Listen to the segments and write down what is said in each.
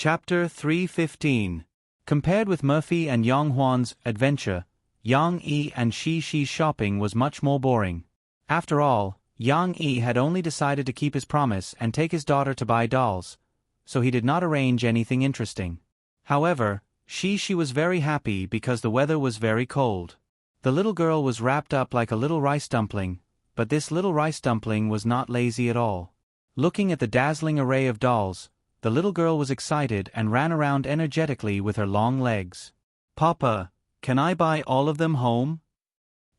Chapter 315. Compared with Murphy and Yang Huan's adventure, Yang Yi and Shi's shopping was much more boring. After all, Yang Yi had only decided to keep his promise and take his daughter to buy dolls, so he did not arrange anything interesting. However, Shi was very happy because the weather was very cold. The little girl was wrapped up like a little rice dumpling, but this little rice dumpling was not lazy at all. Looking at the dazzling array of dolls, the little girl was excited and ran around energetically with her long legs. "Papa, can I buy all of them home?"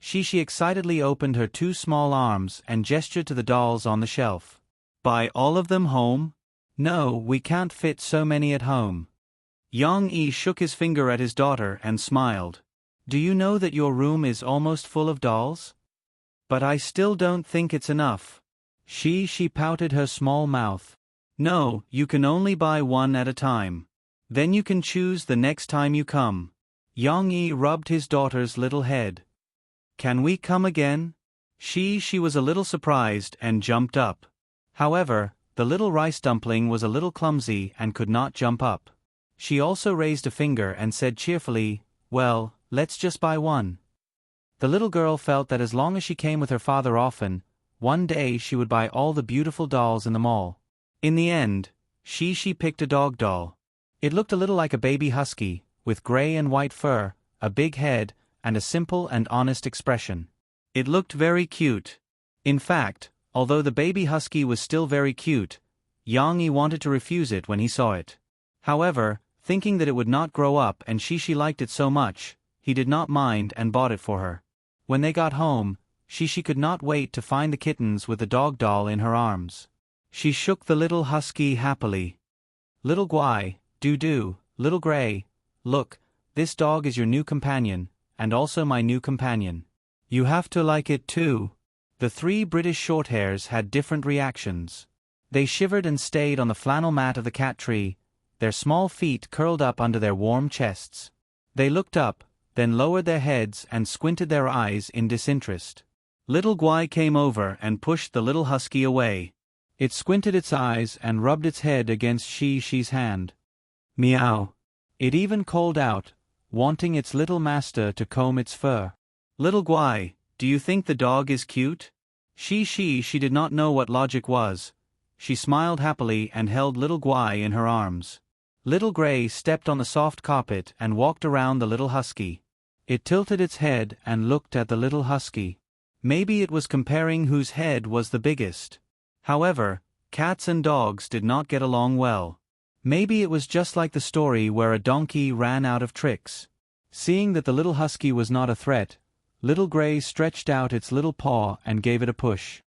She excitedly opened her two small arms and gestured to the dolls on the shelf. "Buy all of them home? No, we can't fit so many at home." Yang Yi shook his finger at his daughter and smiled. "Do you know that your room is almost full of dolls? But I still don't think it's enough." She pouted her small mouth. "No, you can only buy one at a time. Then you can choose the next time you come." Yang Yi rubbed his daughter's little head. "Can we come again?" She was a little surprised and jumped up. However, the little rice dumpling was a little clumsy and could not jump up. She also raised a finger and said cheerfully, "Well, let's just buy one." The little girl felt that as long as she came with her father often, one day she would buy all the beautiful dolls in the mall. In the end, she picked a dog doll. It looked a little like a baby husky, with gray and white fur, a big head, and a simple and honest expression. It looked very cute. In fact, although the baby husky was still very cute, Yang Yi wanted to refuse it when he saw it. However, thinking that it would not grow up and she liked it so much, he did not mind and bought it for her. When they got home, she could not wait to find the kittens with the dog doll in her arms. She shook the little husky happily. "Little Guai, do, little Gray, look, this dog is your new companion, and also my new companion. You have to like it too." The three British Shorthairs had different reactions. They shivered and stayed on the flannel mat of the cat tree, their small feet curled up under their warm chests. They looked up, then lowered their heads and squinted their eyes in disinterest. Little Guai came over and pushed the little husky away. It squinted its eyes and rubbed its head against Shi's hand. "Meow." It even called out, wanting its little master to comb its fur. "Little Guai, do you think the dog is cute?" She did not know what logic was. She smiled happily and held little Guai in her arms. Little Gray stepped on the soft carpet and walked around the little husky. It tilted its head and looked at the little husky. Maybe it was comparing whose head was the biggest. However, cats and dogs did not get along well. Maybe it was just like the story where a donkey ran out of tricks. Seeing that the little husky was not a threat, Little Gray stretched out its little paw and gave it a push.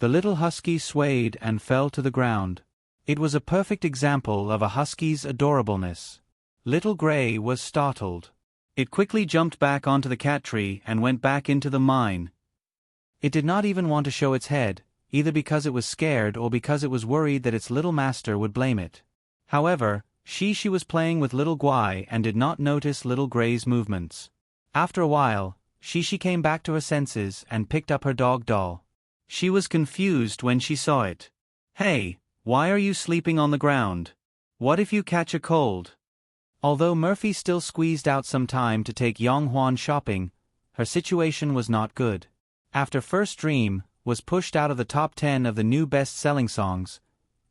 The little husky swayed and fell to the ground. It was a perfect example of a husky's adorableness. Little Gray was startled. It quickly jumped back onto the cat tree and went back into the mine. It did not even want to show its head, either because it was scared or because it was worried that its little master would blame it. However, she was playing with little Guai and did not notice little Gray's movements. After a while, she came back to her senses and picked up her dog doll. She was confused when she saw it. "Hey, why are you sleeping on the ground? What if you catch a cold?" Although Murphy still squeezed out some time to take Yang Huan shopping, her situation was not good. After First Dream was pushed out of the top 10 of the new best-selling songs,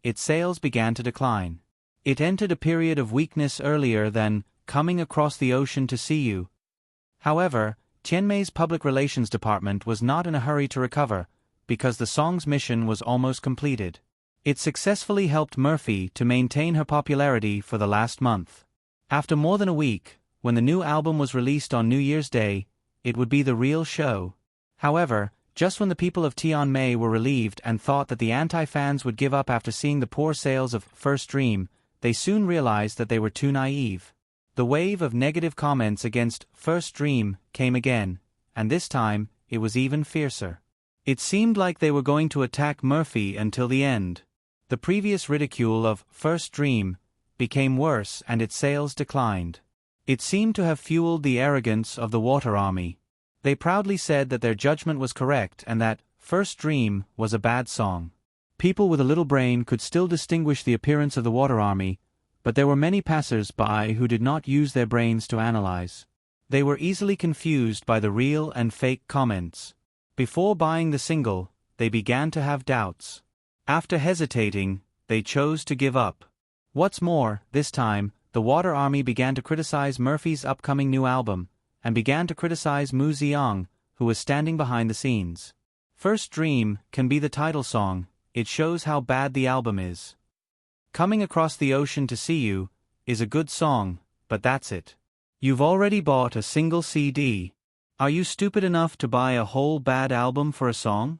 its sales began to decline. It entered a period of weakness earlier than Coming Across the Ocean to See You. However, Tianmei's public relations department was not in a hurry to recover, because the song's mission was almost completed. It successfully helped Murphy to maintain her popularity for the last month. After more than a week, when the new album was released on New Year's Day, it would be the real show. However, just when the people of Tianmei were relieved and thought that the anti-fans would give up after seeing the poor sales of First Dream, they soon realized that they were too naive. The wave of negative comments against First Dream came again, and this time, it was even fiercer. It seemed like they were going to attack Murphy until the end. The previous ridicule of First Dream became worse and its sales declined. It seemed to have fueled the arrogance of the Water Army. They proudly said that their judgment was correct and that First Dream was a bad song. People with a little brain could still distinguish the appearance of the Water Army, but there were many passers-by who did not use their brains to analyze. They were easily confused by the real and fake comments. Before buying the single, they began to have doubts. After hesitating, they chose to give up. What's more, this time, the Water Army began to criticize Murphy's upcoming new album, and began to criticize Mu Ziyang, who was standing behind the scenes. First Dream can be the title song. It shows how bad the album is. Coming Across the Ocean to See You is a good song, but that's it. You've already bought a single CD. Are you stupid enough to buy a whole bad album for a song?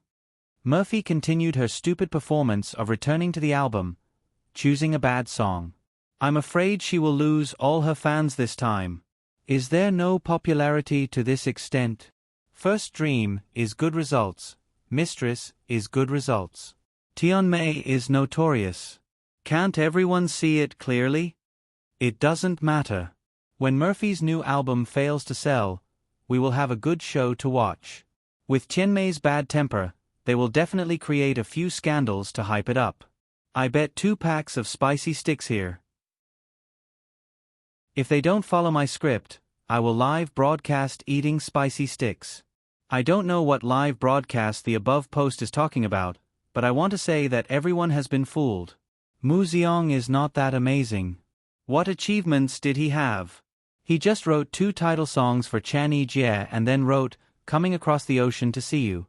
Murphy continued her stupid performance of returning to the album, choosing a bad song. I'm afraid she will lose all her fans this time. Is there no popularity to this extent? First Dream is good results. Mistress is good results. Tianmei is notorious. Can't everyone see it clearly? It doesn't matter. When Murphy's new album fails to sell, we will have a good show to watch. With Tianmei's bad temper, they will definitely create a few scandals to hype it up. I bet 2 packs of spicy sticks here. If they don't follow my script, I will live broadcast eating spicy sticks. I don't know what live broadcast the above post is talking about, but I want to say that everyone has been fooled. Mu Ziyang is not that amazing. What achievements did he have? He just wrote 2 title songs for Chan Yijie and then wrote Coming Across the Ocean to See You.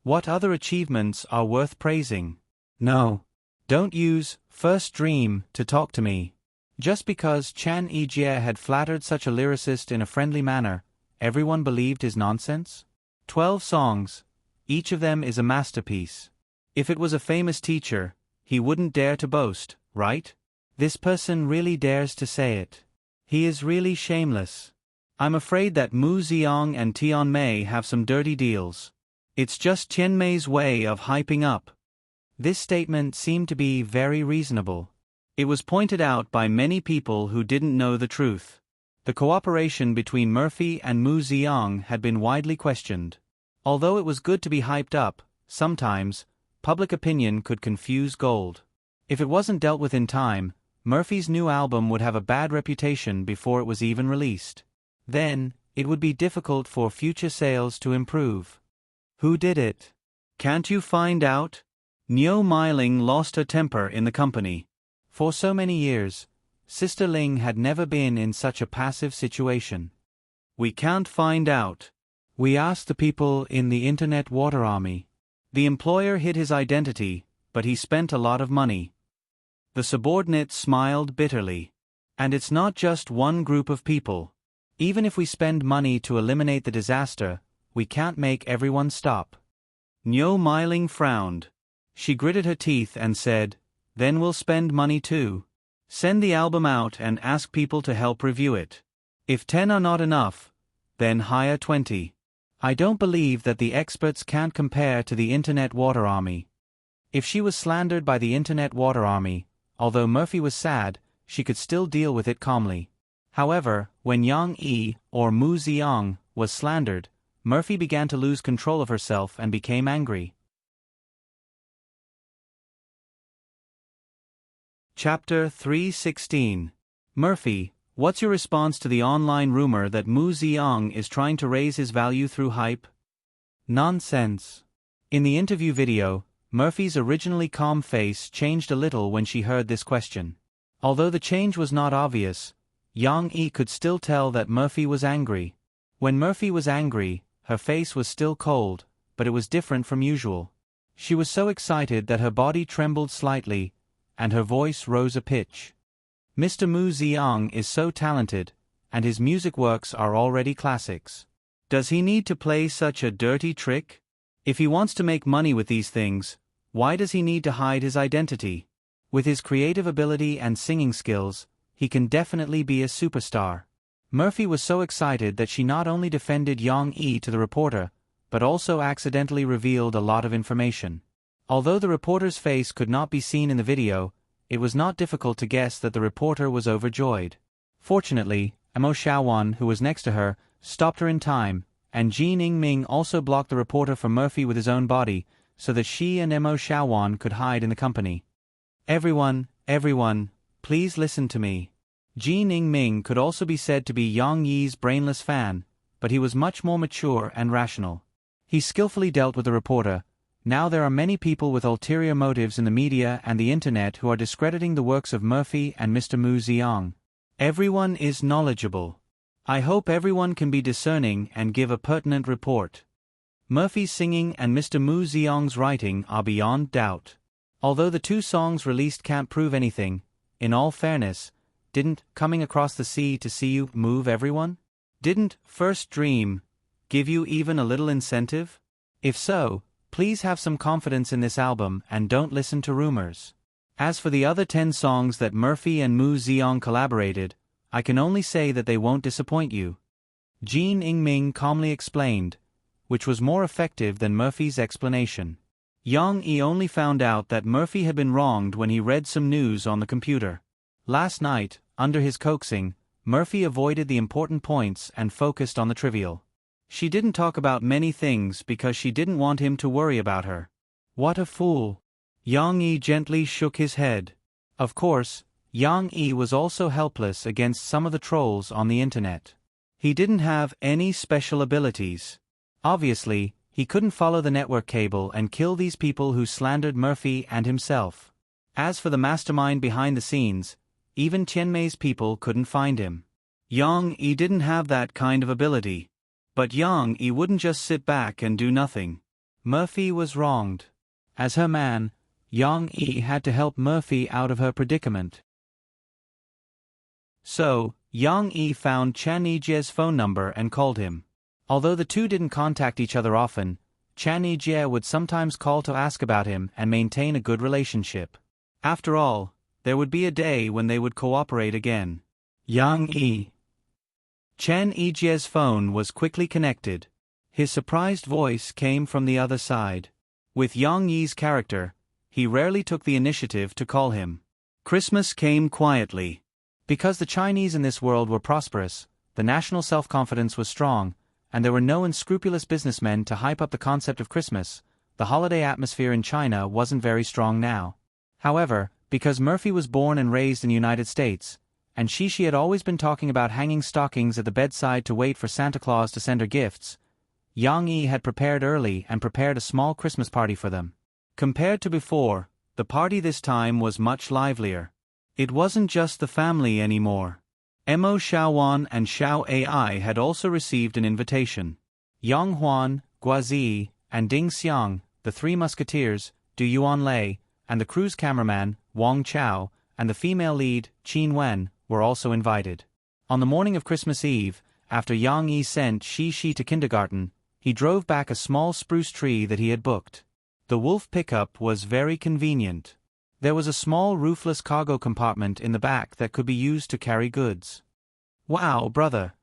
What other achievements are worth praising? No. Don't use First Dream to talk to me. Just because Chan Yijie had flattered such a lyricist in a friendly manner, everyone believed his nonsense? 12 songs. Each of them is a masterpiece. If it was a famous teacher, he wouldn't dare to boast, right? This person really dares to say it. He is really shameless. I'm afraid that Mu Ziyang and Tianmei have some dirty deals. It's just Tianmei's way of hyping up. This statement seemed to be very reasonable. It was pointed out by many people who didn't know the truth. The cooperation between Murphy and Mu Ziyang had been widely questioned. Although it was good to be hyped up, sometimes, public opinion could confuse gold. If it wasn't dealt with in time, Murphy's new album would have a bad reputation before it was even released. Then, it would be difficult for future sales to improve. Who did it? Can't you find out? Niu Meiling lost her temper in the company. For so many years, Sister Ling had never been in such a passive situation. We can't find out. We asked the people in the Internet Water Army. The employer hid his identity, but he spent a lot of money. The subordinate smiled bitterly. And it's not just one group of people. Even if we spend money to eliminate the disaster, we can't make everyone stop. Niu Meiling frowned. She gritted her teeth and said, Then we'll spend money too. Send the album out and ask people to help review it. If 10 are not enough, then hire 20. I don't believe that the experts can't compare to the Internet Water Army. If she was slandered by the Internet Water Army, although Murphy was sad, she could still deal with it calmly. However, when Yang Yi, or Mu Ziyang, was slandered, Murphy began to lose control of herself and became angry. Chapter 316. Murphy, what's your response to the online rumor that Mu Ziyang is trying to raise his value through hype? Nonsense. In the interview video, Murphy's originally calm face changed a little when she heard this question. Although the change was not obvious, Yang Yi could still tell that Murphy was angry. When Murphy was angry, her face was still cold, but it was different from usual. She was so excited that her body trembled slightly, and her voice rose a pitch. Mr. Mu Ziyang is so talented, and his music works are already classics. Does he need to play such a dirty trick? If he wants to make money with these things, why does he need to hide his identity? With his creative ability and singing skills, he can definitely be a superstar. Murphy was so excited that she not only defended Yang Yi to the reporter, but also accidentally revealed a lot of information. Although the reporter's face could not be seen in the video, it was not difficult to guess that the reporter was overjoyed. Fortunately, Mo Xiaowan, who was next to her, stopped her in time, and Jin Yingming also blocked the reporter from Murphy with his own body, so that she and Mo Shaowan could hide in the company. Everyone, please listen to me. Jin Ming could also be said to be Yang Yi's brainless fan, but he was much more mature and rational. He skillfully dealt with the reporter. Now there are many people with ulterior motives in the media and the internet who are discrediting the works of Murphy and Mr. Mu Ziyang. Everyone is knowledgeable. I hope everyone can be discerning and give a pertinent report. Murphy's singing and Mr. Mu Ziyang's writing are beyond doubt. Although the two songs released can't prove anything, in all fairness, didn't Coming Across the Sea to See You move everyone? Didn't First Dream give you even a little incentive? If so, please have some confidence in this album and don't listen to rumors. As for the other 10 songs that Murphy and Mu Ziyang collaborated, I can only say that they won't disappoint you. Jin Ming calmly explained, which was more effective than Murphy's explanation. Yang Yi only found out that Murphy had been wronged when he read some news on the computer. Last night, under his coaxing, Murphy avoided the important points and focused on the trivial. She didn't talk about many things because she didn't want him to worry about her. What a fool. Yang Yi gently shook his head. Of course, Yang Yi was also helpless against some of the trolls on the internet. He didn't have any special abilities. Obviously, he couldn't follow the network cable and kill these people who slandered Murphy and himself. As for the mastermind behind the scenes, even Tianmei's people couldn't find him. Yang Yi didn't have that kind of ability. But Yang Yi wouldn't just sit back and do nothing. Murphy was wronged. As her man, Yang Yi had to help Murphy out of her predicament. So, Yang Yi found Chan Yijie's phone number and called him. Although the two didn't contact each other often, Chan Yijie would sometimes call to ask about him and maintain a good relationship. After all, there would be a day when they would cooperate again. Yang Yi. Chan Yijie's phone was quickly connected. His surprised voice came from the other side. With Yang Yi's character, he rarely took the initiative to call him. Christmas came quietly. Because the Chinese in this world were prosperous, the national self-confidence was strong, and there were no unscrupulous businessmen to hype up the concept of Christmas, the holiday atmosphere in China wasn't very strong now. However, because Murphy was born and raised in the United States, and she had always been talking about hanging stockings at the bedside to wait for Santa Claus to send her gifts, Yang Yi had prepared early and prepared a small Christmas party for them. Compared to before, the party this time was much livelier. It wasn't just the family anymore. Mo Shaowan and Xiao Ai had also received an invitation. Yang Huan, Guazi, and Ding Xiang, the three musketeers, Du Yuanlei, and the cruise cameraman, Wang Chao, and the female lead, Qin Wen, were also invited. On the morning of Christmas Eve, after Yang Yi sent Shi to kindergarten, he drove back a small spruce tree that he had booked. The wolf pickup was very convenient. There was a small roofless cargo compartment in the back that could be used to carry goods. Wow, brother!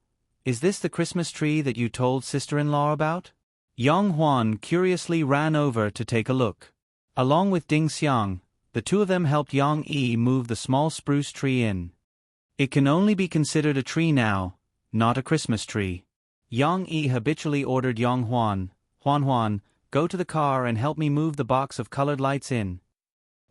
Is this the Christmas tree that you told sister-in-law about? Yang Huan curiously ran over to take a look. Along with Ding Xiang, the two of them helped Yang Yi move the small spruce tree in. It can only be considered a tree now, not a Christmas tree. Yang Yi habitually ordered Yang Huan, Huan, go to the car and help me move the box of colored lights in.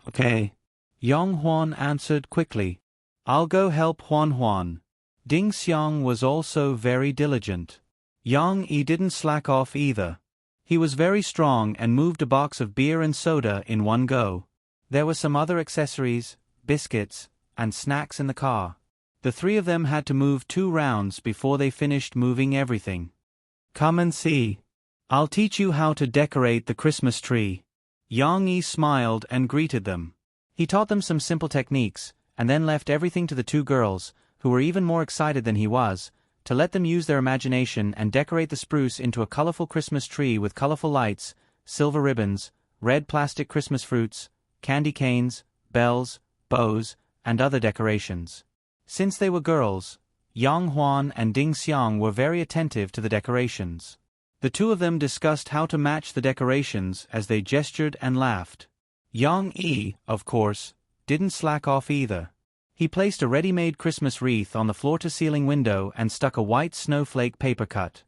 Okay. Yang Huan answered quickly. I'll go help Huan. Ding Xiang was also very diligent. Yang Yi didn't slack off either. He was very strong and moved a box of beer and soda in one go. There were some other accessories, biscuits, and snacks in the car. The three of them had to move 2 rounds before they finished moving everything. Come and see. I'll teach you how to decorate the Christmas tree. Yang Yi smiled and greeted them. He taught them some simple techniques, and then left everything to the 2 girls, who were even more excited than he was, to let them use their imagination and decorate the spruce into a colorful Christmas tree with colorful lights, silver ribbons, red plastic Christmas fruits, candy canes, bells, bows, and other decorations. Since they were girls, Yang Huan and Ding Xiang were very attentive to the decorations. The two of them discussed how to match the decorations as they gestured and laughed. Yang Yi, of course, didn't slack off either. He placed a ready-made Christmas wreath on the floor-to-ceiling window and stuck a white snowflake paper cut.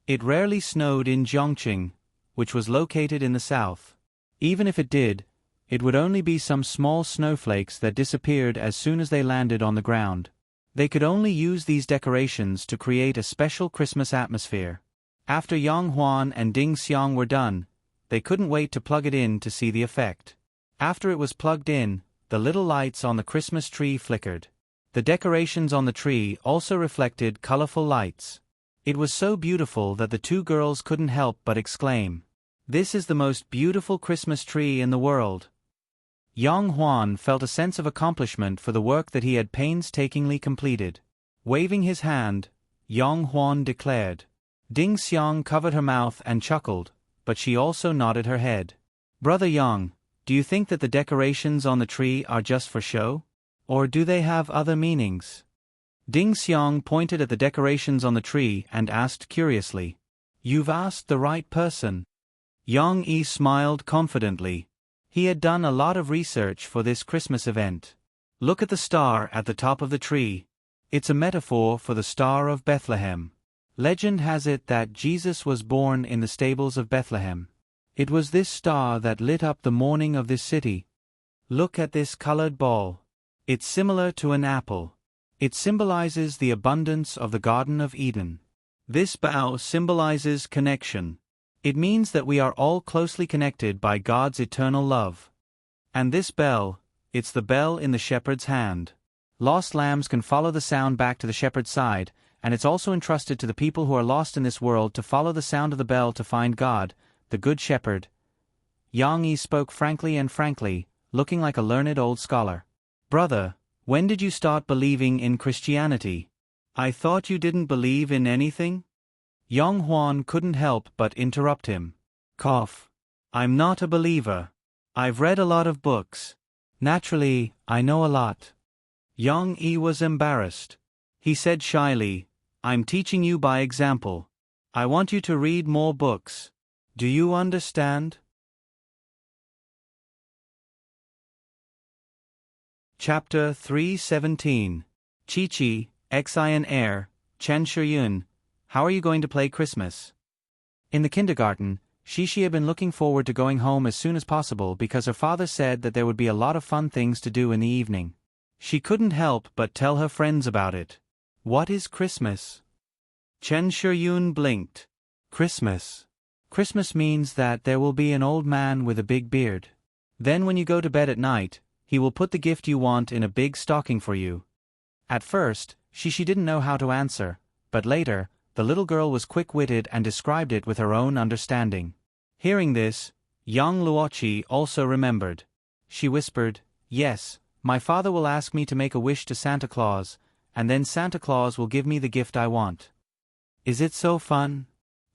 It rarely snowed in Zhongqing, which was located in the south. Even if it did, it would only be some small snowflakes that disappeared as soon as they landed on the ground. They could only use these decorations to create a special Christmas atmosphere. After Yang Huan and Ding Xiang were done, they couldn't wait to plug it in to see the effect. After it was plugged in, the little lights on the Christmas tree flickered. The decorations on the tree also reflected colorful lights. It was so beautiful that the two girls couldn't help but exclaim, "This is the most beautiful Christmas tree in the world." Yang Huan felt a sense of accomplishment for the work that he had painstakingly completed. Waving his hand, Yang Huan declared. Ding Xiang covered her mouth and chuckled, but she also nodded her head. "Brother Yang, do you think that the decorations on the tree are just for show? Or do they have other meanings?" Ding Xiang pointed at the decorations on the tree and asked curiously. "You've asked the right person." Yang Yi smiled confidently. He had done a lot of research for this Christmas event. Look at the star at the top of the tree. It's a metaphor for the Star of Bethlehem. Legend has it that Jesus was born in the stables of Bethlehem. It was this star that lit up the morning of this city. Look at this colored ball. It's similar to an apple. It symbolizes the abundance of the Garden of Eden. This bow symbolizes connection. It means that we are all closely connected by God's eternal love. And this bell, it's the bell in the shepherd's hand. Lost lambs can follow the sound back to the shepherd's side, and it's also entrusted to the people who are lost in this world to follow the sound of the bell to find God, the Good Shepherd. Yang Yi spoke frankly, looking like a learned old scholar. "Brother, when did you start believing in Christianity? I thought you didn't believe in anything?" Yang Huan couldn't help but interrupt him. Cough. "I'm not a believer. I've read a lot of books. Naturally, I know a lot." Yang Yi was embarrassed. He said shyly, "I'm teaching you by example. I want you to read more books. Do you understand?" Chapter 317. Chi-Chi, Xian Air, Chen Shiyun, how are you going to play Christmas? In the kindergarten, Xi had been looking forward to going home as soon as possible because her father said that there would be a lot of fun things to do in the evening. She couldn't help but tell her friends about it. "What is Christmas?" Chen Shiyun blinked. "Christmas. Christmas means that there will be an old man with a big beard. Then when you go to bed at night, he will put the gift you want in a big stocking for you." At first, Xi didn't know how to answer, but later, the little girl was quick-witted and described it with her own understanding. Hearing this, Yang Luoqi also remembered. She whispered, "Yes, my father will ask me to make a wish to Santa Claus, and then Santa Claus will give me the gift I want. Is it so fun?"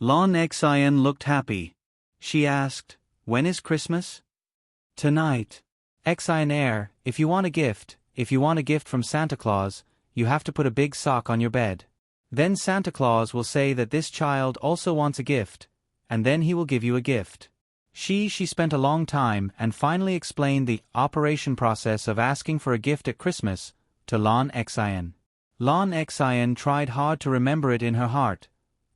Lon Xian looked happy. She asked, "When is Christmas?" "Tonight." Xian Air, if you want a gift from Santa Claus, you have to put a big sock on your bed. Then Santa Claus will say that this child also wants a gift, and then he will give you a gift. She spent a long time and finally explained the operation process of asking for a gift at Christmas to Lon Xian. Lon Xian tried hard to remember it in her heart,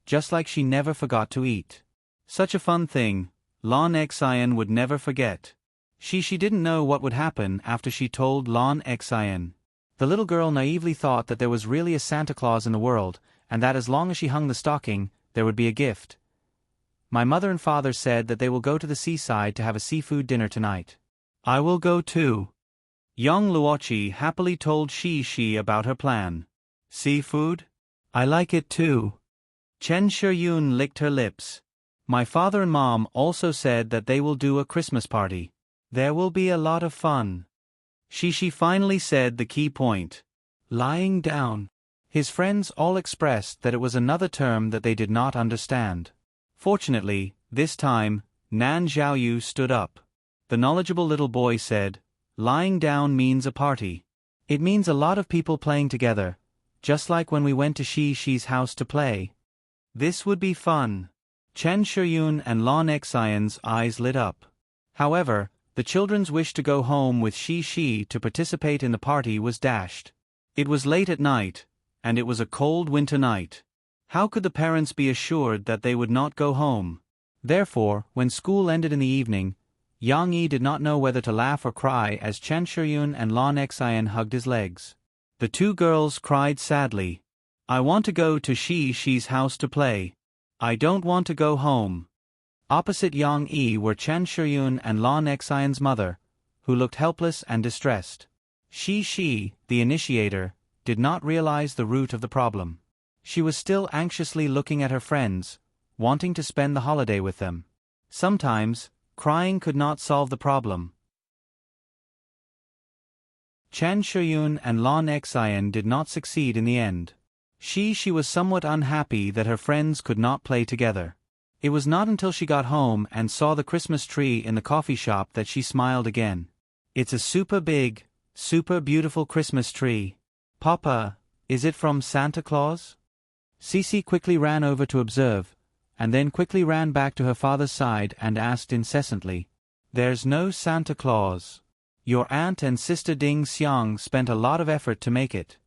just like she never forgot to eat. Such a fun thing, Lon Xian would never forget. She didn't know what would happen after she told Lon Xian. The little girl naively thought that there was really a Santa Claus in the world, and that as long as she hung the stocking, there would be a gift. "My mother and father said that they will go to the seaside to have a seafood dinner tonight. I will go too." Young Luoqi happily told Xi about her plan. "Seafood? I like it too." Chen Shiyun licked her lips. "My father and mom also said that they will do a Christmas party. There will be a lot of fun." Xi finally said the key point. "Lying down." His friends all expressed that it was another term that they did not understand. Fortunately, this time, Nan Xiaoyu stood up. The knowledgeable little boy said, "Lying down means a party. It means a lot of people playing together, just like when we went to Xi's house to play. This would be fun." Chen Shiyun and Lon Xian's eyes lit up. However, the children's wish to go home with Xi to participate in the party was dashed. It was late at night, and it was a cold winter night. How could the parents be assured that they would not go home? Therefore, when school ended in the evening, Yang Yi did not know whether to laugh or cry as Chen Shiyun and Lan Xian hugged his legs. The two girls cried sadly. "I want to go to Shi's house to play. I don't want to go home." Opposite Yang Yi were Chen Shiyun and Lan Xian's mother, who looked helpless and distressed. Shi, the initiator, did not realize the root of the problem. She was still anxiously looking at her friends, wanting to spend the holiday with them. Sometimes, crying could not solve the problem. Chen Shiyun and Lan Xian did not succeed in the end. She was somewhat unhappy that her friends could not play together. It was not until she got home and saw the Christmas tree in the coffee shop that she smiled again. "It's a super big, super beautiful Christmas tree. Papa, is it from Santa Claus?" Cece quickly ran over to observe, and then quickly ran back to her father's side and asked incessantly, "There's no Santa Claus. Your aunt and sister Ding Xiang spent a lot of effort to make it."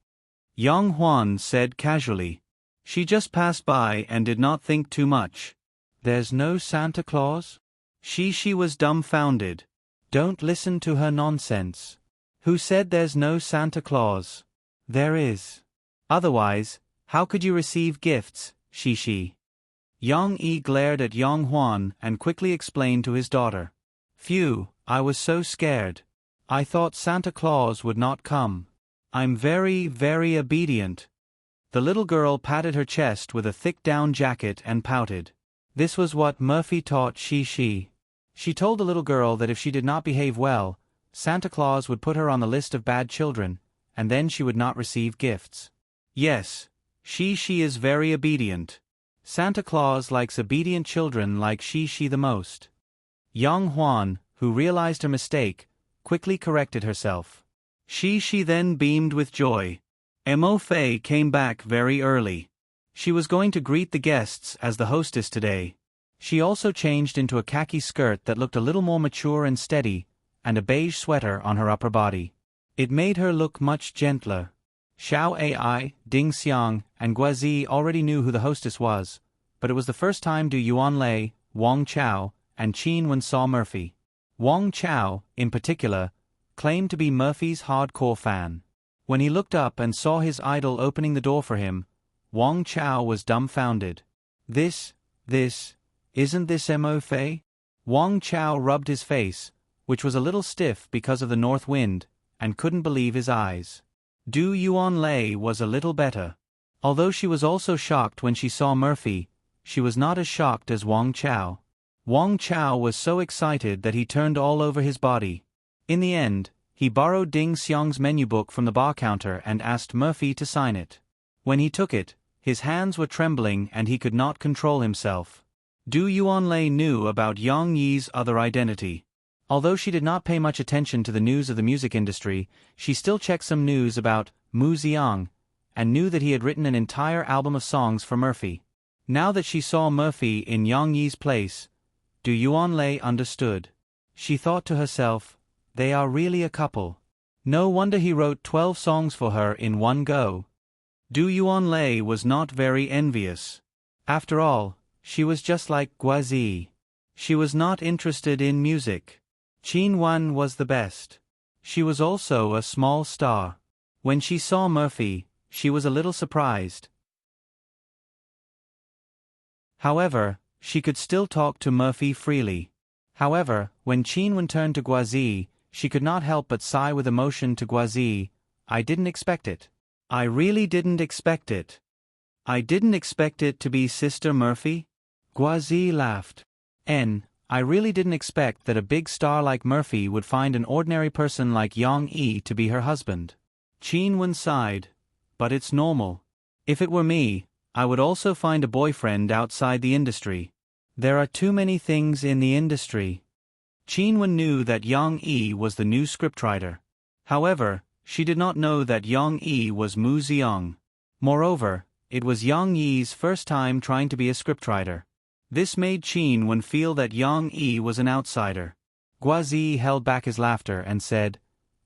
Yang Huan said casually. She just passed by and did not think too much. "There's no Santa Claus?" She was dumbfounded. "Don't listen to her nonsense. Who said there's no Santa Claus? There is. Otherwise, how could you receive gifts, Shi? Yang Yi glared at Yang Huan and quickly explained to his daughter. "Phew, I was so scared. I thought Santa Claus would not come. I'm very, very obedient." The little girl patted her chest with a thick down jacket and pouted. This was what Murphy taught Shi. She told the little girl that if she did not behave well, Santa Claus would put her on the list of bad children, and then she would not receive gifts. Yes, Shi is very obedient. Santa Claus likes obedient children like Shi the most. Yang Huan, who realized her mistake, quickly corrected herself. Shi then beamed with joy. Mo Fei came back very early. She was going to greet the guests as the hostess today. She also changed into a khaki skirt that looked a little more mature and steady, and a beige sweater on her upper body. It made her look much gentler. Xiao Ai, Ding Xiang, and Guazi already knew who the hostess was, but it was the first time Du Yuanlei, Wang Chao, and Qin Wen saw Murphy. Wang Chao, in particular, claimed to be Murphy's hardcore fan. When he looked up and saw his idol opening the door for him, Wang Chao was dumbfounded. This, isn't this Mo Fei? Wang Chao rubbed his face, which was a little stiff because of the north wind, and couldn't believe his eyes. Du Yuanlei was a little better. Although she was also shocked when she saw Murphy, she was not as shocked as Wang Chao. Wang Chao was so excited that he turned all over his body. In the end, he borrowed Ding Xiang's menu book from the bar counter and asked Murphy to sign it. When he took it, his hands were trembling and he could not control himself. Du Yuanlei knew about Yang Yi's other identity. Although she did not pay much attention to the news of the music industry, she still checked some news about Mu Xiang, and knew that he had written an entire album of songs for Murphy. Now that she saw Murphy in Yang Yi's place, Du Yuanlei understood. She thought to herself, they are really a couple. No wonder he wrote 12 songs for her in one go. Du Yuanlei was not very envious. After all, she was just like Guazi. She was not interested in music. Qin Wan was the best. She was also a small star. When she saw Murphy, she was a little surprised. However, she could still talk to Murphy freely. However, when Qin Wan turned to Guazi, she could not help but sigh with emotion to Guazi. I didn't expect it. I really didn't expect it. I didn't expect it to be Sister Murphy. Guazi laughed. I really didn't expect that a big star like Murphy would find an ordinary person like Yang Yi to be her husband. Qin Wan sighed. But it's normal. If it were me, I would also find a boyfriend outside the industry. There are too many things in the industry. Qin Wan knew that Yang Yi was the new scriptwriter. However, she did not know that Yang Yi was Mu Xiang. Moreover, it was Yang Yi's first time trying to be a scriptwriter. This made Qin Wan feel that Yang Yi was an outsider. Guazi held back his laughter and said,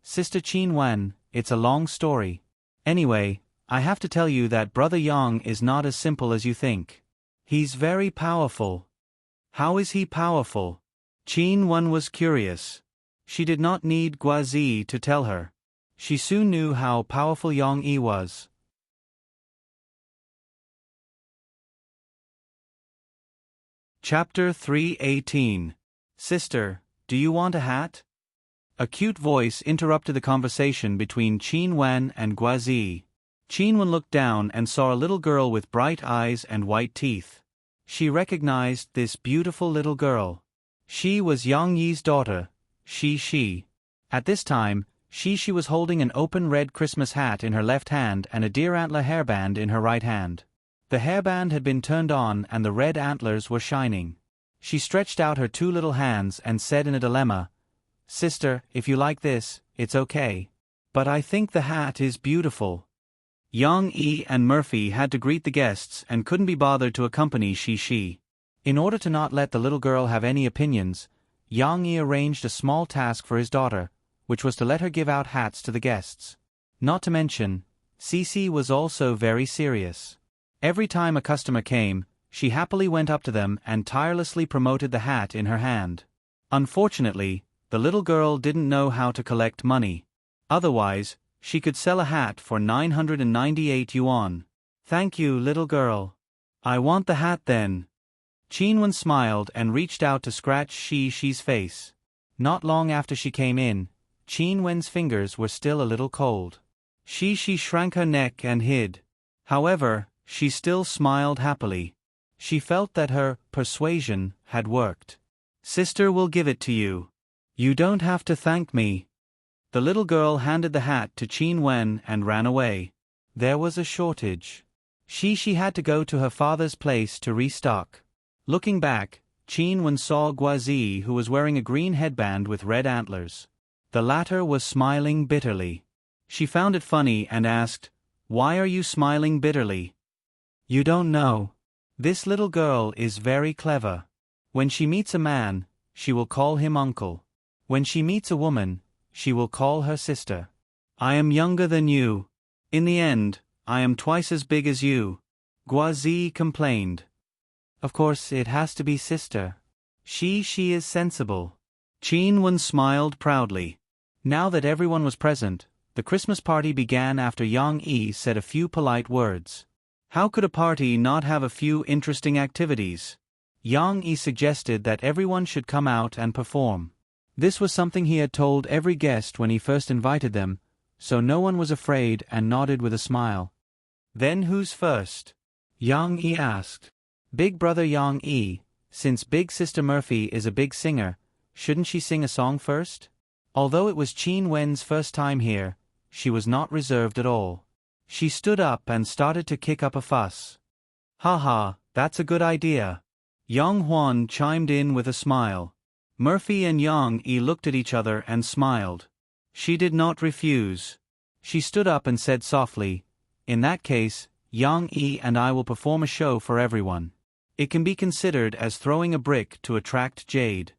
Sister Qin Wan, it's a long story. Anyway, I have to tell you that Brother Yang is not as simple as you think. He's very powerful. How is he powerful? Qin Wen was curious. She did not need Guazi to tell her. She soon knew how powerful Yang Yi was. Chapter 318. Sister, do you want a hat? A cute voice interrupted the conversation between Qin Wen and Guazi. Qin Wen looked down and saw a little girl with bright eyes and white teeth. She recognized this beautiful little girl. She was Yang Yi's daughter, Shi. At this time, Shi was holding an open red Christmas hat in her left hand and a deer antler hairband in her right hand. The hairband had been turned on and the red antlers were shining. She stretched out her two little hands and said in a dilemma, "Sister, if you like this, it's okay. But I think the hat is beautiful." Yang Yi and Murphy had to greet the guests and couldn't be bothered to accompany Shi. In order to not let the little girl have any opinions, Yang Yi arranged a small task for his daughter, which was to let her give out hats to the guests. Not to mention, Cici was also very serious. Every time a customer came, she happily went up to them and tirelessly promoted the hat in her hand. Unfortunately, the little girl didn't know how to collect money. Otherwise, she could sell a hat for 998 yuan. "Thank you, little girl. I want the hat then." Qin Wen smiled and reached out to scratch Shi's face. Not long after she came in, Qin Wen's fingers were still a little cold. Shi shrank her neck and hid. However, she still smiled happily. She felt that her persuasion had worked. "Sister will give it to you. You don't have to thank me." The little girl handed the hat to Qin Wen and ran away. There was a shortage. She had to go to her father's place to restock. Looking back, Qin Wen saw Guazi, who was wearing a green headband with red antlers. The latter was smiling bitterly. She found it funny and asked, "Why are you smiling bitterly?" "You don't know. This little girl is very clever. When she meets a man, she will call him uncle. When she meets a woman, she will call her sister. I am younger than you. In the end, I am twice as big as you," Guazi complained. "Of course it has to be sister. She is sensible." Qin Wen smiled proudly. Now that everyone was present, the Christmas party began after Yang Yi said a few polite words. How could a party not have a few interesting activities? Yang Yi suggested that everyone should come out and perform. This was something he had told every guest when he first invited them, so no one was afraid and nodded with a smile. "Then who's first?" Yang Yi asked. "Big brother Yang Yi, since big sister Murphy is a big singer, shouldn't she sing a song first?" Although it was Qin Wen's first time here, she was not reserved at all. She stood up and started to kick up a fuss. "Haha, that's a good idea." Yang Huan chimed in with a smile. Murphy and Yang Yi looked at each other and smiled. She did not refuse. She stood up and said softly, "In that case, Yang Yi and I will perform a show for everyone. It can be considered as throwing a brick to attract jade."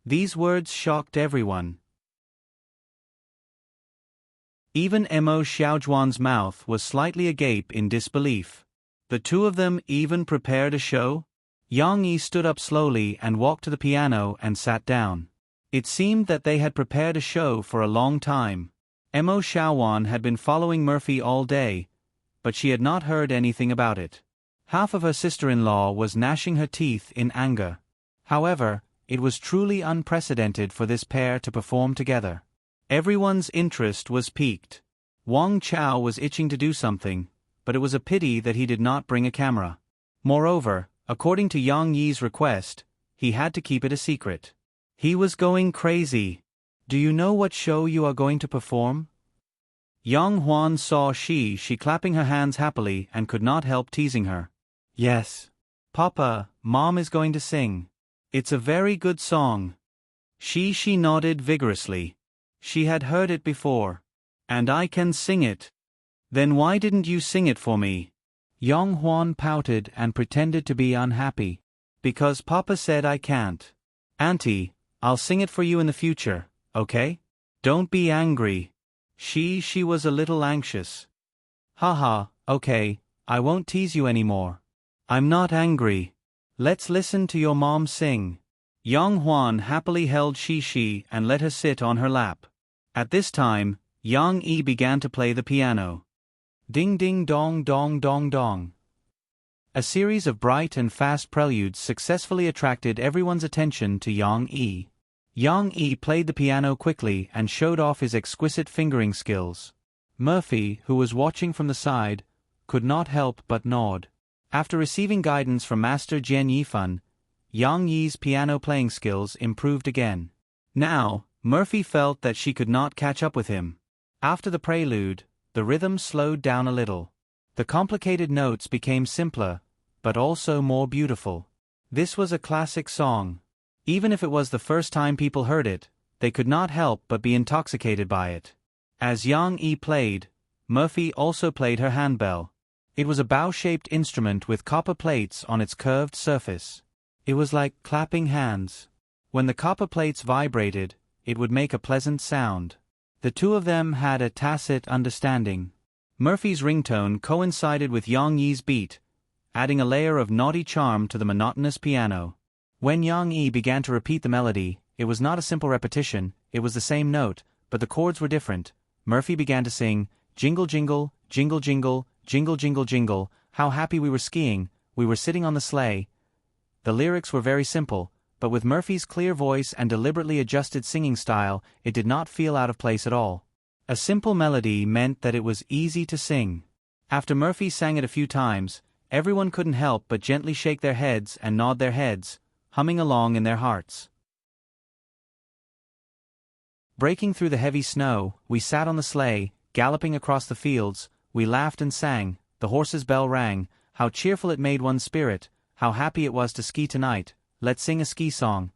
These words shocked everyone. Even Mo Xiaozhuan's mouth was slightly agape in disbelief. The two of them even prepared a show? Yang Yi stood up slowly and walked to the piano and sat down. It seemed that they had prepared a show for a long time. Mo Xiaowan had been following Murphy all day, but she had not heard anything about it. Half of her sister-in-law was gnashing her teeth in anger. However, it was truly unprecedented for this pair to perform together. Everyone's interest was piqued. Wang Chao was itching to do something, but it was a pity that he did not bring a camera. Moreover, according to Yang Yi's request, he had to keep it a secret. He was going crazy. "Do you know what show you are going to perform?" Yang Huan saw she clapping her hands happily and could not help teasing her. "Yes. Papa, Mom is going to sing. It's a very good song." She nodded vigorously. She had heard it before. "And I can sing it." "Then why didn't you sing it for me?" Yang Huan pouted and pretended to be unhappy. "Because Papa said I can't." "Auntie, I'll sing it for you in the future, okay? Don't be angry." She was a little anxious. "Haha, okay, I won't tease you anymore. I'm not angry." Let's listen to your mom sing. Yang Huan happily held Shi and let her sit on her lap. At this time, Yang Yi began to play the piano. Ding ding dong dong dong dong. A series of bright and fast preludes successfully attracted everyone's attention to Yang Yi. Yang Yi played the piano quickly and showed off his exquisite fingering skills. Murphy, who was watching from the side, could not help but nod. After receiving guidance from Master Jian Yifan, Yang Yi's piano playing skills improved again. Now, Murphy felt that she could not catch up with him. After the prelude, the rhythm slowed down a little. The complicated notes became simpler, but also more beautiful. This was a classic song. Even if it was the first time people heard it, they could not help but be intoxicated by it. As Yang Yi played, Murphy also played her handbell. It was a bow-shaped instrument with copper plates on its curved surface. It was like clapping hands. When the copper plates vibrated, it would make a pleasant sound. The two of them had a tacit understanding. Murphy's ringtone coincided with Yang Yi's beat, adding a layer of naughty charm to the monotonous piano. When Yang Yi began to repeat the melody, it was not a simple repetition, it was the same note, but the chords were different. Murphy began to sing, "Jingle jingle, jingle jingle, jingle jingle jingle, how happy we were skiing, we were sitting on the sleigh." The lyrics were very simple, but with Murphy's clear voice and deliberately adjusted singing style, it did not feel out of place at all. A simple melody meant that it was easy to sing. After Murphy sang it a few times, everyone couldn't help but gently shake their heads and nod their heads, humming along in their hearts. Breaking through the heavy snow, we sat on the sleigh, galloping across the fields, we laughed and sang, the horse's bell rang, how cheerful it made one's spirit, how happy it was to ski tonight, let's sing a ski song.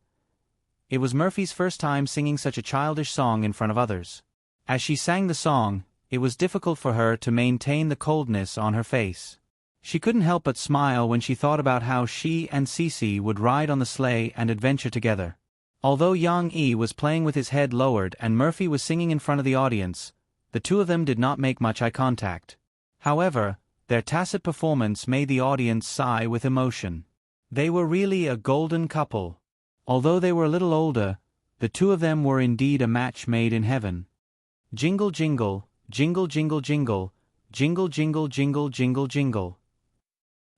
It was Murphy's first time singing such a childish song in front of others. As she sang the song, it was difficult for her to maintain the coldness on her face. She couldn't help but smile when she thought about how she and Cici would ride on the sleigh and adventure together. Although Yang Yi was playing with his head lowered and Murphy was singing in front of the audience, the two of them did not make much eye contact. However, their tacit performance made the audience sigh with emotion. They were really a golden couple. Although they were a little older, the two of them were indeed a match made in heaven. Jingle jingle, jingle jingle jingle, jingle jingle jingle jingle jingle.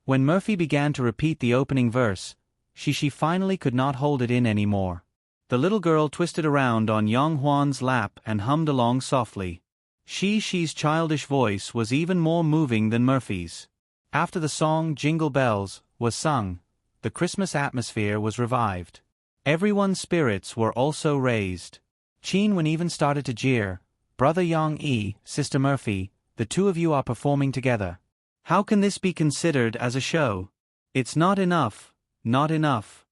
When Murphy began to repeat the opening verse, she finally could not hold it in anymore. The little girl twisted around on Yang Huan's lap and hummed along softly. Shi's childish voice was even more moving than Murphy's. After the song Jingle Bells was sung, the Christmas atmosphere was revived. Everyone's spirits were also raised. Qin Wen even started to jeer, "Brother Yang Yi, Sister Murphy, the two of you are performing together. How can this be considered as a show? It's not enough, not enough."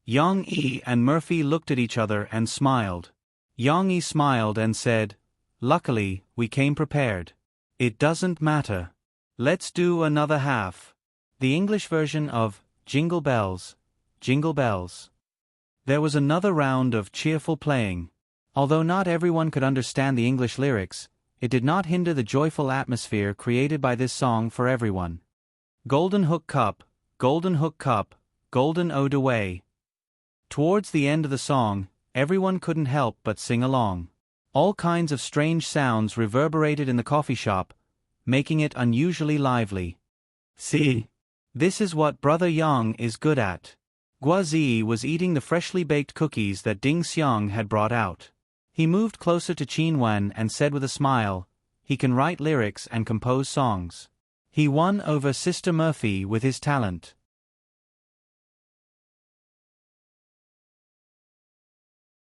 Yang Yi and Murphy looked at each other and smiled. Yang Yi smiled and said, "Luckily, we came prepared. It doesn't matter. Let's do another half." The English version of Jingle Bells, Jingle Bells. There was another round of cheerful playing. Although not everyone could understand the English lyrics, it did not hinder the joyful atmosphere created by this song for everyone. Golden Hook Cup, Golden Hook Cup, Golden Ode Away. Towards the end of the song, everyone couldn't help but sing along. All kinds of strange sounds reverberated in the coffee shop, making it unusually lively. See? This is what Brother Yang is good at. Guazi was eating the freshly baked cookies that Ding Xiang had brought out. He moved closer to Qin Wen and said with a smile, "He can write lyrics and compose songs. He won over Sister Murphy with his talent."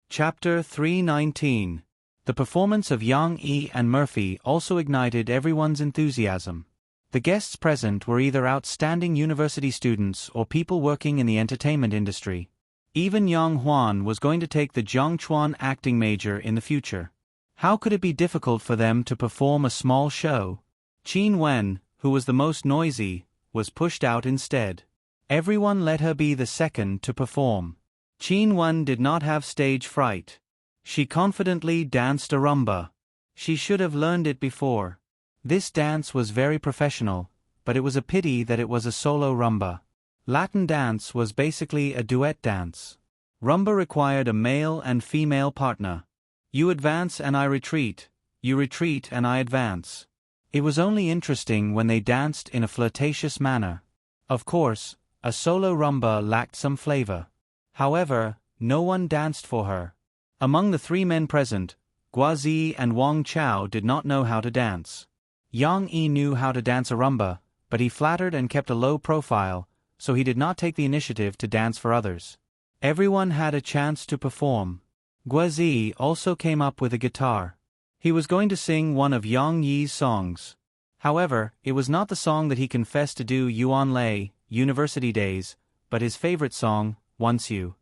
Chapter 319. The performance of Yang Yi and Murphy also ignited everyone's enthusiasm. The guests present were either outstanding university students or people working in the entertainment industry. Even Yang Huan was going to take the Jiangchuan acting major in the future. How could it be difficult for them to perform a small show? Qin Wen, who was the most noisy, was pushed out instead. Everyone let her be the second to perform. Qin Wen did not have stage fright. She confidently danced a rumba. She should have learned it before. This dance was very professional, but it was a pity that it was a solo rumba. Latin dance was basically a duet dance. Rumba required a male and female partner. You advance and I retreat, you retreat and I advance. It was only interesting when they danced in a flirtatious manner. Of course, a solo rumba lacked some flavor. However, no one danced for her. Among the 3 men present, Guazi and Wang Chao did not know how to dance. Yang Yi knew how to dance a rumba, but he flattered and kept a low profile, so he did not take the initiative to dance for others. Everyone had a chance to perform. Guazi also came up with a guitar. He was going to sing one of Yang Yi's songs. However, it was not the song that he confessed to do Yuan Lei, University Days, but his favorite song, Once You.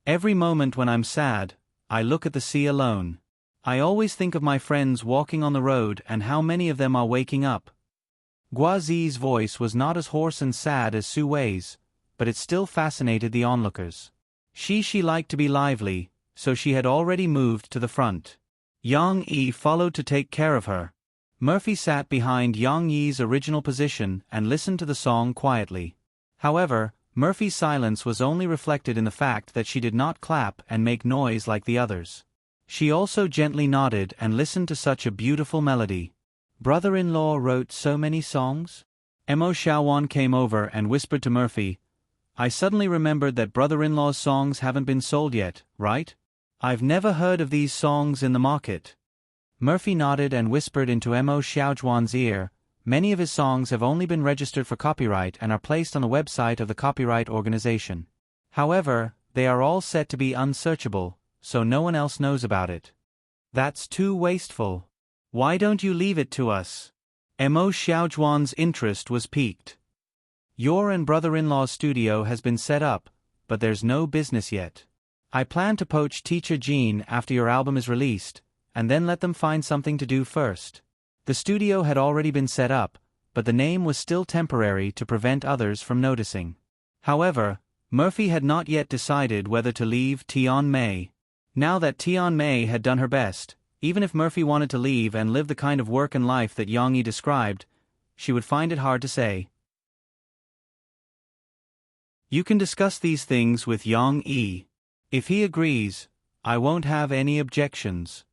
Every moment when I'm sad, I look at the sea alone. I always think of my friends walking on the road and how many of them are waking up. Guazi's voice was not as hoarse and sad as Su Wei's, but it still fascinated the onlookers. She liked to be lively, so she had already moved to the front. Yang Yi followed to take care of her. Murphy sat behind Yang Yi's original position and listened to the song quietly. However, Murphy's silence was only reflected in the fact that she did not clap and make noise like the others. She also gently nodded and listened to such a beautiful melody. Brother-in-law wrote so many songs? Mo Xiaowan came over and whispered to Murphy, I suddenly remembered that brother-in-law's songs haven't been sold yet, right? I've never heard of these songs in the market. Murphy nodded and whispered into Mo Xiaojuan's ear, many of his songs have only been registered for copyright and are placed on the website of the copyright organization. However, they are all set to be unsearchable, so no one else knows about it. That's too wasteful. Why don't you leave it to us? Mo Xiaojuan's interest was piqued. Your and brother-in-law's studio has been set up, but there's no business yet. I plan to poach Teacher Jean after your album is released, and then let them find something to do first. The studio had already been set up, but the name was still temporary to prevent others from noticing. However, Murphy had not yet decided whether to leave Tian Mei. Now that Tian Mei had done her best, even if Murphy wanted to leave and live the kind of work and life that Yang Yi described, she would find it hard to say. You can discuss these things with Yang Yi. If he agrees, I won't have any objections.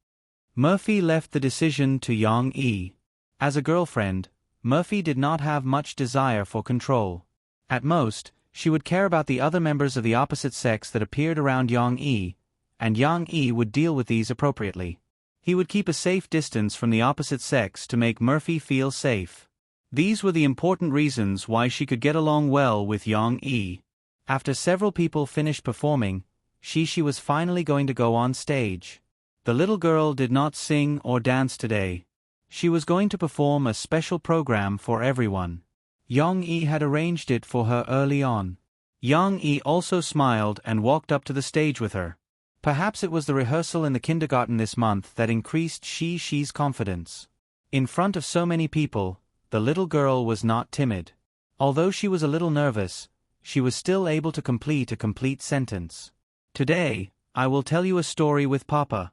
Murphy left the decision to Yang Yi. As a girlfriend, Murphy did not have much desire for control. At most, she would care about the other members of the opposite sex that appeared around Yang Yi, and Yang Yi would deal with these appropriately. He would keep a safe distance from the opposite sex to make Murphy feel safe. These were the important reasons why she could get along well with Yang Yi. After several people finished performing, she was finally going to go on stage. The little girl did not sing or dance today. She was going to perform a special program for everyone. Yang Yi had arranged it for her early on. Yang Yi also smiled and walked up to the stage with her. Perhaps it was the rehearsal in the kindergarten this month that increased she's confidence. In front of so many people, the little girl was not timid. Although she was a little nervous, she was still able to complete a complete sentence. Today, I will tell you a story with Papa.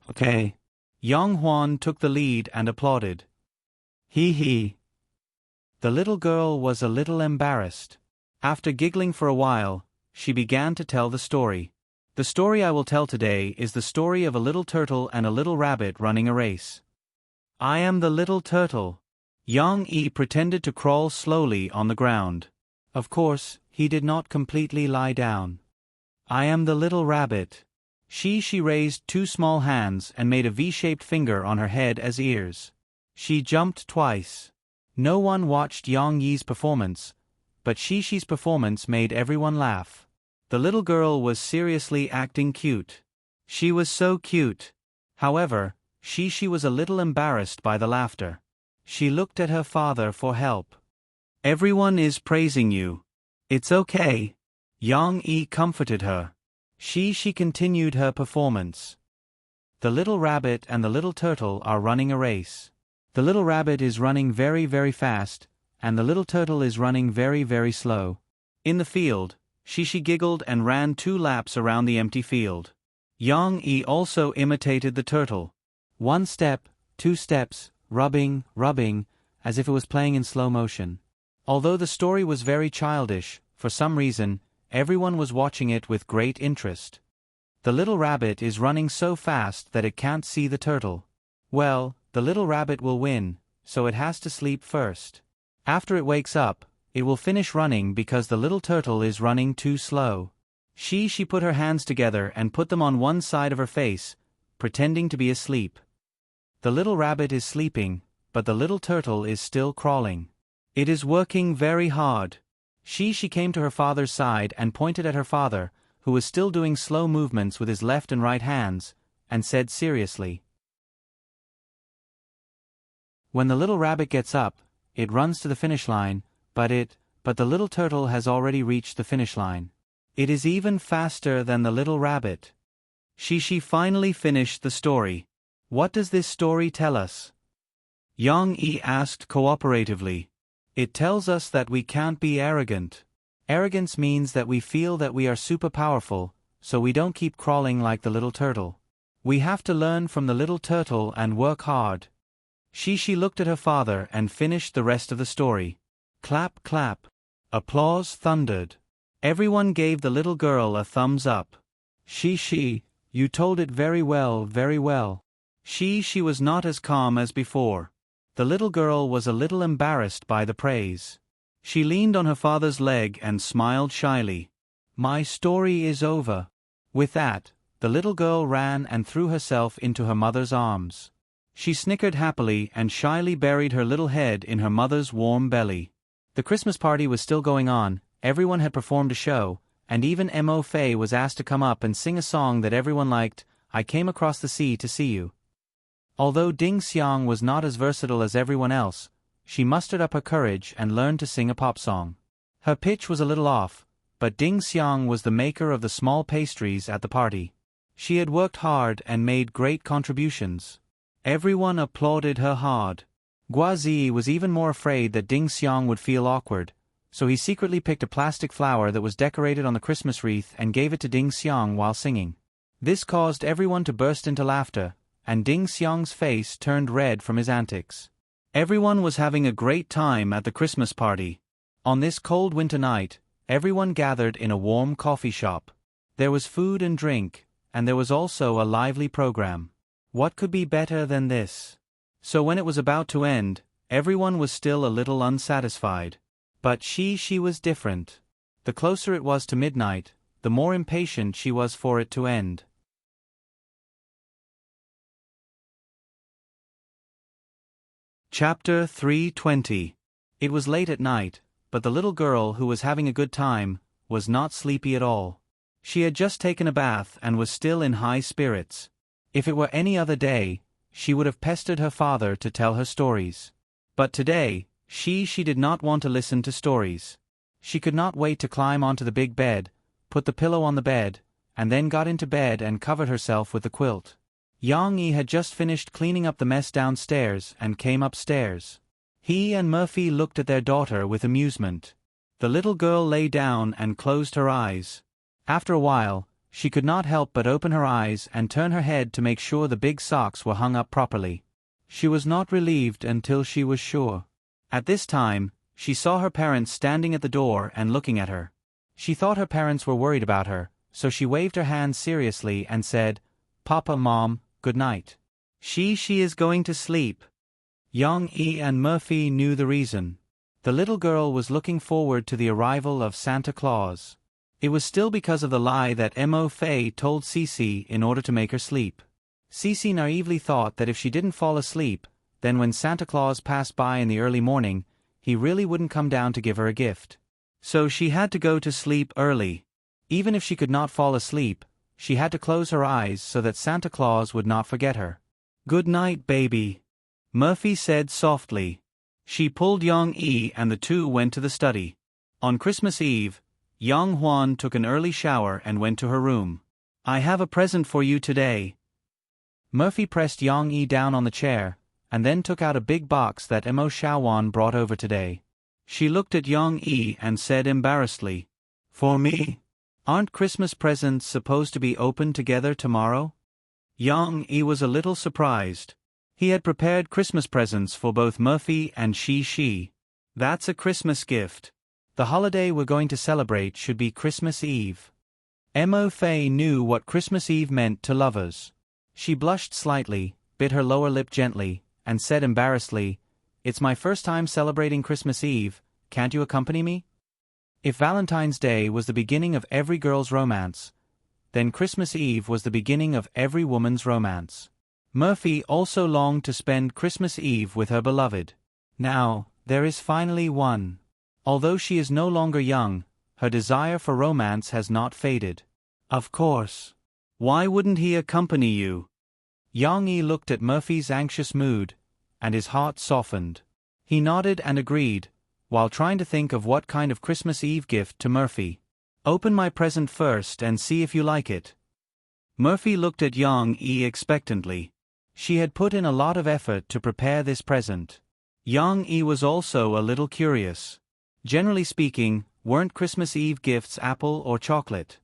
Okay. Yang Huan took the lead and applauded. He. The little girl was a little embarrassed. After giggling for a while, she began to tell the story. The story I will tell today is the story of a little turtle and a little rabbit running a race. I am the little turtle. Yang Yi pretended to crawl slowly on the ground. Of course, he did not completely lie down. I am the little rabbit. She raised 2 small hands and made a V-shaped finger on her head as ears. She jumped twice. No one watched Yang Yi's performance, but she's performance made everyone laugh. The little girl was seriously acting cute. She was so cute. However, she was a little embarrassed by the laughter. She looked at her father for help. Everyone is praising you. It's okay. Yang Yi comforted her. She continued her performance. The little rabbit and the little turtle are running a race. The little rabbit is running very, very fast, and the little turtle is running very, very slow. In the field, she giggled and ran 2 laps around the empty field. Yang Yi also imitated the turtle. 1 step, 2 steps, rubbing, as if it was playing in slow motion. Although the story was very childish, for some reason, everyone was watching it with great interest. The little rabbit is running so fast that it can't see the turtle. Well, the little rabbit will win, so it has to sleep first. After it wakes up, it will finish running because the little turtle is running too slow. She put her hands together and put them on one side of her face, pretending to be asleep. The little rabbit is sleeping, but the little turtle is still crawling. It is working very hard. She came to her father's side and pointed at her father, who was still doing slow movements with his left and right hands, and said seriously, "When the little rabbit gets up, it runs to the finish line, but the little turtle has already reached the finish line. It is even faster than the little rabbit." She finally finished the story. What does this story tell us? Yang-yi asked cooperatively. It tells us that we can't be arrogant. Arrogance means that we feel that we are super powerful, so we don't keep crawling like the little turtle. We have to learn from the little turtle and work hard. She looked at her father and finished the rest of the story. Clap, clap. Applause thundered. Everyone gave the little girl a thumbs up. You told it very well, very well. She was not as calm as before. The little girl was a little embarrassed by the praise. She leaned on her father's leg and smiled shyly. My story is over. With that, the little girl ran and threw herself into her mother's arms. She snickered happily and shyly buried her little head in her mother's warm belly. The Christmas party was still going on, everyone had performed a show, and even Mo Fei was asked to come up and sing a song that everyone liked, I Came Across the Sea to See You. Although Ding Xiang was not as versatile as everyone else, she mustered up her courage and learned to sing a pop song. Her pitch was a little off, but Ding Xiang was the maker of the small pastries at the party. She had worked hard and made great contributions. Everyone applauded her hard. Guazi was even more afraid that Ding Xiang would feel awkward, so he secretly picked a plastic flower that was decorated on the Christmas wreath and gave it to Ding Xiang while singing. This caused everyone to burst into laughter, and Ding Xiang's face turned red from his antics. Everyone was having a great time at the Christmas party. On this cold winter night, everyone gathered in a warm coffee shop. There was food and drink, and there was also a lively program. What could be better than this? So when it was about to end, everyone was still a little unsatisfied. But she was different. The closer it was to midnight, the more impatient she was for it to end. Chapter 320. It was late at night, but the little girl, who was having a good time, was not sleepy at all. She had just taken a bath and was still in high spirits. If it were any other day, she would have pestered her father to tell her stories. But today, she did not want to listen to stories. She could not wait to climb onto the big bed, put the pillow on the bed, and then got into bed and covered herself with the quilt. Yang-yi had just finished cleaning up the mess downstairs and came upstairs. He and Murphy looked at their daughter with amusement. The little girl lay down and closed her eyes. After a while, she could not help but open her eyes and turn her head to make sure the big socks were hung up properly. She was not relieved until she was sure. At this time, she saw her parents standing at the door and looking at her. She thought her parents were worried about her, so she waved her hand seriously and said, Papa, Mom, good night. She is going to sleep. Yang-yi and Murphy knew the reason. The little girl was looking forward to the arrival of Santa Claus. It was still because of the lie that Mo Fei told Cici in order to make her sleep. Cici naively thought that if she didn't fall asleep, then when Santa Claus passed by in the early morning, he really wouldn't come down to give her a gift. So she had to go to sleep early. Even if she could not fall asleep, she had to close her eyes so that Santa Claus would not forget her. Good night, baby, Murphy said softly. She pulled Yang-yi and the two went to the study. On Christmas Eve, Yang Huan took an early shower and went to her room. I have a present for you today. Murphy pressed Yang-yi down on the chair, and then took out a big box that Mo Shaowan brought over today. She looked at Yang-yi and said embarrassedly, For me? Aren't Christmas presents supposed to be opened together tomorrow? Yang-yi was a little surprised. He had prepared Christmas presents for both Murphy and Shi. That's a Christmas gift. The holiday we're going to celebrate should be Christmas Eve. Mo Fei knew what Christmas Eve meant to lovers. She blushed slightly, bit her lower lip gently, and said embarrassedly, "It's my first time celebrating Christmas Eve, can't you accompany me?" If Valentine's Day was the beginning of every girl's romance, then Christmas Eve was the beginning of every woman's romance. Murphy also longed to spend Christmas Eve with her beloved. Now, there is finally one. Although she is no longer young, her desire for romance has not faded. Of course. Why wouldn't he accompany you? Yang Yi looked at Murphy's anxious mood, and his heart softened. He nodded and agreed, while trying to think of what kind of Christmas Eve gift to Murphy. "Open my present first and see if you like it." Murphy looked at Yang Yi expectantly. She had put in a lot of effort to prepare this present. Yang Yi was also a little curious. Generally speaking, weren't Christmas Eve gifts apple or chocolate?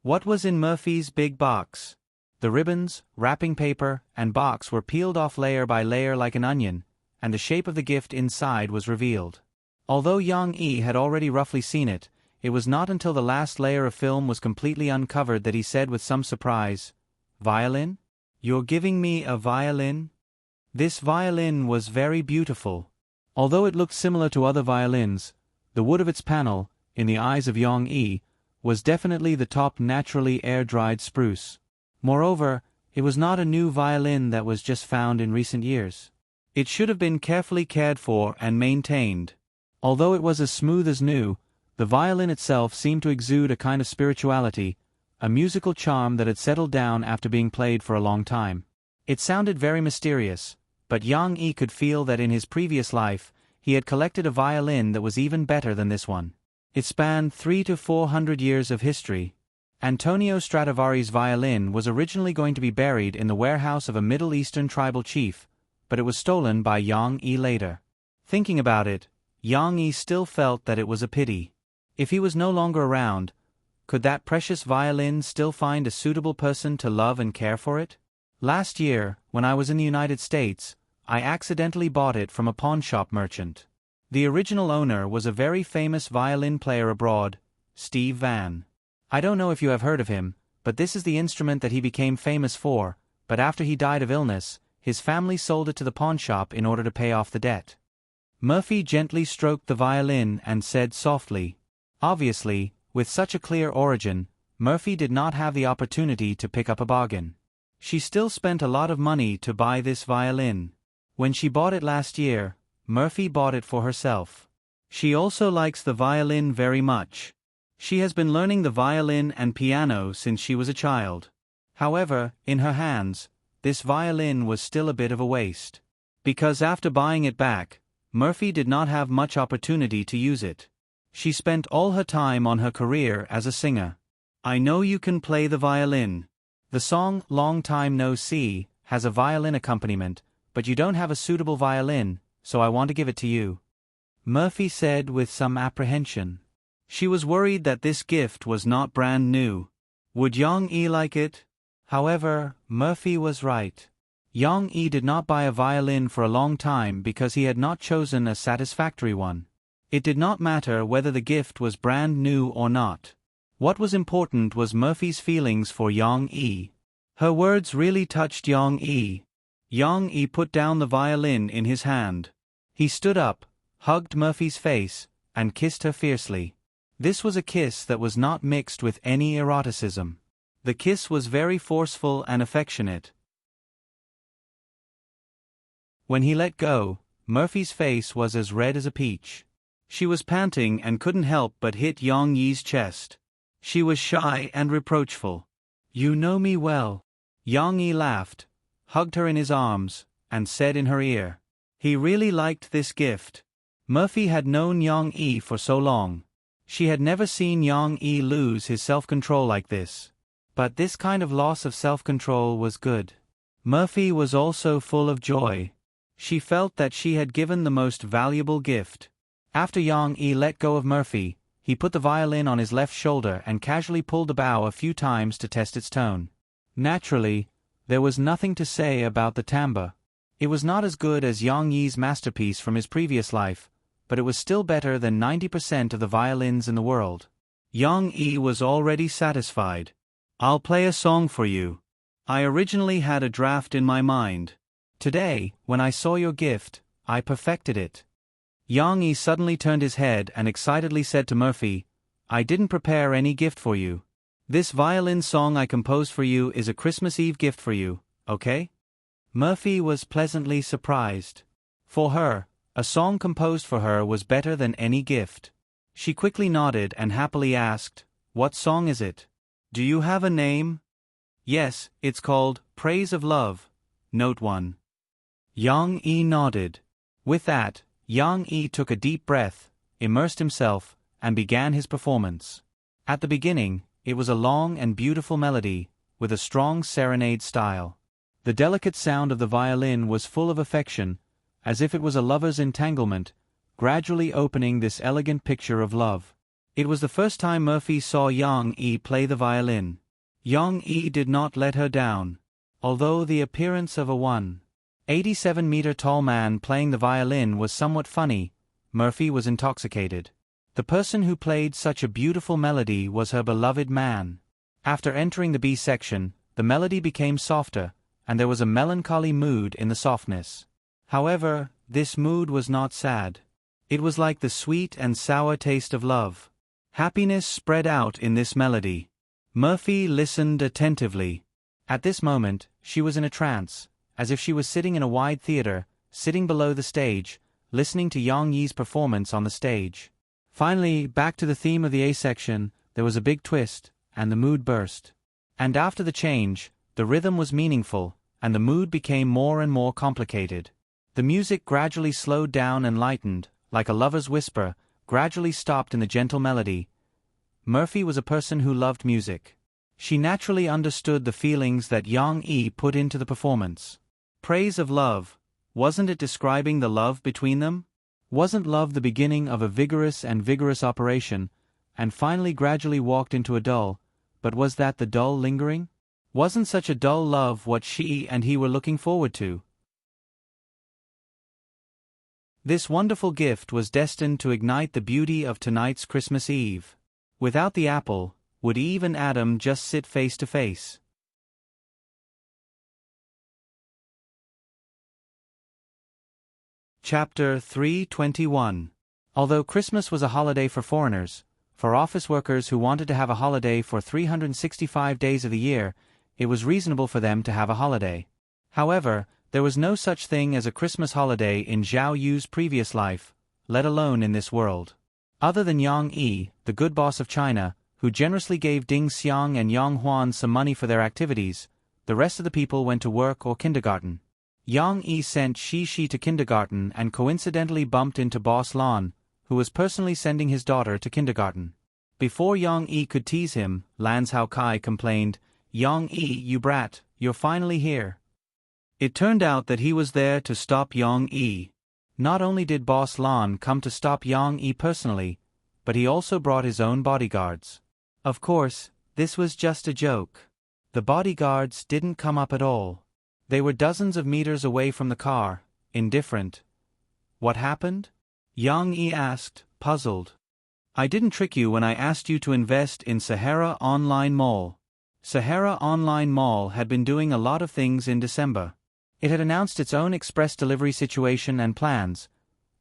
What was in Murphy's big box? The ribbons, wrapping paper, and box were peeled off layer by layer like an onion, and the shape of the gift inside was revealed. Although Yang Yi had already roughly seen it, it was not until the last layer of film was completely uncovered that he said with some surprise, "Violin? You're giving me a violin?" This violin was very beautiful. Although it looked similar to other violins, the wood of its panel, in the eyes of Yang Yi, was definitely the top naturally air-dried spruce. Moreover, it was not a new violin that was just found in recent years. It should have been carefully cared for and maintained. Although it was as smooth as new, the violin itself seemed to exude a kind of spirituality, a musical charm that had settled down after being played for a long time. It sounded very mysterious, but Yang Yi could feel that in his previous life, he had collected a violin that was even better than this one. It spanned 300 to 400 years of history. Antonio Stradivari's violin was originally going to be buried in the warehouse of a Middle Eastern tribal chief, but it was stolen by Yang Yi later. Thinking about it, Yang Yi still felt that it was a pity. If he was no longer around, could that precious violin still find a suitable person to love and care for it? Last year, when I was in the United States, I accidentally bought it from a pawnshop merchant. The original owner was a very famous violin player abroad, Steve Van. I don't know if you have heard of him, but this is the instrument that he became famous for, but after he died of illness, his family sold it to the pawnshop in order to pay off the debt. Murphy gently stroked the violin and said softly. Obviously, with such a clear origin, Murphy did not have the opportunity to pick up a bargain. She still spent a lot of money to buy this violin. When she bought it last year, Murphy bought it for herself. She also likes the violin very much. She has been learning the violin and piano since she was a child. However, in her hands, this violin was still a bit of a waste. Because after buying it back, Murphy did not have much opportunity to use it. She spent all her time on her career as a singer. "I know you can play the violin. The song Long Time No See has a violin accompaniment, but you don't have a suitable violin, so I want to give it to you," Murphy said with some apprehension. She was worried that this gift was not brand new. Would Yang Yi like it? However, Murphy was right. Yang Yi did not buy a violin for a long time because he had not chosen a satisfactory one. It did not matter whether the gift was brand new or not. What was important was Murphy's feelings for Yang Yi. Her words really touched Yang Yi. Yang Yi put down the violin in his hand. He stood up, hugged Murphy's face, and kissed her fiercely. This was a kiss that was not mixed with any eroticism. The kiss was very forceful and affectionate. When he let go, Murphy's face was as red as a peach. She was panting and couldn't help but hit Yang Yi's chest. She was shy and reproachful. "You know me well." Yang Yi laughed, hugged her in his arms, and said in her ear. He really liked this gift. Murphy had known Yang Yi for so long. She had never seen Yang Yi lose his self-control like this. But this kind of loss of self-control was good. Murphy was also full of joy. She felt that she had given the most valuable gift. After Yang Yi let go of Murphy, he put the violin on his left shoulder and casually pulled the bow a few times to test its tone. Naturally, there was nothing to say about the timbre. It was not as good as Yang Yi's masterpiece from his previous life, but it was still better than 90% of the violins in the world. Yang Yi was already satisfied. "I'll play a song for you. I originally had a draft in my mind. Today, when I saw your gift, I perfected it." Yang Yi suddenly turned his head and excitedly said to Murphy, "I didn't prepare any gift for you. This violin song I composed for you is a Christmas Eve gift for you, okay?" Murphy was pleasantly surprised. For her, a song composed for her was better than any gift. She quickly nodded and happily asked, "What song is it? Do you have a name?" "Yes, it's called Praise of Love. Note 1. Yang Yi nodded. With that, Yang Yi took a deep breath, immersed himself, and began his performance. At the beginning, it was a long and beautiful melody, with a strong serenade style. The delicate sound of the violin was full of affection, as if it was a lover's entanglement, gradually opening this elegant picture of love. It was the first time Murphy saw Yang Yi play the violin. Yang Yi did not let her down. Although the appearance of a 187-meter tall man playing the violin was somewhat funny, Murphy was intoxicated. The person who played such a beautiful melody was her beloved man. After entering the B section, the melody became softer, and there was a melancholy mood in the softness. However, this mood was not sad. It was like the sweet and sour taste of love. Happiness spread out in this melody. Murphy listened attentively. At this moment, she was in a trance, as if she was sitting in a wide theater, sitting below the stage, listening to Yang Yi's performance on the stage. Finally, back to the theme of the A section, there was a big twist, and the mood burst. And after the change, the rhythm was meaningful, and the mood became more and more complicated. The music gradually slowed down and lightened, like a lover's whisper, gradually stopped in the gentle melody. Murphy was a person who loved music. She naturally understood the feelings that Yang Yi put into the performance. Praise of Love, wasn't it describing the love between them? Wasn't love the beginning of a vigorous operation, and finally gradually walked into a dull, but was that the dull lingering? Wasn't such a dull love what she and he were looking forward to? This wonderful gift was destined to ignite the beauty of tonight's Christmas Eve. Without the apple, would Eve and Adam just sit face to face? Chapter 321. Although Christmas was a holiday for foreigners, for office workers who wanted to have a holiday for 365 days of the year, it was reasonable for them to have a holiday. However, there was no such thing as a Christmas holiday in Zhao Yu's previous life, let alone in this world. Other than Yang Yi, the good boss of China, who generously gave Ding Xiang and Yang Huan some money for their activities, the rest of the people went to work or kindergarten. Yang Yi sent Shi to kindergarten and coincidentally bumped into Boss Lan, who was personally sending his daughter to kindergarten. Before Yang Yi could tease him, Lan Hao Kai complained, "Yang Yi, you brat, you're finally here." It turned out that he was there to stop Yang Yi. Not only did Boss Lan come to stop Yang Yi personally, but he also brought his own bodyguards. Of course, this was just a joke. The bodyguards didn't come up at all. They were dozens of meters away from the car, indifferent. "What happened?" Yang Yi asked, puzzled. "I didn't trick you when I asked you to invest in Sahara Online Mall." Sahara Online Mall had been doing a lot of things in December. It had announced its own express delivery situation and plans,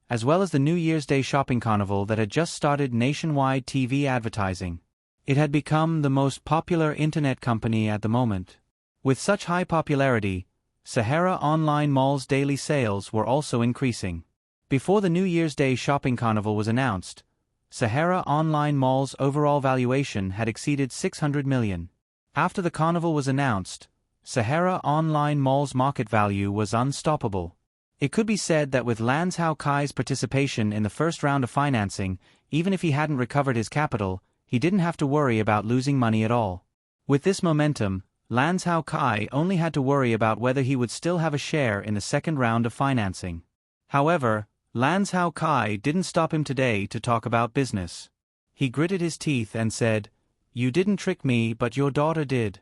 as well as the New Year's Day shopping carnival that had just started nationwide TV advertising. It had become the most popular internet company at the moment. With such high popularity, Sahara Online Mall's daily sales were also increasing. Before the New Year's Day shopping carnival was announced, Sahara Online Mall's overall valuation had exceeded 600 million. After the carnival was announced, Sahara Online Mall's market value was unstoppable. It could be said that with Lan Hao Kai's participation in the first round of financing, even if he hadn't recovered his capital, he didn't have to worry about losing money at all. With this momentum, Lan Hao Kai only had to worry about whether he would still have a share in the second round of financing. However, Lan Hao Kai didn't stop him today to talk about business. He gritted his teeth and said, "You didn't trick me, but your daughter did."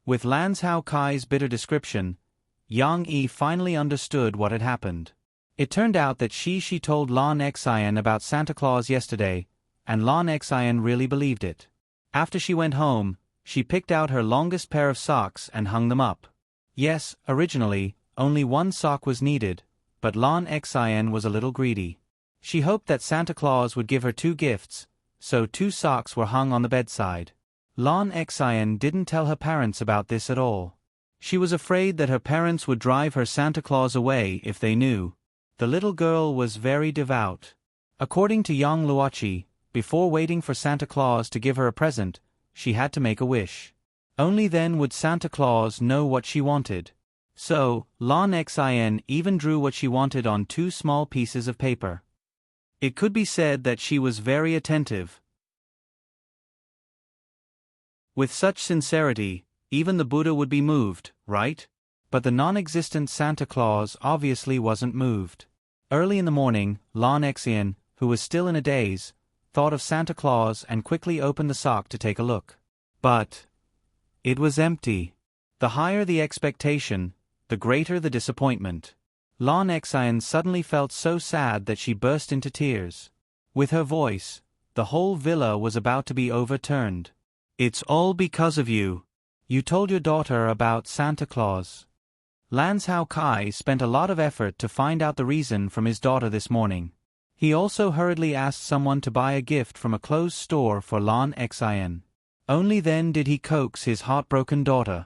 With Lan Hao Kai's bitter description, Yang Yi finally understood what had happened. It turned out that she told Lon Xian about Santa Claus yesterday, and Lon Xian really believed it. After she went home, she picked out her longest pair of socks and hung them up. Yes, originally, only one sock was needed, but Lon Xian was a little greedy. She hoped that Santa Claus would give her 2 gifts, so 2 socks were hung on the bedside. Lon Xian didn't tell her parents about this at all. She was afraid that her parents would drive her Santa Claus away if they knew. The little girl was very devout. According to Yang Luochi, before waiting for Santa Claus to give her a present, she had to make a wish. Only then would Santa Claus know what she wanted. So, Lon Xian even drew what she wanted on 2 small pieces of paper. It could be said that she was very attentive. With such sincerity, even the Buddha would be moved, right? But the non-existent Santa Claus obviously wasn't moved. Early in the morning, Lon Xian, who was still in a daze, thought of Santa Claus and quickly opened the sock to take a look. But it was empty. The higher the expectation, the greater the disappointment. Lon Xian suddenly felt so sad that she burst into tears. With her voice, the whole villa was about to be overturned. "It's all because of you. You told your daughter about Santa Claus." Lan Hao Kai spent a lot of effort to find out the reason from his daughter this morning. He also hurriedly asked someone to buy a gift from a clothes store for Lon Xian. Only then did he coax his heartbroken daughter.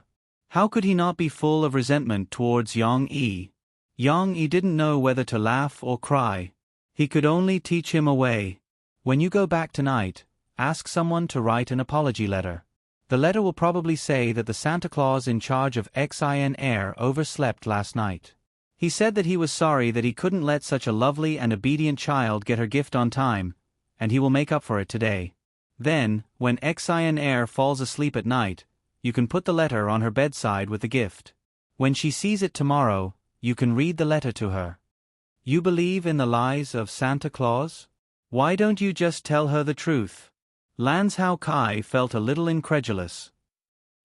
How could he not be full of resentment towards Yang Yi? Yang Yi didn't know whether to laugh or cry. He could only teach him a way. When you go back tonight, ask someone to write an apology letter. The letter will probably say that the Santa Claus in charge of Xian Air overslept last night. He said that he was sorry that he couldn't let such a lovely and obedient child get her gift on time, and he will make up for it today. Then, when Xian Air falls asleep at night, you can put the letter on her bedside with the gift. When she sees it tomorrow, you can read the letter to her. You believe in the lies of Santa Claus? Why don't you just tell her the truth? Lan Hao Kai felt a little incredulous.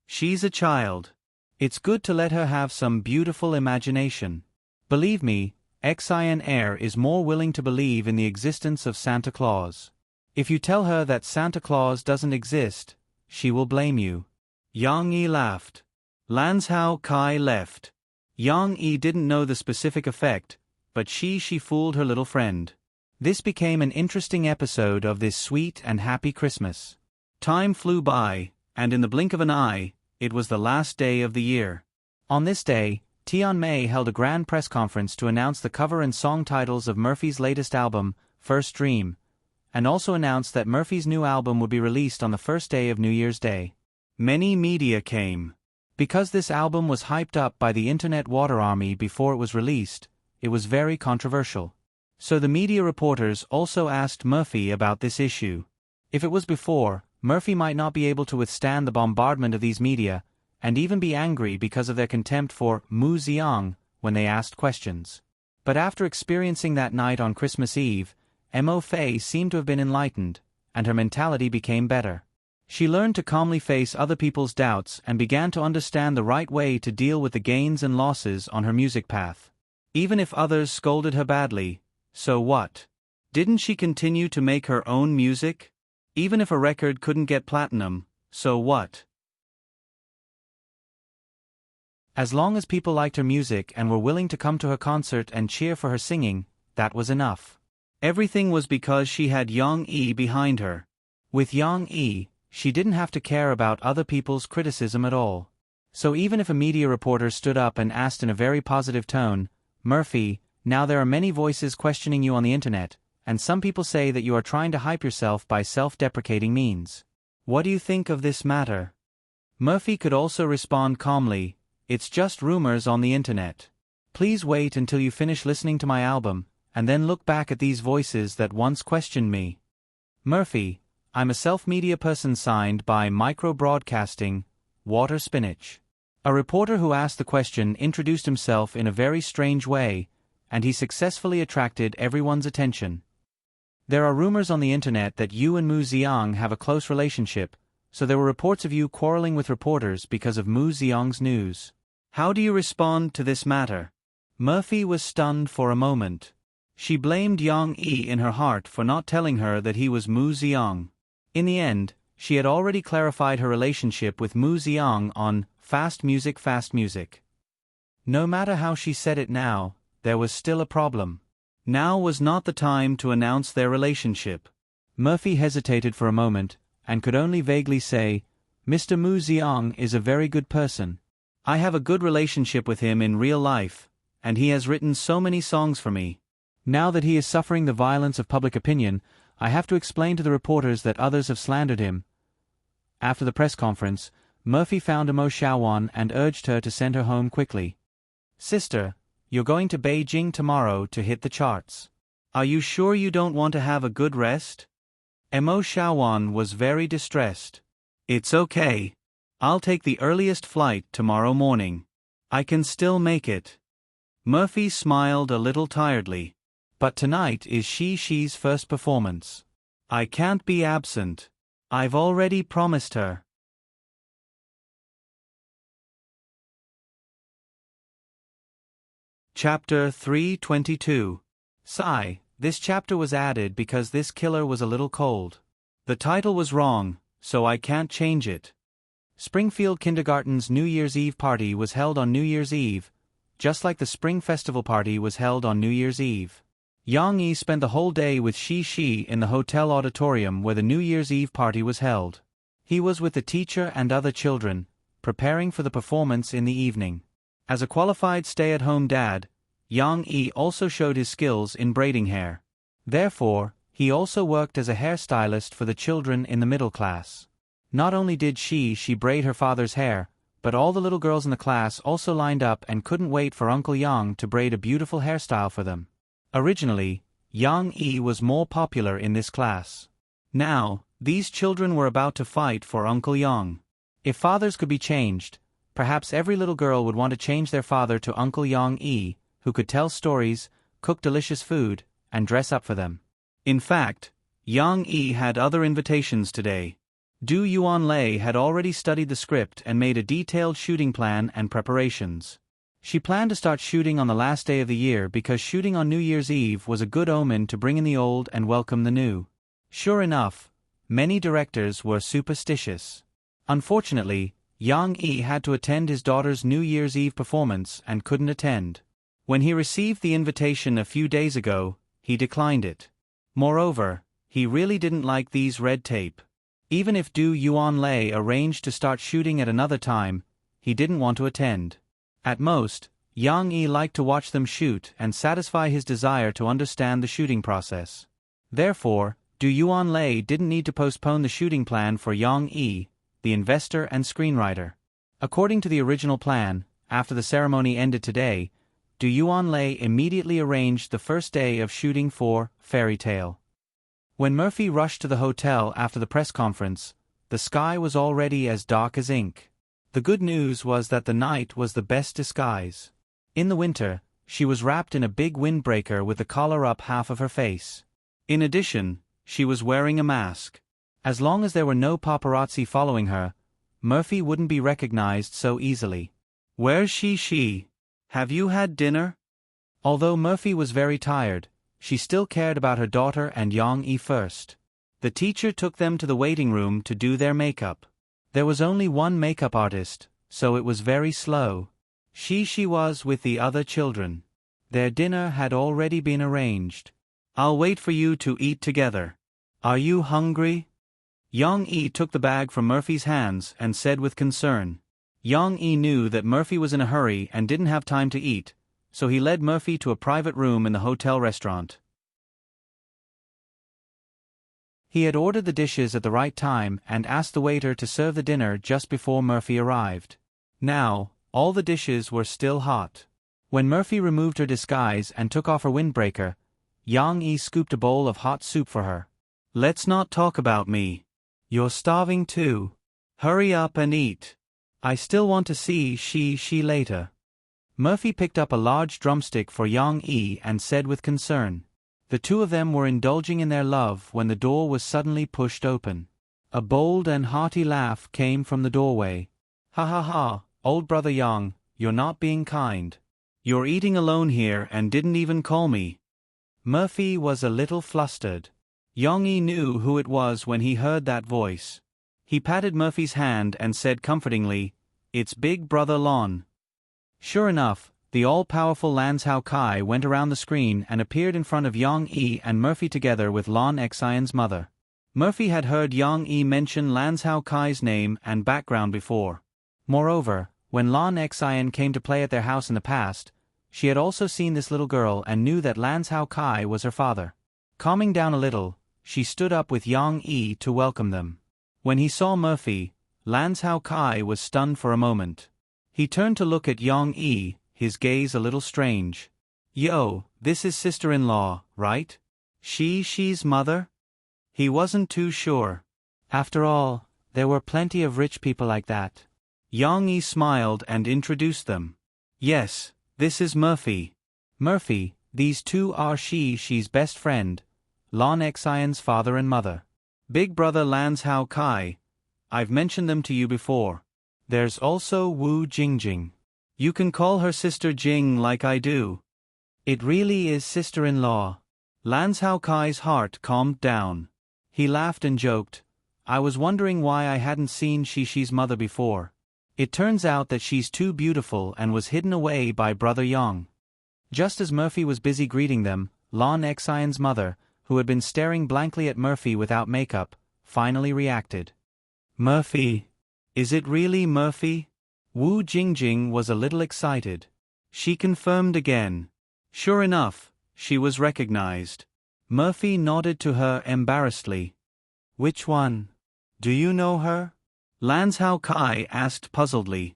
She's a child. It's good to let her have some beautiful imagination. Believe me, Xian Air is more willing to believe in the existence of Santa Claus. If you tell her that Santa Claus doesn't exist, she will blame you. Yang Yi laughed. Lan Hao Kai left. Yang Yi didn't know the specific effect, but she fooled her little friend. This became an interesting episode of this sweet and happy Christmas. Time flew by, and in the blink of an eye, it was the last day of the year. On this day, Tian Mei held a grand press conference to announce the cover and song titles of Murphy's latest album, First Dream, and also announced that Murphy's new album would be released on the first day of New Year's Day. Many media came. Because this album was hyped up by the Internet Water Army before it was released, it was very controversial. So the media reporters also asked Murphy about this issue. If it was before, Murphy might not be able to withstand the bombardment of these media, and even be angry because of their contempt for Mu Ziyang when they asked questions. But after experiencing that night on Christmas Eve, Mo Fei seemed to have been enlightened, and her mentality became better. She learned to calmly face other people's doubts and began to understand the right way to deal with the gains and losses on her music path. Even if others scolded her badly, so what? Didn't she continue to make her own music? Even if a record couldn't get platinum, so what? As long as people liked her music and were willing to come to her concert and cheer for her singing, that was enough. Everything was because she had Yang Yi behind her. With Yang Yi, she didn't have to care about other people's criticism at all. So even if a media reporter stood up and asked in a very positive tone, "Murphy, now there are many voices questioning you on the internet, and some people say that you are trying to hype yourself by self-deprecating means. What do you think of this matter?" Murphy could also respond calmly, "It's just rumors on the internet. Please wait until you finish listening to my album, and then look back at these voices that once questioned me. Murphy, I'm a self-media person signed by Micro Broadcasting, Water Spinach." A reporter who asked the question introduced himself in a very strange way, and he successfully attracted everyone's attention. "There are rumors on the internet that you and Mu Ziyang have a close relationship, so there were reports of you quarreling with reporters because of Mu Ziyang's news. How do you respond to this matter?" Murphy was stunned for a moment. She blamed Yang Yi in her heart for not telling her that he was Mu Xiang. In the end, she had already clarified her relationship with Mu Xiang on fast music, fast music. No matter how she said it now, there was still a problem. Now was not the time to announce their relationship. Murphy hesitated for a moment, and could only vaguely say, "Mr. Mu Xiang is a very good person. I have a good relationship with him in real life, and he has written so many songs for me. Now that he is suffering the violence of public opinion, I have to explain to the reporters that others have slandered him." After the press conference, Murphy found Mo Xiaowan and urged her to send her home quickly. "Sister, you're going to Beijing tomorrow to hit the charts. Are you sure you don't want to have a good rest?" Mo Xiaowan was very distressed. "It's okay. I'll take the earliest flight tomorrow morning. I can still make it." Murphy smiled a little tiredly. "But tonight is Shi's first performance. I can't be absent. I've already promised her." Chapter 322. Sigh. This chapter was added because this killer was a little cold. The title was wrong, so I can't change it. Springfield Kindergarten's New Year's Eve party was held on New Year's Eve, just like the Spring Festival party was held on New Year's Eve. Yang Yi spent the whole day with Shi in the hotel auditorium where the New Year's Eve party was held. He was with the teacher and other children, preparing for the performance in the evening. As a qualified stay-at-home dad, Yang Yi also showed his skills in braiding hair. Therefore, he also worked as a hairstylist for the children in the middle class. Not only did she braid her father's hair, but all the little girls in the class also lined up and couldn't wait for Uncle Yang to braid a beautiful hairstyle for them. Originally, Yang Yi was more popular in this class. Now, these children were about to fight for Uncle Yang. If fathers could be changed, perhaps every little girl would want to change their father to Uncle Yang Yi, who could tell stories, cook delicious food, and dress up for them. In fact, Yang Yi had other invitations today. Du Yuanlei had already studied the script and made a detailed shooting plan and preparations. She planned to start shooting on the last day of the year because shooting on New Year's Eve was a good omen to bring in the old and welcome the new. Sure enough, many directors were superstitious. Unfortunately, Yang Yi had to attend his daughter's New Year's Eve performance and couldn't attend. When he received the invitation a few days ago, he declined it. Moreover, he really didn't like these red tape. Even if Du Yuanlei arranged to start shooting at another time, he didn't want to attend. At most, Yang Yi liked to watch them shoot and satisfy his desire to understand the shooting process. Therefore, Du Yuanlei didn't need to postpone the shooting plan for Yang Yi, the investor and screenwriter. According to the original plan, after the ceremony ended today, Du Yuanlei immediately arranged the first day of shooting for Fairy Tale. When Murphy rushed to the hotel after the press conference, the sky was already as dark as ink. The good news was that the night was the best disguise. In the winter, she was wrapped in a big windbreaker with the collar up half of her face. In addition, she was wearing a mask. As long as there were no paparazzi following her, Murphy wouldn't be recognized so easily. "Where's she? Have you had dinner?" Although Murphy was very tired, she still cared about her daughter and Yang Yi first. The teacher took them to the waiting room to do their makeup. There was only one makeup artist, so it was very slow. She was with the other children. Their dinner had already been arranged. "I'll wait for you to eat together. Are you hungry?" Yang Yi took the bag from Murphy's hands and said with concern. Yang Yi knew that Murphy was in a hurry and didn't have time to eat, so he led Murphy to a private room in the hotel restaurant. He had ordered the dishes at the right time and asked the waiter to serve the dinner just before Murphy arrived. Now, all the dishes were still hot. When Murphy removed her disguise and took off her windbreaker, Yang Yi scooped a bowl of hot soup for her. "Let's not talk about me. You're starving too. Hurry up and eat. I still want to see she later." Murphy picked up a large drumstick for Yang Yi and said with concern. The two of them were indulging in their love when the door was suddenly pushed open. A bold and hearty laugh came from the doorway. "Ha ha ha, old brother Yang, you're not being kind. You're eating alone here and didn't even call me." Murphy was a little flustered. Yong-yi knew who it was when he heard that voice. He patted Murphy's hand and said comfortingly, "It's Big Brother Lon." Sure enough, the all-powerful Lan Hao Kai went around the screen and appeared in front of Yong-yi and Murphy together with Lon Xian's mother. Murphy had heard Yong-yi mention Lan Hao Kai's name and background before. Moreover, when Lon Xian came to play at their house in the past, she had also seen this little girl and knew that Lan Hao Kai was her father. Calming down a little, she stood up with Yong-yi to welcome them. When he saw Murphy, Lan Hao Kai was stunned for a moment. He turned to look at Yong-yi, his gaze a little strange. "Yo, this is sister-in-law, right? She's mother?" He wasn't too sure. After all, there were plenty of rich people like that. Yong-yi smiled and introduced them. "Yes, this is Murphy. Murphy, these two are she's best friend, Lon Xian's father and mother. Big brother Lan Hao Kai. I've mentioned them to you before. There's also Wu Jingjing. You can call her sister Jing like I do." It really is sister-in-law. Lan Hao Kai's heart calmed down. He laughed and joked, "I was wondering why I hadn't seen she's mother before. It turns out that she's too beautiful and was hidden away by Brother Yang." Just as Murphy was busy greeting them, Lon Xian's mother, who had been staring blankly at Murphy without makeup, finally reacted. "Murphy? Is it really Murphy?" Wu Jingjing was a little excited. She confirmed again. Sure enough, she was recognized. Murphy nodded to her embarrassedly. "Which one? Do you know her?" Lan Hao Kai asked puzzledly.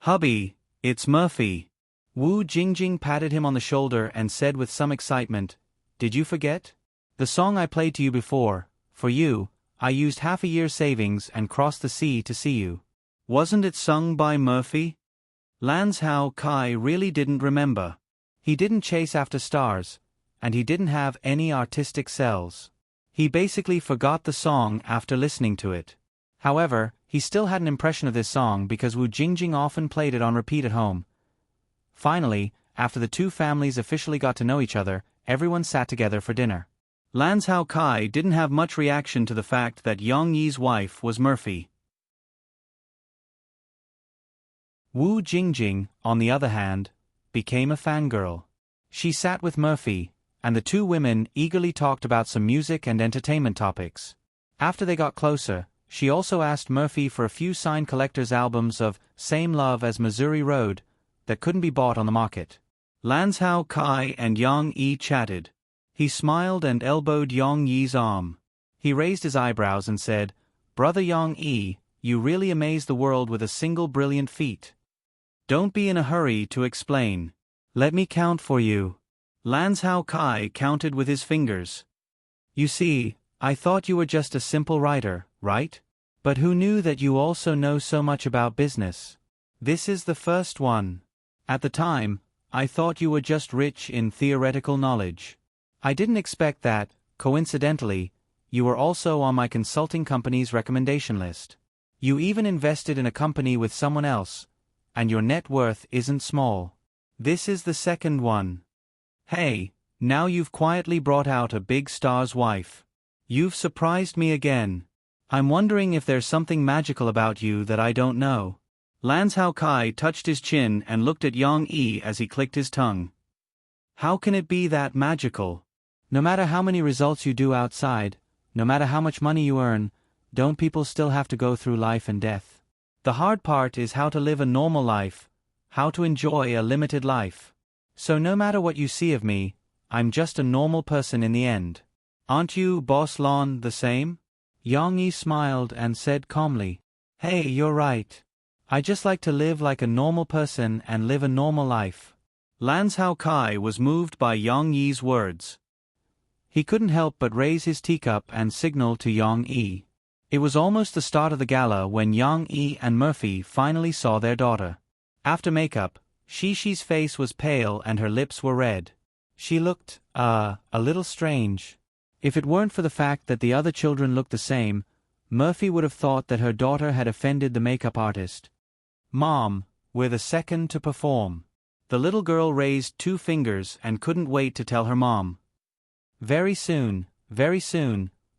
"Hubby, it's Murphy." Wu Jingjing patted him on the shoulder and said with some excitement, "Did you forget? The song I played to you before, for you, I used half a year's savings and crossed the sea to see you. Wasn't it sung by Murphy?" Lan Hao Kai really didn't remember. He didn't chase after stars, and he didn't have any artistic cells. He basically forgot the song after listening to it. However, he still had an impression of this song because Wu Jingjing often played it on repeat at home. Finally, after the two families officially got to know each other, everyone sat together for dinner. Lan Hao Kai didn't have much reaction to the fact that Yong-yi's wife was Murphy. Wu Jingjing, on the other hand, became a fangirl. She sat with Murphy, and the two women eagerly talked about some music and entertainment topics. After they got closer, she also asked Murphy for a few signed collector's albums of Same Love as Missouri Road that couldn't be bought on the market. Lan Hao Kai and Yong-yi chatted. He smiled and elbowed Yong-yi's arm. He raised his eyebrows and said, "Brother Yong-yi, you really amaze the world with a single brilliant feat. Don't be in a hurry to explain. Let me count for you." Lan Hao Kai counted with his fingers. "You see, I thought you were just a simple writer, right? But who knew that you also know so much about business? This is the first one. At the time, I thought you were just rich in theoretical knowledge. I didn't expect that, coincidentally, you were also on my consulting company's recommendation list. You even invested in a company with someone else, and your net worth isn't small. This is the second one. Hey, now you've quietly brought out a big star's wife. You've surprised me again. I'm wondering if there's something magical about you that I don't know." Lan Hao Kai touched his chin and looked at Yong-yi as he clicked his tongue. "How can it be that magical? No matter how many results you do outside, no matter how much money you earn, don't people still have to go through life and death? The hard part is how to live a normal life, how to enjoy a limited life. So no matter what you see of me, I'm just a normal person in the end. Aren't you, Boss Lon, the same?" Yong-yi smiled and said calmly, "Hey, you're right. I just like to live like a normal person and live a normal life." Lan Hao Kai was moved by Yong-yi's words. He couldn't help but raise his teacup and signal to Yong-yi. It was almost the start of the gala when Yong-yi and Murphy finally saw their daughter. After makeup, Shi's face was pale and her lips were red. She looked, a little strange. If it weren't for the fact that the other children looked the same, Murphy would have thought that her daughter had offended the makeup artist. "Mom, we're the second to perform." The little girl raised 2 fingers and couldn't wait to tell her mom. Very soon,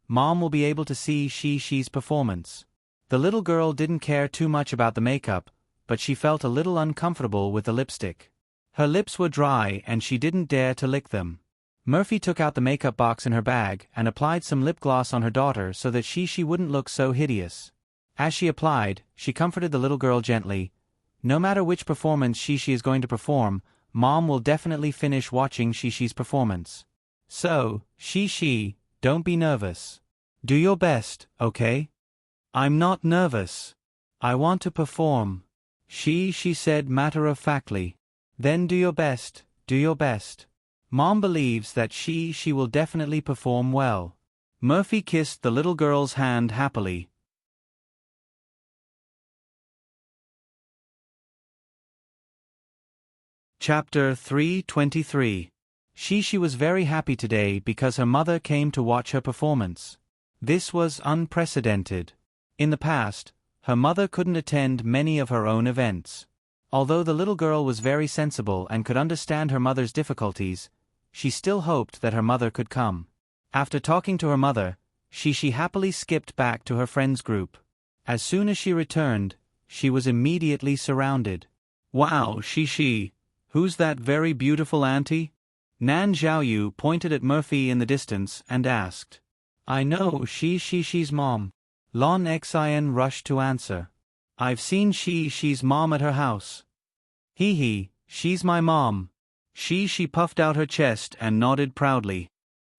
Mom will be able to see Shi's performance." The little girl didn't care too much about the makeup, but she felt a little uncomfortable with the lipstick. Her lips were dry and she didn't dare to lick them. Murphy took out the makeup box in her bag and applied some lip gloss on her daughter so that she wouldn't look so hideous. As she applied, she comforted the little girl gently. "No matter which performance Shi is going to perform, Mom will definitely finish watching Shi's performance. So, Shi, don't be nervous. Do your best, okay?" "I'm not nervous. I want to perform," she said matter-of-factly. "Then do your best, do your best. Mom believes that she will definitely perform well." Murphy kissed the little girl's hand happily. Chapter 323. Shi was very happy today because her mother came to watch her performance. This was unprecedented. In the past, her mother couldn't attend many of her own events. Although the little girl was very sensible and could understand her mother's difficulties, she still hoped that her mother could come. After talking to her mother, she happily skipped back to her friends' group. As soon as she returned, she was immediately surrounded. "Wow, Shi, who's that very beautiful auntie?" Nan Xiaoyu pointed at Murphy in the distance and asked. "I know, Shi's mom." Lon Xin rushed to answer. "I've seen Shi's mom at her house." She's my mom." She puffed out her chest and nodded proudly.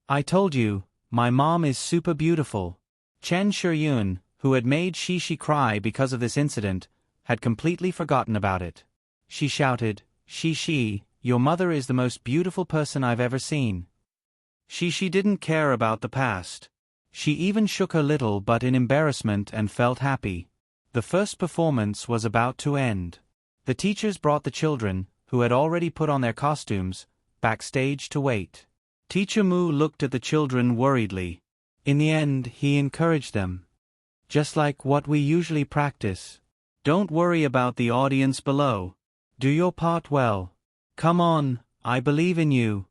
"I told you, my mom is super beautiful." Chen Shiyun, who had made Shi cry because of this incident, had completely forgotten about it. She shouted, Shi, your mother is the most beautiful person I've ever seen." She didn't care about the past. She even shook her little butt in embarrassment and felt happy. The first performance was about to end. The teachers brought the children, who had already put on their costumes, backstage to wait. Teacher Mu looked at the children worriedly. In the end, he encouraged them. "Just like what we usually practice. Don't worry about the audience below. Do your part well. Come on, I believe in you.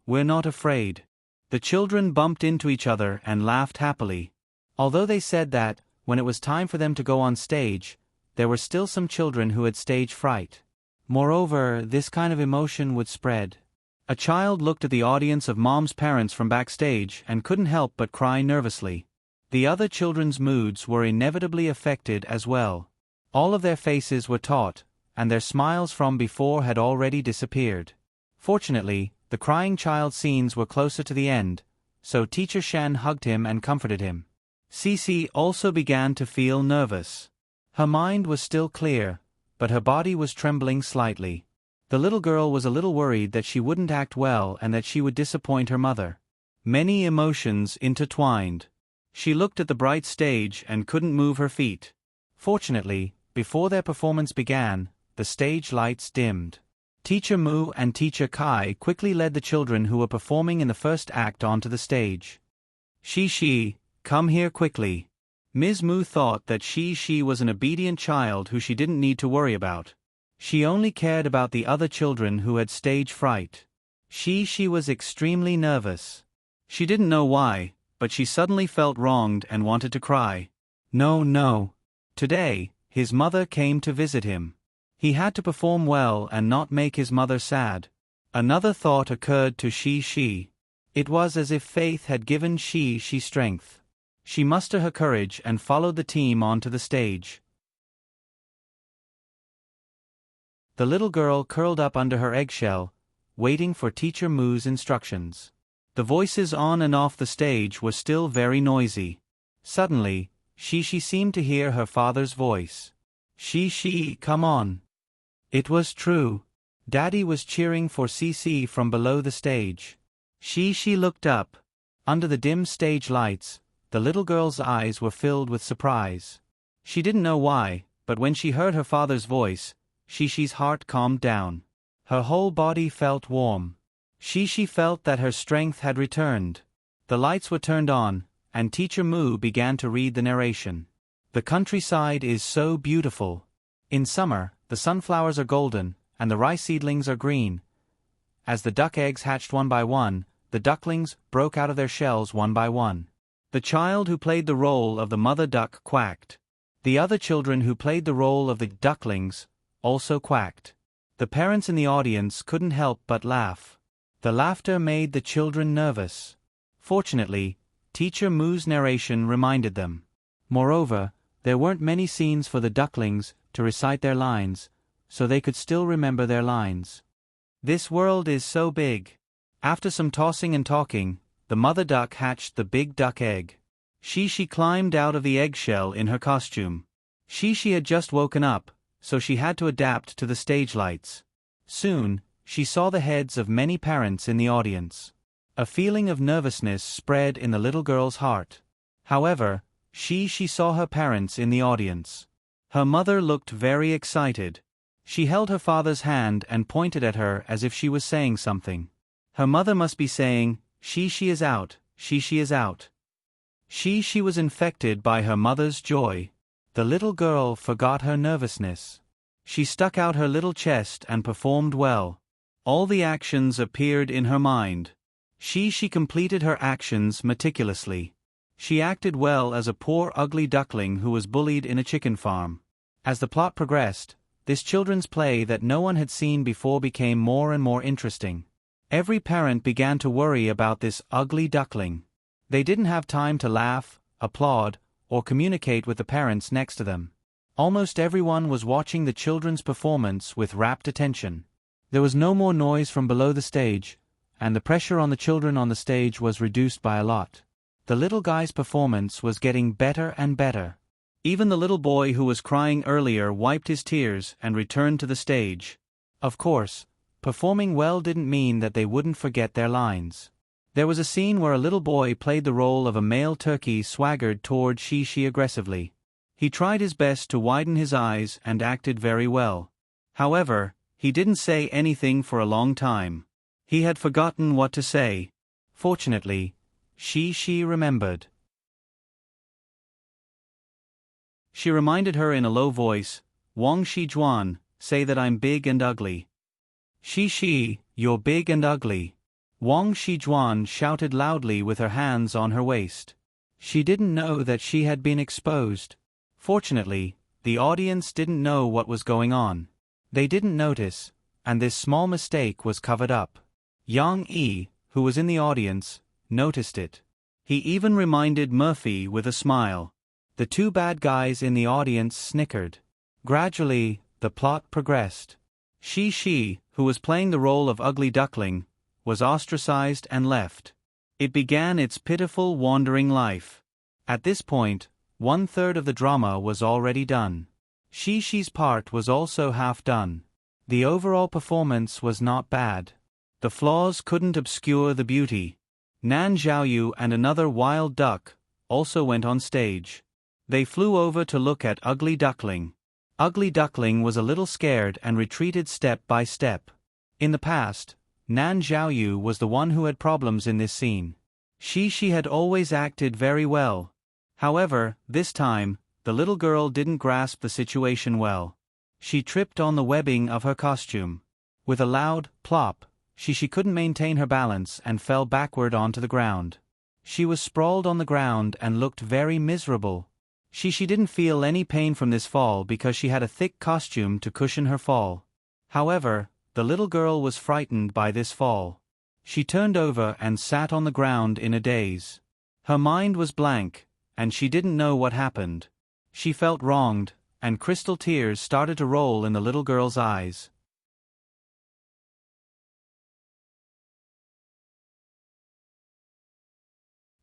We're not afraid." The children bumped into each other and laughed happily. Although they said that, when it was time for them to go on stage, there were still some children who had stage fright. Moreover, this kind of emotion would spread. A child looked at the audience of Mom's parents from backstage and couldn't help but cry nervously. The other children's moods were inevitably affected as well. All of their faces were taut, and their smiles from before had already disappeared. Fortunately, the crying child scenes were closer to the end, so Teacher Shen hugged him and comforted him. Cici also began to feel nervous. Her mind was still clear, but her body was trembling slightly. The little girl was a little worried that she wouldn't act well and that she would disappoint her mother. Many emotions intertwined. She looked at the bright stage and couldn't move her feet. Fortunately, before their performance began, the stage lights dimmed. Teacher Mu and Teacher Kai quickly led the children who were performing in the first act onto the stage. Shi, come here quickly. Ms. Mu thought that Shi was an obedient child who she didn't need to worry about. She only cared about the other children who had stage fright. She was extremely nervous. She didn't know why, but she suddenly felt wronged and wanted to cry. No. Today, his mother came to visit him. He had to perform well and not make his mother sad. Another thought occurred to Shi. It was as if faith had given Shi strength. She mustered her courage and followed the team onto the stage. The little girl curled up under her eggshell, waiting for Teacher Mu's instructions. The voices on and off the stage were still very noisy. Suddenly, Shi seemed to hear her father's voice. Shi, come on. It was true. Daddy was cheering for Cici from below the stage. Shi looked up. Under the dim stage lights, the little girl's eyes were filled with surprise. She didn't know why, but when she heard her father's voice, Shi's heart calmed down. Her whole body felt warm. Shi felt that her strength had returned. The lights were turned on, and Teacher Mu began to read the narration. The countryside is so beautiful. In summer, the sunflowers are golden, and the rice seedlings are green. As the duck eggs hatched one by one, the ducklings broke out of their shells one by one. The child who played the role of the mother duck quacked. The other children who played the role of the ducklings also quacked. The parents in the audience couldn't help but laugh. The laughter made the children nervous. Fortunately, Teacher Moo's narration reminded them. Moreover, there weren't many scenes for the ducklings to recite their lines, so they could still remember their lines. This world is so big. After some tossing and talking, the mother duck hatched the big duck egg. She climbed out of the eggshell in her costume. She had just woken up, so she had to adapt to the stage lights. Soon, she saw the heads of many parents in the audience. A feeling of nervousness spread in the little girl's heart. However, she saw her parents in the audience. Her mother looked very excited. She held her father's hand and pointed at her as if she was saying something. Her mother must be saying, she is out, she is out. She was infected by her mother's joy. The little girl forgot her nervousness. She stuck out her little chest and performed well. All the actions appeared in her mind. She completed her actions meticulously. She acted well as a poor ugly duckling who was bullied in a chicken farm. As the plot progressed, this children's play that no one had seen before became more and more interesting. Every parent began to worry about this ugly duckling. They didn't have time to laugh, applaud, or communicate with the parents next to them. Almost everyone was watching the children's performance with rapt attention. There was no more noise from below the stage, and the pressure on the children on the stage was reduced by a lot. The little guy's performance was getting better and better. Even the little boy who was crying earlier wiped his tears and returned to the stage. Of course, performing well didn't mean that they wouldn't forget their lines. There was a scene where a little boy played the role of a male turkey swaggered toward she aggressively. He tried his best to widen his eyes and acted very well. However, he didn't say anything for a long time. He had forgotten what to say. Fortunately, she remembered. She reminded her in a low voice, "Wang Shijuan, say that I'm big and ugly." You're big and ugly." Wang Shijuan shouted loudly with her hands on her waist. She didn't know that she had been exposed. Fortunately, the audience didn't know what was going on. They didn't notice, and this small mistake was covered up. Yang Yi, who was in the audience, noticed it. He even reminded Murphy with a smile. The two bad guys in the audience snickered. Gradually, the plot progressed. She, who was playing the role of ugly duckling, was ostracized and left. It began its pitiful wandering life. At this point, 1/3 of the drama was already done. She's part was also half done. The overall performance was not bad. The flaws couldn't obscure the beauty. Nan Xiaoyu and another wild duck also went on stage. They flew over to look at Ugly Duckling. Ugly Duckling was a little scared and retreated step by step. In the past, Nan Xiaoyu was the one who had problems in this scene. She had always acted very well. However, this time, the little girl didn't grasp the situation well. She tripped on the webbing of her costume. With a loud plop, she couldn't maintain her balance and fell backward onto the ground. She was sprawled on the ground and looked very miserable. She didn't feel any pain from this fall because she had a thick costume to cushion her fall. However, the little girl was frightened by this fall. She turned over and sat on the ground in a daze. Her mind was blank, and she didn't know what happened. She felt wronged, and crystal tears started to roll in the little girl's eyes.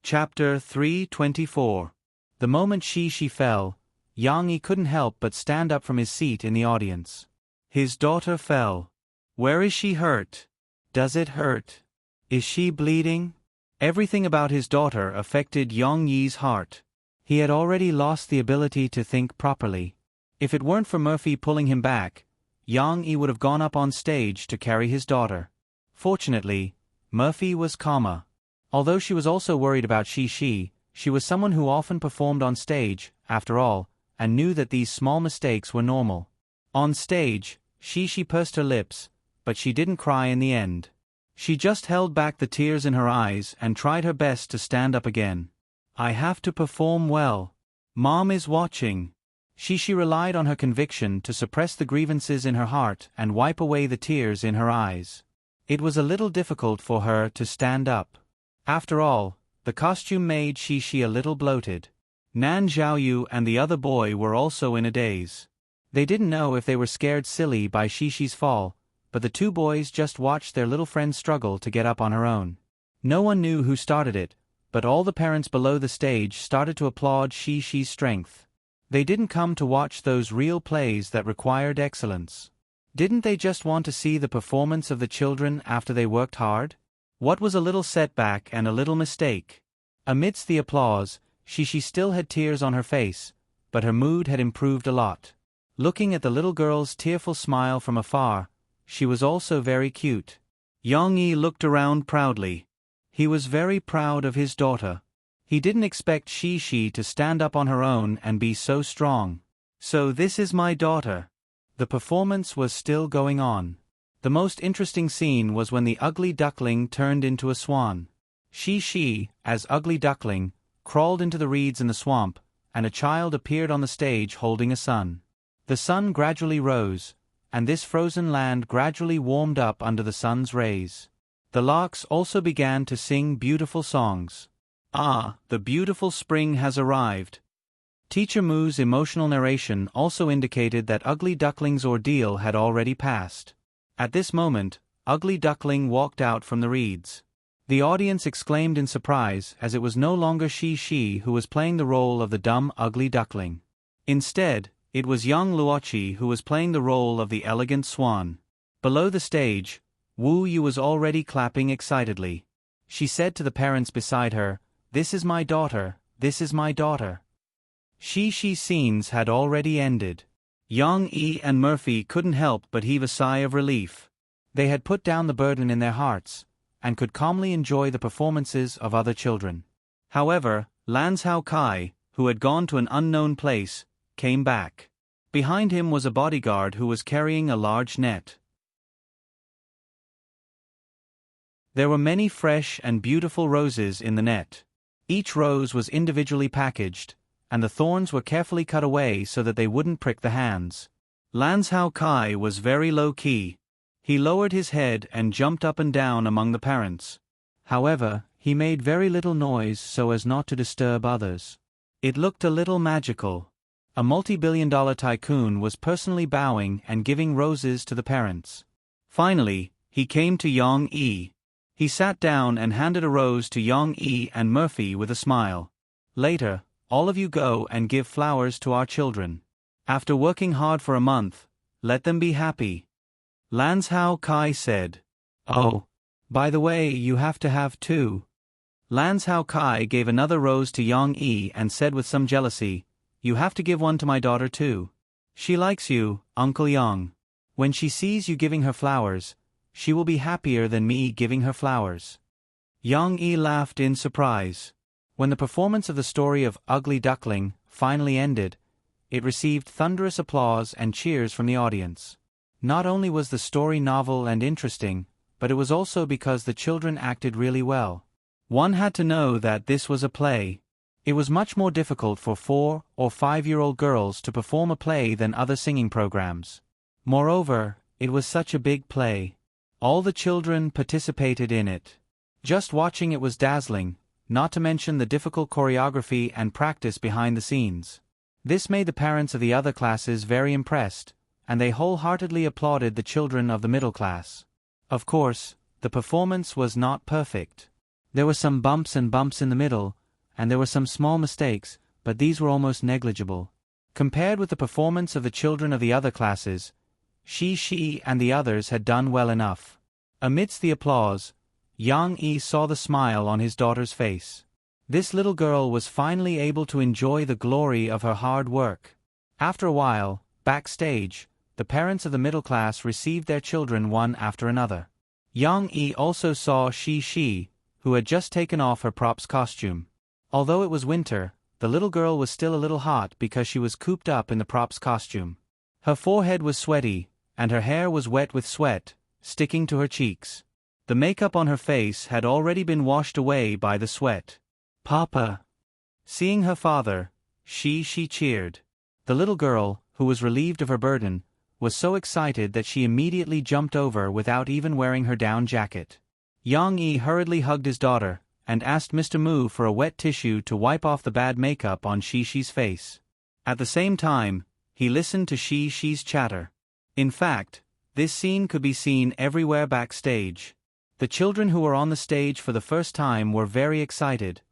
Chapter 324. The moment she fell, Yang Yi couldn't help but stand up from his seat in the audience. His daughter fell. Where is she hurt? Does it hurt? Is she bleeding? Everything about his daughter affected Yang Yi's heart. He had already lost the ability to think properly. If it weren't for Murphy pulling him back, Yang Yi would have gone up on stage to carry his daughter. Fortunately, Murphy was calmer. Although she was also worried about she was someone who often performed on stage, after all, and knew that these small mistakes were normal. On stage, she pursed her lips, but she didn't cry in the end. She just held back the tears in her eyes and tried her best to stand up again. I have to perform well. Mom is watching. She relied on her conviction to suppress the grievances in her heart and wipe away the tears in her eyes. It was a little difficult for her to stand up. After all, the costume made Shi a little bloated. Nan Xiaoyu and the other boy were also in a daze. They didn't know if they were scared silly by Shi's fall, but the two boys just watched their little friend struggle to get up on her own. No one knew who started it, but all the parents below the stage started to applaud Shi's strength. They didn't come to watch those real plays that required excellence. Didn't they just want to see the performance of the children after they worked hard? What was a little setback and a little mistake? Amidst the applause, Shi still had tears on her face, but her mood had improved a lot. Looking at the little girl's tearful smile from afar, she was also very cute. Yang Yi looked around proudly. He was very proud of his daughter. He didn't expect Shi to stand up on her own and be so strong. So this is my daughter. The performance was still going on. The most interesting scene was when the ugly duckling turned into a swan. Shi, as ugly duckling, crawled into the reeds in the swamp, and a child appeared on the stage holding a sun. The sun gradually rose, and this frozen land gradually warmed up under the sun's rays. The larks also began to sing beautiful songs. Ah, the beautiful spring has arrived. Teacher Mu's emotional narration also indicated that Ugly Duckling's ordeal had already passed. At this moment, Ugly Duckling walked out from the reeds. The audience exclaimed in surprise as it was no longer Shi who was playing the role of the dumb Ugly Duckling. Instead, it was young Luoqi who was playing the role of the elegant swan. Below the stage, Wu Yu was already clapping excitedly. She said to the parents beside her, "This is my daughter, this is my daughter." Shi's scenes had already ended. Yang Yi and Murphy couldn't help but heave a sigh of relief. They had put down the burden in their hearts, and could calmly enjoy the performances of other children. However, Lanzhao Kai, who had gone to an unknown place, came back. Behind him was a bodyguard who was carrying a large net. There were many fresh and beautiful roses in the net. Each rose was individually packaged, and the thorns were carefully cut away so that they wouldn't prick the hands. Lanzhao Kai was very low-key. He lowered his head and jumped up and down among the parents. However, he made very little noise so as not to disturb others. It looked a little magical. A multi-billion-dollar tycoon was personally bowing and giving roses to the parents. Finally, he came to Yang Yi. He sat down and handed a rose to Yang Yi and Murphy with a smile. Later, all of you go and give flowers to our children. After working hard for a month, let them be happy. Lanzhao Kai said. Oh, by the way, you have to have two. Lanzhao Kai gave another rose to Yang Yi and said with some jealousy, "You have to give one to my daughter too. She likes you, Uncle Yang. When she sees you giving her flowers, she will be happier than me giving her flowers." Yang Yi laughed in surprise. When the performance of the story of Ugly Duckling finally ended, it received thunderous applause and cheers from the audience. Not only was the story novel and interesting, but it was also because the children acted really well. One had to know that this was a play. It was much more difficult for 4- or 5-year-old girls to perform a play than other singing programs. Moreover, it was such a big play. All the children participated in it. Just watching it was dazzling, not to mention the difficult choreography and practice behind the scenes. This made the parents of the other classes very impressed, and they wholeheartedly applauded the children of the middle class. Of course, the performance was not perfect. There were some bumps in the middle, and there were some small mistakes, but these were almost negligible. Compared with the performance of the children of the other classes, Shi and the others had done well enough. Amidst the applause, Yang Yi saw the smile on his daughter's face. This little girl was finally able to enjoy the glory of her hard work. After a while, backstage, the parents of the middle class received their children one after another. Yang Yi also saw Shi, who had just taken off her prop's costume. Although it was winter, the little girl was still a little hot because she was cooped up in the prop's costume. Her forehead was sweaty, and her hair was wet with sweat, sticking to her cheeks. The makeup on her face had already been washed away by the sweat. "Papa!" Seeing her father, she cheered. The little girl, who was relieved of her burden, was so excited that she immediately jumped over without even wearing her down jacket. Yang Yi hurriedly hugged his daughter, and asked Mr. Mu for a wet tissue to wipe off the bad makeup on Shi's face. At the same time, he listened to Shi's chatter. In fact, this scene could be seen everywhere backstage. The children who were on the stage for the first time were very excited.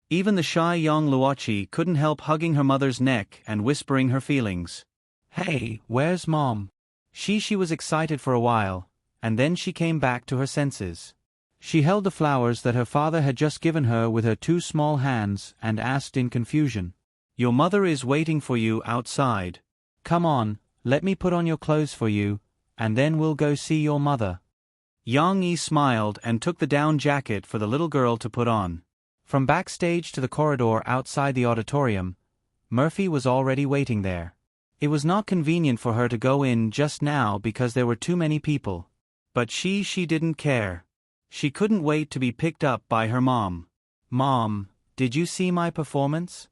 Even the shy young Luochi couldn't help hugging her mother's neck and whispering her feelings. "Hey, where's Mom?" She was excited for a while, and then she came back to her senses. She held the flowers that her father had just given her with her two small hands and asked in confusion, "Your mother is waiting for you outside. Come on, let me put on your clothes for you, and then we'll go see your mother." Yang Yi smiled and took the down jacket for the little girl to put on. From backstage to the corridor outside the auditorium, Murphy was already waiting there. It was not convenient for her to go in just now because there were too many people. But she didn't care. She couldn't wait to be picked up by her mom. "Mom, did you see my performance?"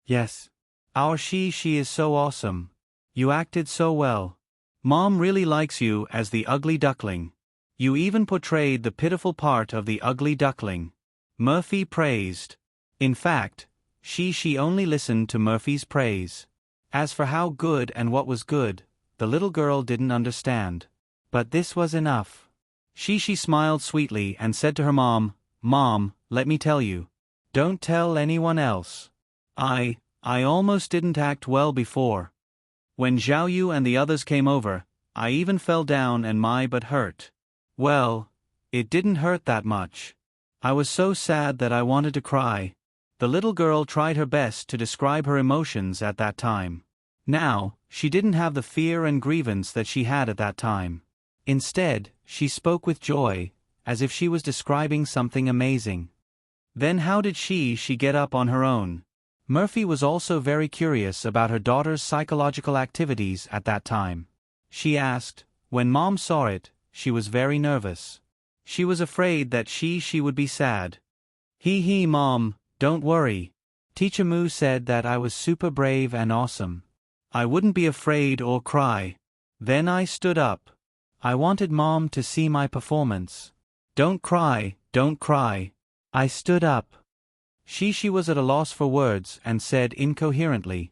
"Yes. Our she is so awesome. You acted so well. Mom really likes you as the ugly duckling. You even portrayed the pitiful part of the ugly duckling." Murphy praised. In fact, she only listened to Murphy's praise. As for how good and what was good, the little girl didn't understand. But this was enough. She smiled sweetly and said to her mom, "Mom, let me tell you. Don't tell anyone else. I almost didn't act well before. When Zhao Yu and the others came over, I even fell down and my butt hurt. Well, it didn't hurt that much. I was so sad that I wanted to cry." The little girl tried her best to describe her emotions at that time. Now, she didn't have the fear and grievance that she had at that time. Instead, she spoke with joy, as if she was describing something amazing. Then how did she get up on her own? Murphy was also very curious about her daughter's psychological activities at that time. She asked. When Mom saw it, she was very nervous. She was afraid that she would be sad. Mom, don't worry. Teacher Mu said that I was super brave and awesome. I wouldn't be afraid or cry. Then I stood up. I wanted Mom to see my performance. Don't cry, don't cry. I stood up." She was at a loss for words and said incoherently.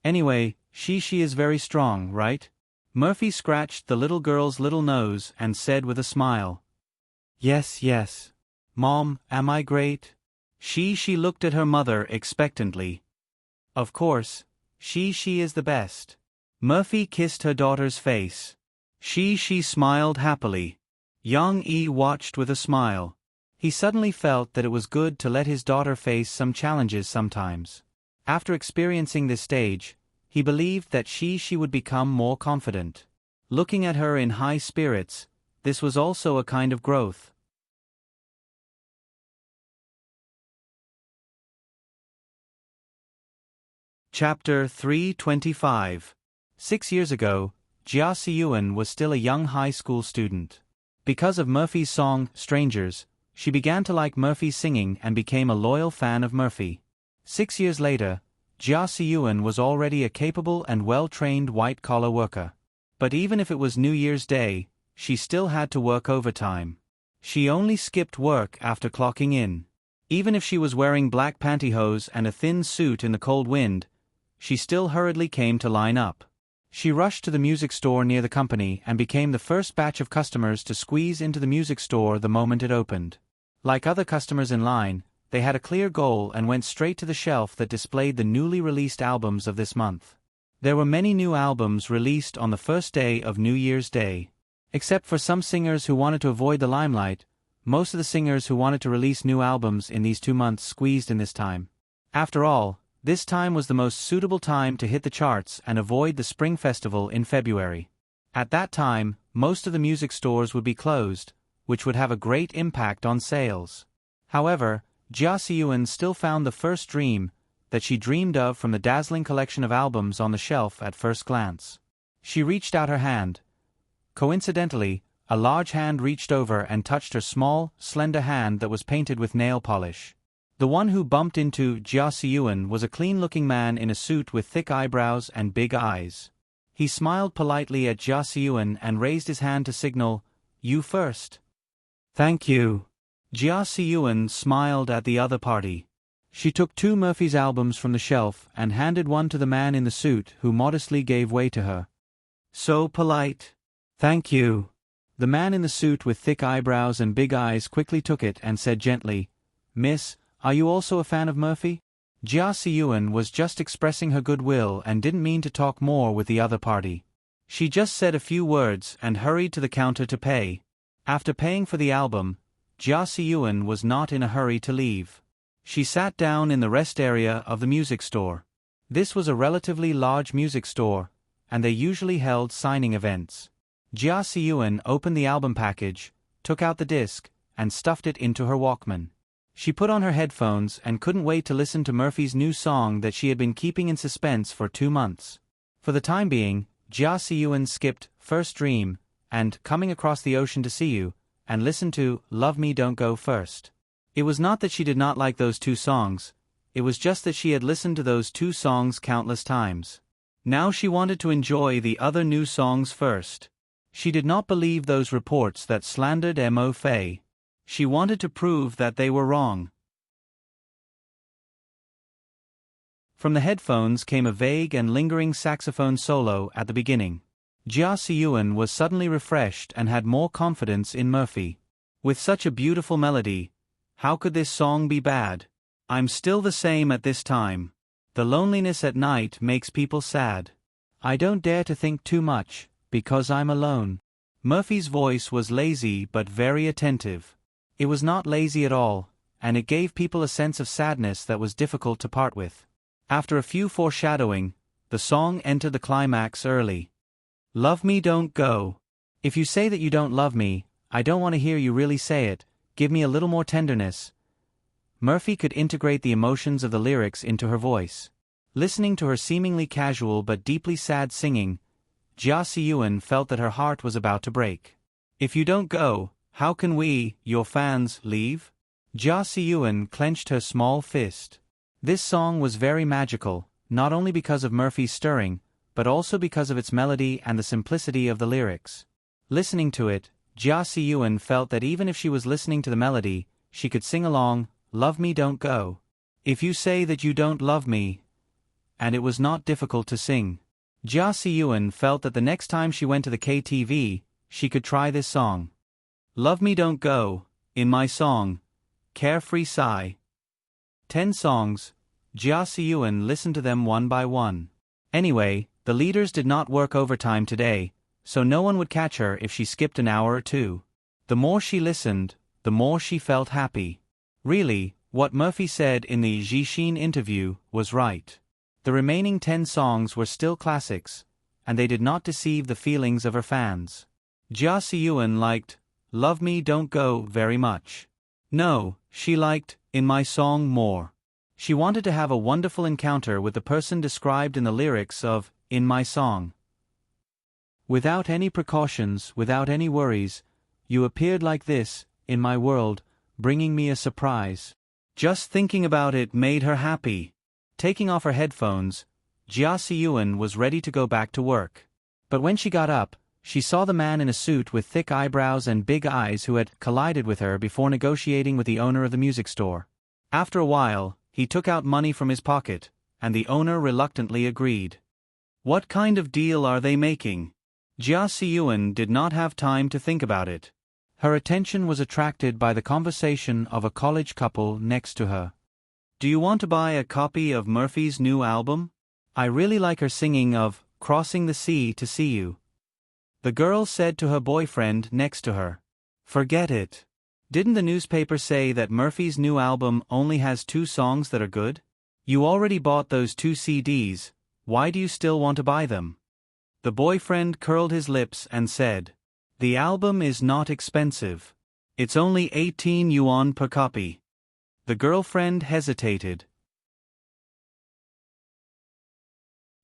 "Anyway, she is very strong, right?" Murphy scratched the little girl's little nose and said with a smile. Yes. Mom, am I great?" She looked at her mother expectantly. "Of course, she is the best." Murphy kissed her daughter's face. She smiled happily. Yang Yi watched with a smile. He suddenly felt that it was good to let his daughter face some challenges sometimes. After experiencing this stage, he believed that she would become more confident. Looking at her in high spirits, this was also a kind of growth. Chapter 325. 6 years ago, Jia Siyuan was still a young high school student. Because of Murphy's song, Strangers, she began to like Murphy's singing and became a loyal fan of Murphy. 6 years later, Jia Siyuan was already a capable and well-trained white-collar worker. But even if it was New Year's Day, she still had to work overtime. She only skipped work after clocking in. Even if she was wearing black pantyhose and a thin suit in the cold wind, she still hurriedly came to line up. She rushed to the music store near the company and became the first batch of customers to squeeze into the music store the moment it opened. Like other customers in line, they had a clear goal and went straight to the shelf that displayed the newly released albums of this month. There were many new albums released on the first day of New Year's Day. Except for some singers who wanted to avoid the limelight, most of the singers who wanted to release new albums in these 2 months squeezed in this time. After all, this time was the most suitable time to hit the charts and avoid the Spring Festival in February. At that time, most of the music stores would be closed, which would have a great impact on sales. However, Jia Siyuan still found the first dream that she dreamed of from the dazzling collection of albums on the shelf at first glance. She reached out her hand, Coincidentally, a large hand reached over and touched her small, slender hand that was painted with nail polish. The one who bumped into Jia Siyuan was a clean-looking man in a suit with thick eyebrows and big eyes. He smiled politely at Jia Siyuan and raised his hand to signal, "You first." "Thank you." Jia Siyuan smiled at the other party. She took 2 Murphy's albums from the shelf and handed one to the man in the suit, who modestly gave way to her. "So polite." "Thank you." The man in the suit with thick eyebrows and big eyes quickly took it and said gently, "Miss, are you also a fan of Murphy?" Jia Siyuan was just expressing her goodwill and didn't mean to talk more with the other party. She just said a few words and hurried to the counter to pay. After paying for the album, Jia Siyuan was not in a hurry to leave. She sat down in the rest area of the music store. This was a relatively large music store, and they usually held signing events. Jia Siyuan opened the album package, took out the disc, and stuffed it into her Walkman. She put on her headphones and couldn't wait to listen to Murphy's new song that she had been keeping in suspense for 2 months. For the time being, Jia Siyuan skipped First Dream and Coming Across the Ocean to See You, and listened to Love Me Don't Go first. It was not that she did not like those 2 songs, it was just that she had listened to those 2 songs countless times. Now she wanted to enjoy the other new songs first. She did not believe those reports that slandered Mo Fei. She wanted to prove that they were wrong. From the headphones came a vague and lingering saxophone solo at the beginning. Jia Siyuan was suddenly refreshed and had more confidence in Murphy. With such a beautiful melody, how could this song be bad? I'm still the same at this time. The loneliness at night makes people sad. I don't dare to think too much, because I'm alone. Murphy's voice was lazy but very attentive. It was not lazy at all, and it gave people a sense of sadness that was difficult to part with. After a few foreshadowing, the song entered the climax early. Love me don't go. If you say that you don't love me, I don't want to hear you really say it, give me a little more tenderness. Murphy could integrate the emotions of the lyrics into her voice. Listening to her seemingly casual but deeply sad singing, Jia Siyuan felt that her heart was about to break. If you don't go, how can we, your fans, leave? Jia Siyuan clenched her small fist. This song was very magical, not only because of Murphy's stirring, but also because of its melody and the simplicity of the lyrics. Listening to it, Jia Siyuan felt that even if she was listening to the melody, she could sing along, "Love me don't go. If you say that you don't love me." And it was not difficult to sing. Jia Siyuan felt that the next time she went to the KTV, she could try this song. Love me don't go, in my song, Carefree Sigh. 10 songs, Jia Siyuan listened to them one by one. Anyway, the leaders did not work overtime today, so no one would catch her if she skipped an hour or 2. The more she listened, the more she felt happy. Really, what Murphy said in the Jixin interview was right. The remaining 10 songs were still classics, and they did not deceive the feelings of her fans. Jia Siyuan liked Love Me Don't Go very much. No, she liked In My Song more. She wanted to have a wonderful encounter with the person described in the lyrics of In My Song. Without any precautions, without any worries, you appeared like this, in my world, bringing me a surprise. Just thinking about it made her happy. Taking off her headphones, Jia Siyuan was ready to go back to work. But when she got up, she saw the man in a suit with thick eyebrows and big eyes who had collided with her before negotiating with the owner of the music store. After a while, he took out money from his pocket, and the owner reluctantly agreed. What kind of deal are they making? Jia Siyuan did not have time to think about it. Her attention was attracted by the conversation of a college couple next to her. Do you want to buy a copy of Murphy's new album? I really like her singing of Crossing the Sea to See You. The girl said to her boyfriend next to her. Forget it. Didn't the newspaper say that Murphy's new album only has 2 songs that are good? You already bought those 2 CDs, why do you still want to buy them? The boyfriend curled his lips and said, The album is not expensive. It's only 18 yuan per copy. The girlfriend hesitated.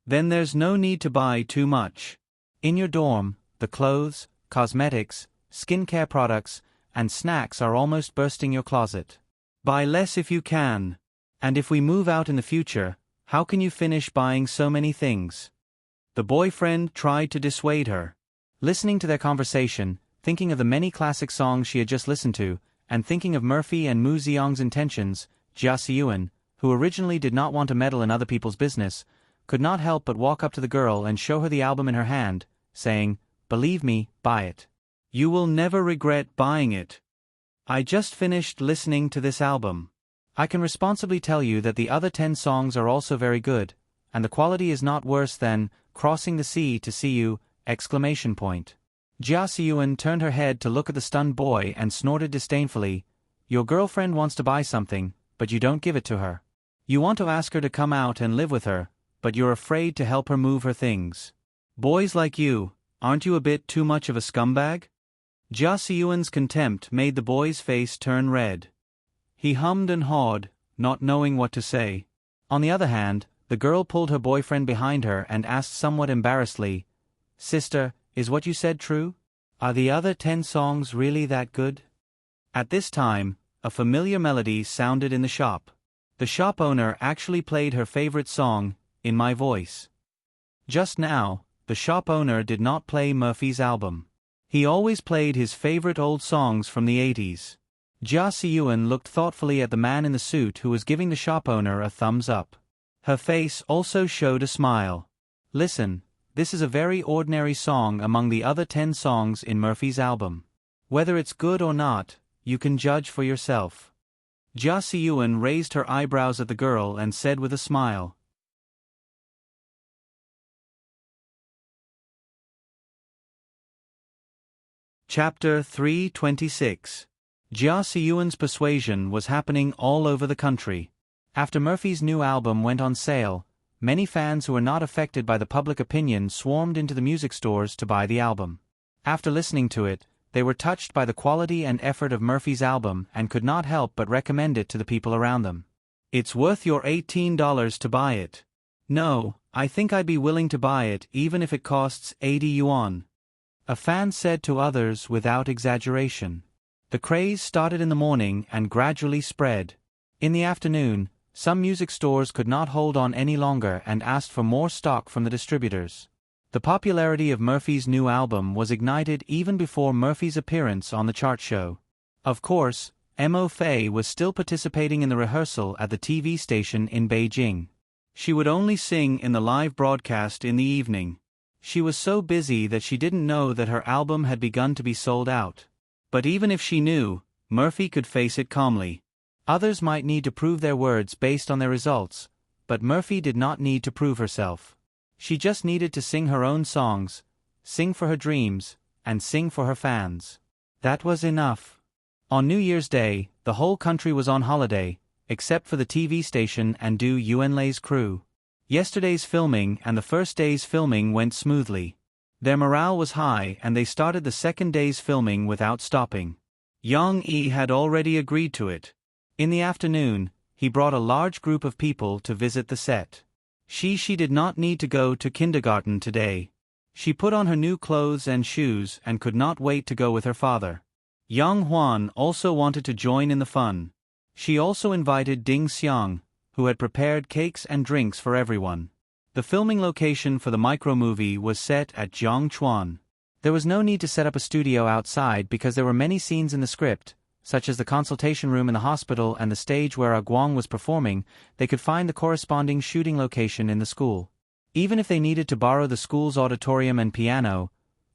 Then there's no need to buy too much. In your dorm, the clothes, cosmetics, skincare products, and snacks are almost bursting your closet. Buy less if you can. And if we move out in the future, how can you finish buying so many things? The boyfriend tried to dissuade her. Listening to their conversation, thinking of the many classic songs she had just listened to, and thinking of Murphy and Mu Xiong's intentions, Jia Siyuan, who originally did not want to meddle in other people's business, could not help but walk up to the girl and show her the album in her hand, saying, "Believe me, buy it. You will never regret buying it. I just finished listening to this album. I can responsibly tell you that the other 10 songs are also very good, and the quality is not worse than Crossing the Sea to See You!" Jia Siyuan turned her head to look at the stunned boy and snorted disdainfully, "Your girlfriend wants to buy something, but you don't give it to her. You want to ask her to come out and live with her, but you're afraid to help her move her things. Boys like you, aren't you a bit too much of a scumbag?" Jia Siyuan's contempt made the boy's face turn red. He hummed and hawed, not knowing what to say. On the other hand, the girl pulled her boyfriend behind her and asked somewhat embarrassedly, "Sister, is what you said true? Are the other 10 songs really that good?" At this time, a familiar melody sounded in the shop. The shop owner actually played her favorite song, "In My Voice." Just now, the shop owner did not play Murphy's album. He always played his favorite old songs from the 80s. Jia Siyuan looked thoughtfully at the man in the suit who was giving the shop owner a thumbs up. Her face also showed a smile. "Listen, this is a very ordinary song among the other 10 songs in Murphy's album. Whether it's good or not, you can judge for yourself." Jia Siyuan raised her eyebrows at the girl and said with a smile, Chapter 326. Jia Siyuan's persuasion was happening all over the country. After Murphy's new album went on sale, many fans who were not affected by the public opinion swarmed into the music stores to buy the album. After listening to it, they were touched by the quality and effort of Murphy's album and could not help but recommend it to the people around them. "It's worth your $18 to buy it. No, I think I'd be willing to buy it even if it costs 80 yuan. A fan said to others without exaggeration. The craze started in the morning and gradually spread. In the afternoon, some music stores could not hold on any longer and asked for more stock from the distributors. The popularity of Murphy's new album was ignited even before Murphy's appearance on the chart show. Of course, Mo Fei was still participating in the rehearsal at the TV station in Beijing. She would only sing in the live broadcast in the evening. She was so busy that she didn't know that her album had begun to be sold out. But even if she knew, Murphy could face it calmly. Others might need to prove their words based on their results, but Murphy did not need to prove herself. She just needed to sing her own songs, sing for her dreams, and sing for her fans. That was enough. On New Year's Day, the whole country was on holiday, except for the TV station and Du Yuanlei's crew. Yesterday's filming and the first day's filming went smoothly. Their morale was high and they started the second day's filming without stopping. Yang Yi had already agreed to it. In the afternoon, he brought a large group of people to visit the set. She did not need to go to kindergarten today. She put on her new clothes and shoes and could not wait to go with her father. Yang Huan also wanted to join in the fun. She also invited Ding Xiang, who had prepared cakes and drinks for everyone. The filming location for the micro-movie was set at Jiangchuan. There was no need to set up a studio outside because there were many scenes in the script, such as the consultation room in the hospital and the stage where Guang was performing. They could find the corresponding shooting location in the school. Even if they needed to borrow the school's auditorium and piano,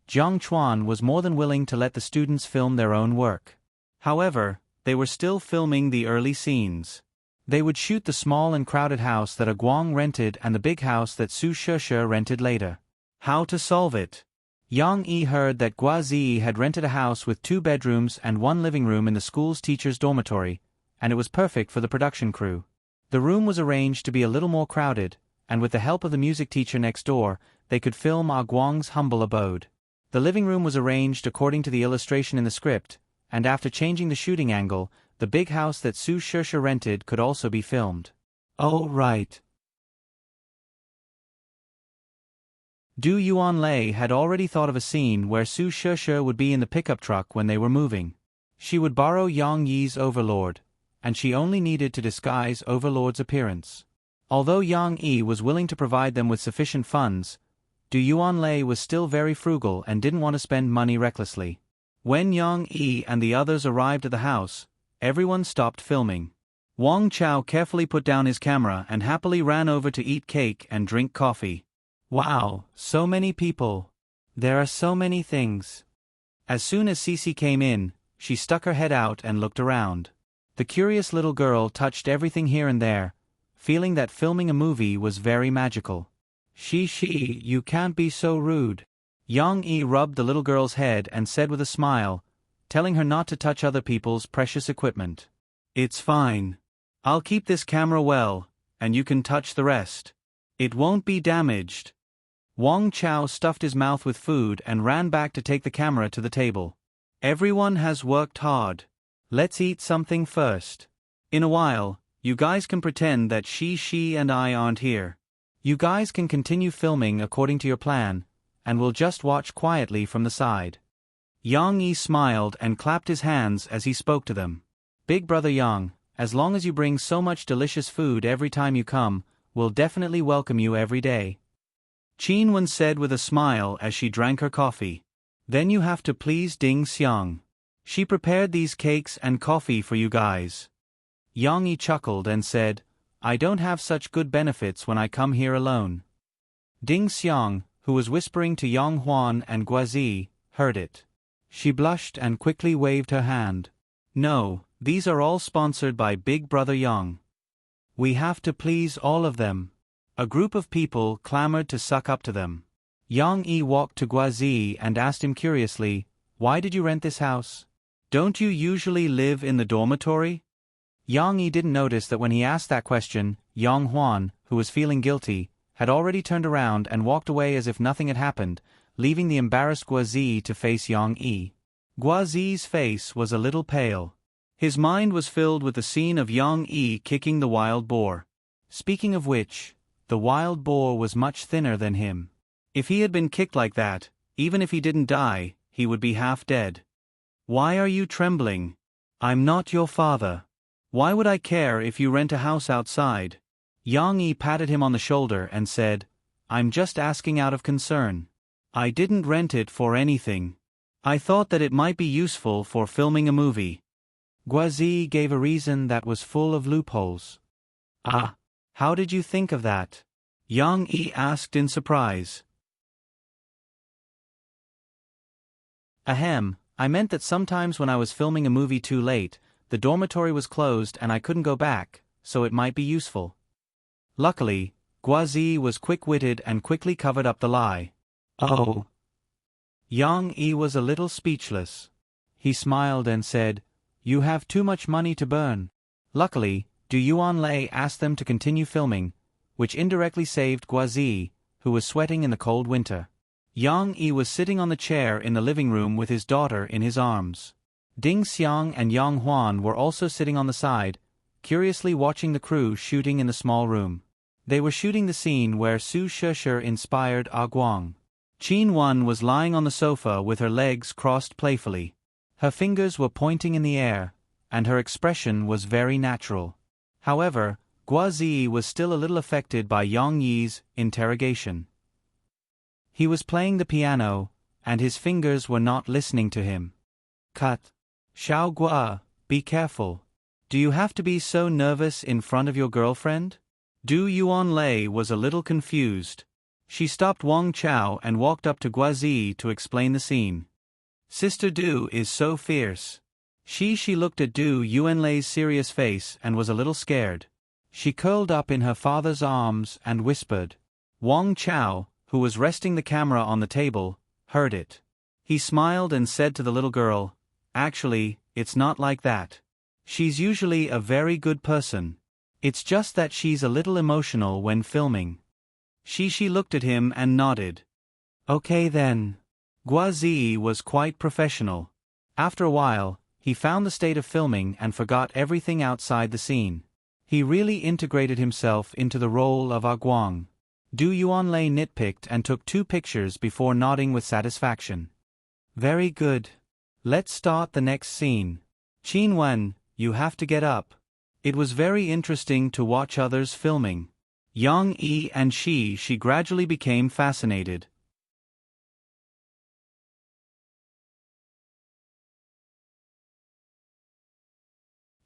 Jiangchuan was more than willing to let the students film their own work. However, they were still filming the early scenes. They would shoot the small and crowded house that Guang rented and the big house that Su Sheshe rented later. How to solve it? Yang Yi heard that Gua Ziyi had rented a house with 2 bedrooms and 1 living room in the school's teacher's dormitory, and it was perfect for the production crew. The room was arranged to be a little more crowded, and with the help of the music teacher next door, they could film Guang's humble abode. The living room was arranged according to the illustration in the script, and after changing the shooting angle, the big house that Su Sheshe rented could also be filmed. Oh, right. Du Yuanlei had already thought of a scene where Su Sheshe would be in the pickup truck when they were moving. She would borrow Yang Yi's overlord, and she only needed to disguise overlord's appearance. Although Yang Yi was willing to provide them with sufficient funds, Du Yuanlei was still very frugal and didn't want to spend money recklessly. When Yang Yi and the others arrived at the house, everyone stopped filming. Wang Chao carefully put down his camera and happily ran over to eat cake and drink coffee. Wow, so many people. There are so many things. As soon as Cece came in, she stuck her head out and looked around. The curious little girl touched everything here and there, feeling that filming a movie was very magical. She, you can't be so rude. Yang Yi rubbed the little girl's head and said with a smile, telling her not to touch other people's precious equipment. It's fine. I'll keep this camera well, and you can touch the rest. It won't be damaged. Wang Chao stuffed his mouth with food and ran back to take the camera to the table. Everyone has worked hard. Let's eat something first. In a while, you guys can pretend that she and I aren't here. You guys can continue filming according to your plan, and we'll just watch quietly from the side. Yang Yi smiled and clapped his hands as he spoke to them. Big brother Yang, as long as you bring so much delicious food every time you come, we'll definitely welcome you every day. Qin Wen said with a smile as she drank her coffee. Then you have to please Ding Xiang. She prepared these cakes and coffee for you guys. Yang Yi chuckled and said, I don't have such good benefits when I come here alone. Ding Xiang, who was whispering to Yang Huan and Guazi, heard it. She blushed and quickly waved her hand. No, these are all sponsored by Big Brother Yang. We have to please all of them. A group of people clamored to suck up to them. Yang Yi walked to Guazi and asked him curiously, Why did you rent this house? Don't you usually live in the dormitory? Yang Yi didn't notice that when he asked that question, Yang Huan, who was feeling guilty, had already turned around and walked away as if nothing had happened, leaving the embarrassed Guazi to face Yang Yi. Guazi's face was a little pale. His mind was filled with the scene of Yang Yi kicking the wild boar. Speaking of which, the wild boar was much thinner than him. If he had been kicked like that, even if he didn't die, he would be half dead. Why are you trembling? I'm not your father. Why would I care if you rent a house outside? Yang Yi patted him on the shoulder and said, I'm just asking out of concern. I didn't rent it for anything. I thought that it might be useful for filming a movie. Guazi gave a reason that was full of loopholes. Ah, how did you think of that? Yang Yi asked in surprise. Ahem, I meant that sometimes when I was filming a movie too late, the dormitory was closed and I couldn't go back, so it might be useful. Luckily, Guazi was quick-witted and quickly covered up the lie. Oh. Yang Yi was a little speechless. He smiled and said, You have too much money to burn. Luckily, Du Yuanlei asked them to continue filming, which indirectly saved Guazi, who was sweating in the cold winter. Yang Yi was sitting on the chair in the living room with his daughter in his arms. Ding Xiang and Yang Huan were also sitting on the side, curiously watching the crew shooting in the small room. They were shooting the scene where Su Sheshe inspired Ah Guang. Qin Wen was lying on the sofa with her legs crossed playfully. Her fingers were pointing in the air, and her expression was very natural. However, Guazi was still a little affected by Yang Yi's interrogation. He was playing the piano, and his fingers were not listening to him. Cut. Xiao Gua, be careful. Do you have to be so nervous in front of your girlfriend? Du Yuanlei was a little confused. She stopped Wang Chao and walked up to Guazi to explain the scene. Sister Du is so fierce. She looked at Du Yuanlei's serious face and was a little scared. She curled up in her father's arms and whispered. Wang Chao, who was resting the camera on the table, heard it. He smiled and said to the little girl, Actually, it's not like that. She's usually a very good person. It's just that she's a little emotional when filming. She looked at him and nodded. Okay then. Guazi was quite professional. After a while, he found the state of filming and forgot everything outside the scene. He really integrated himself into the role of Ah Guang. Du Yuanlei nitpicked and took 2 pictures before nodding with satisfaction. Very good. Let's start the next scene. Qin Wen, you have to get up. It was very interesting to watch others filming. Yang Yi and she gradually became fascinated.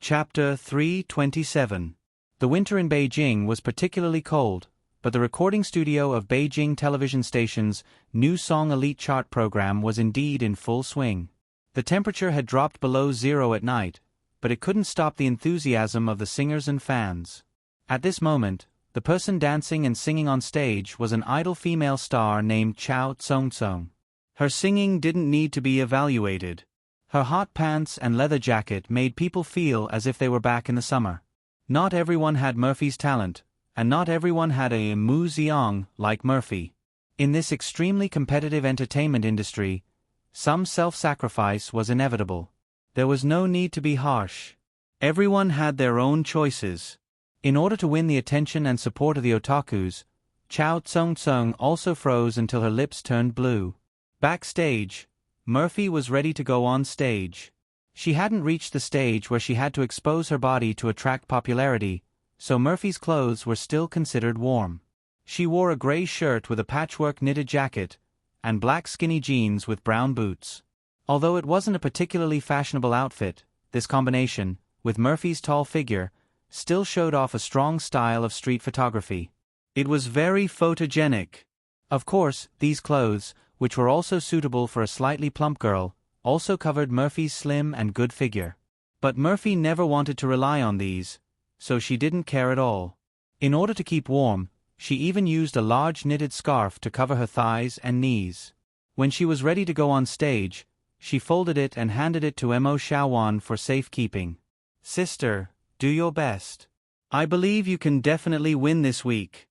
Chapter 327. The winter in Beijing was particularly cold, but the recording studio of Beijing television station's New Song Elite Chart program was indeed in full swing. The temperature had dropped below zero at night, but it couldn't stop the enthusiasm of the singers and fans. At this moment, the person dancing and singing on stage was an idol female star named Chao Tsong-tsong. Her singing didn't need to be evaluated. Her hot pants and leather jacket made people feel as if they were back in the summer. Not everyone had Murphy's talent, and not everyone had a Mu Ziyang like Murphy. In this extremely competitive entertainment industry, some self-sacrifice was inevitable. There was no need to be harsh. Everyone had their own choices. In order to win the attention and support of the otakus, Chao Tsong-tsong also froze until her lips turned blue. Backstage, Murphy was ready to go on stage. She hadn't reached the stage where she had to expose her body to attract popularity, so Murphy's clothes were still considered warm. She wore a gray shirt with a patchwork knitted jacket, and black skinny jeans with brown boots. Although it wasn't a particularly fashionable outfit, this combination, with Murphy's tall figure, still showed off a strong style of street photography. It was very photogenic. Of course, these clothes, which were also suitable for a slightly plump girl, also covered Murphy's slim and good figure. But Murphy never wanted to rely on these, so she didn't care at all. In order to keep warm, she even used a large knitted scarf to cover her thighs and knees. When she was ready to go on stage, she folded it and handed it to Mo Xiaowan for safekeeping. Sister, do your best. I believe you can definitely win this week.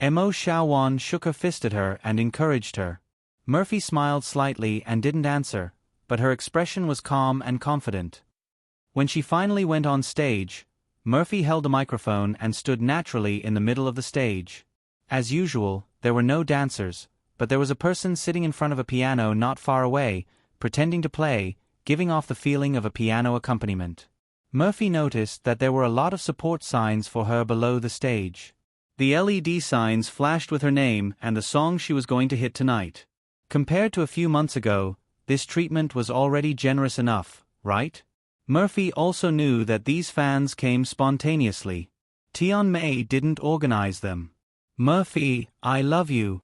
Mo Xiaowan shook her fist at her and encouraged her. Murphy smiled slightly and didn't answer, but her expression was calm and confident. When she finally went on stage, Murphy held the microphone and stood naturally in the middle of the stage. As usual, there were no dancers, but there was a person sitting in front of a piano not far away, pretending to play, giving off the feeling of a piano accompaniment. Murphy noticed that there were a lot of support signs for her below the stage. The LED signs flashed with her name and the song she was going to hit tonight. Compared to a few months ago, this treatment was already generous enough, right? Murphy also knew that these fans came spontaneously. Tian Mei didn't organize them. Murphy, I love you.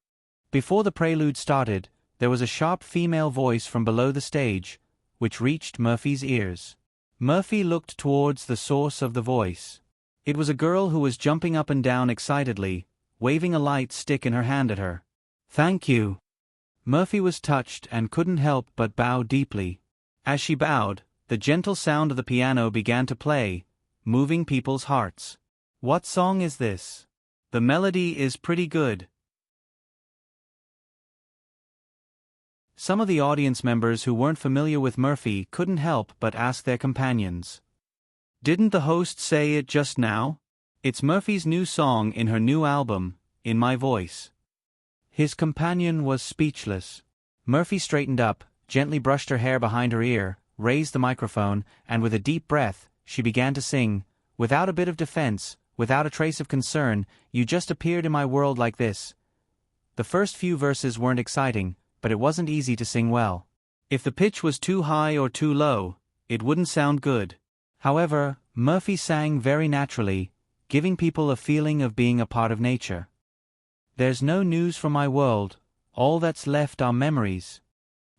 Before the prelude started, there was a sharp female voice from below the stage, which reached Murphy's ears. Murphy looked towards the source of the voice. It was a girl who was jumping up and down excitedly, waving a light stick in her hand at her. Thank you. Murphy was touched and couldn't help but bow deeply. As she bowed, the gentle sound of the piano began to play, moving people's hearts. What song is this? The melody is pretty good. Some of the audience members who weren't familiar with Murphy couldn't help but ask their companions. Didn't the host say it just now? It's Murphy's new song in her new album, In My Voice. His companion was speechless. Murphy straightened up, gently brushed her hair behind her ear, raised the microphone, and with a deep breath, she began to sing, without a bit of defense, without a trace of concern. You just appeared in my world like this. The first few verses weren't exciting, but it wasn't easy to sing well. If the pitch was too high or too low, it wouldn't sound good. However, Murphy sang very naturally, giving people a feeling of being a part of nature. There's no news from my world, all that's left are memories.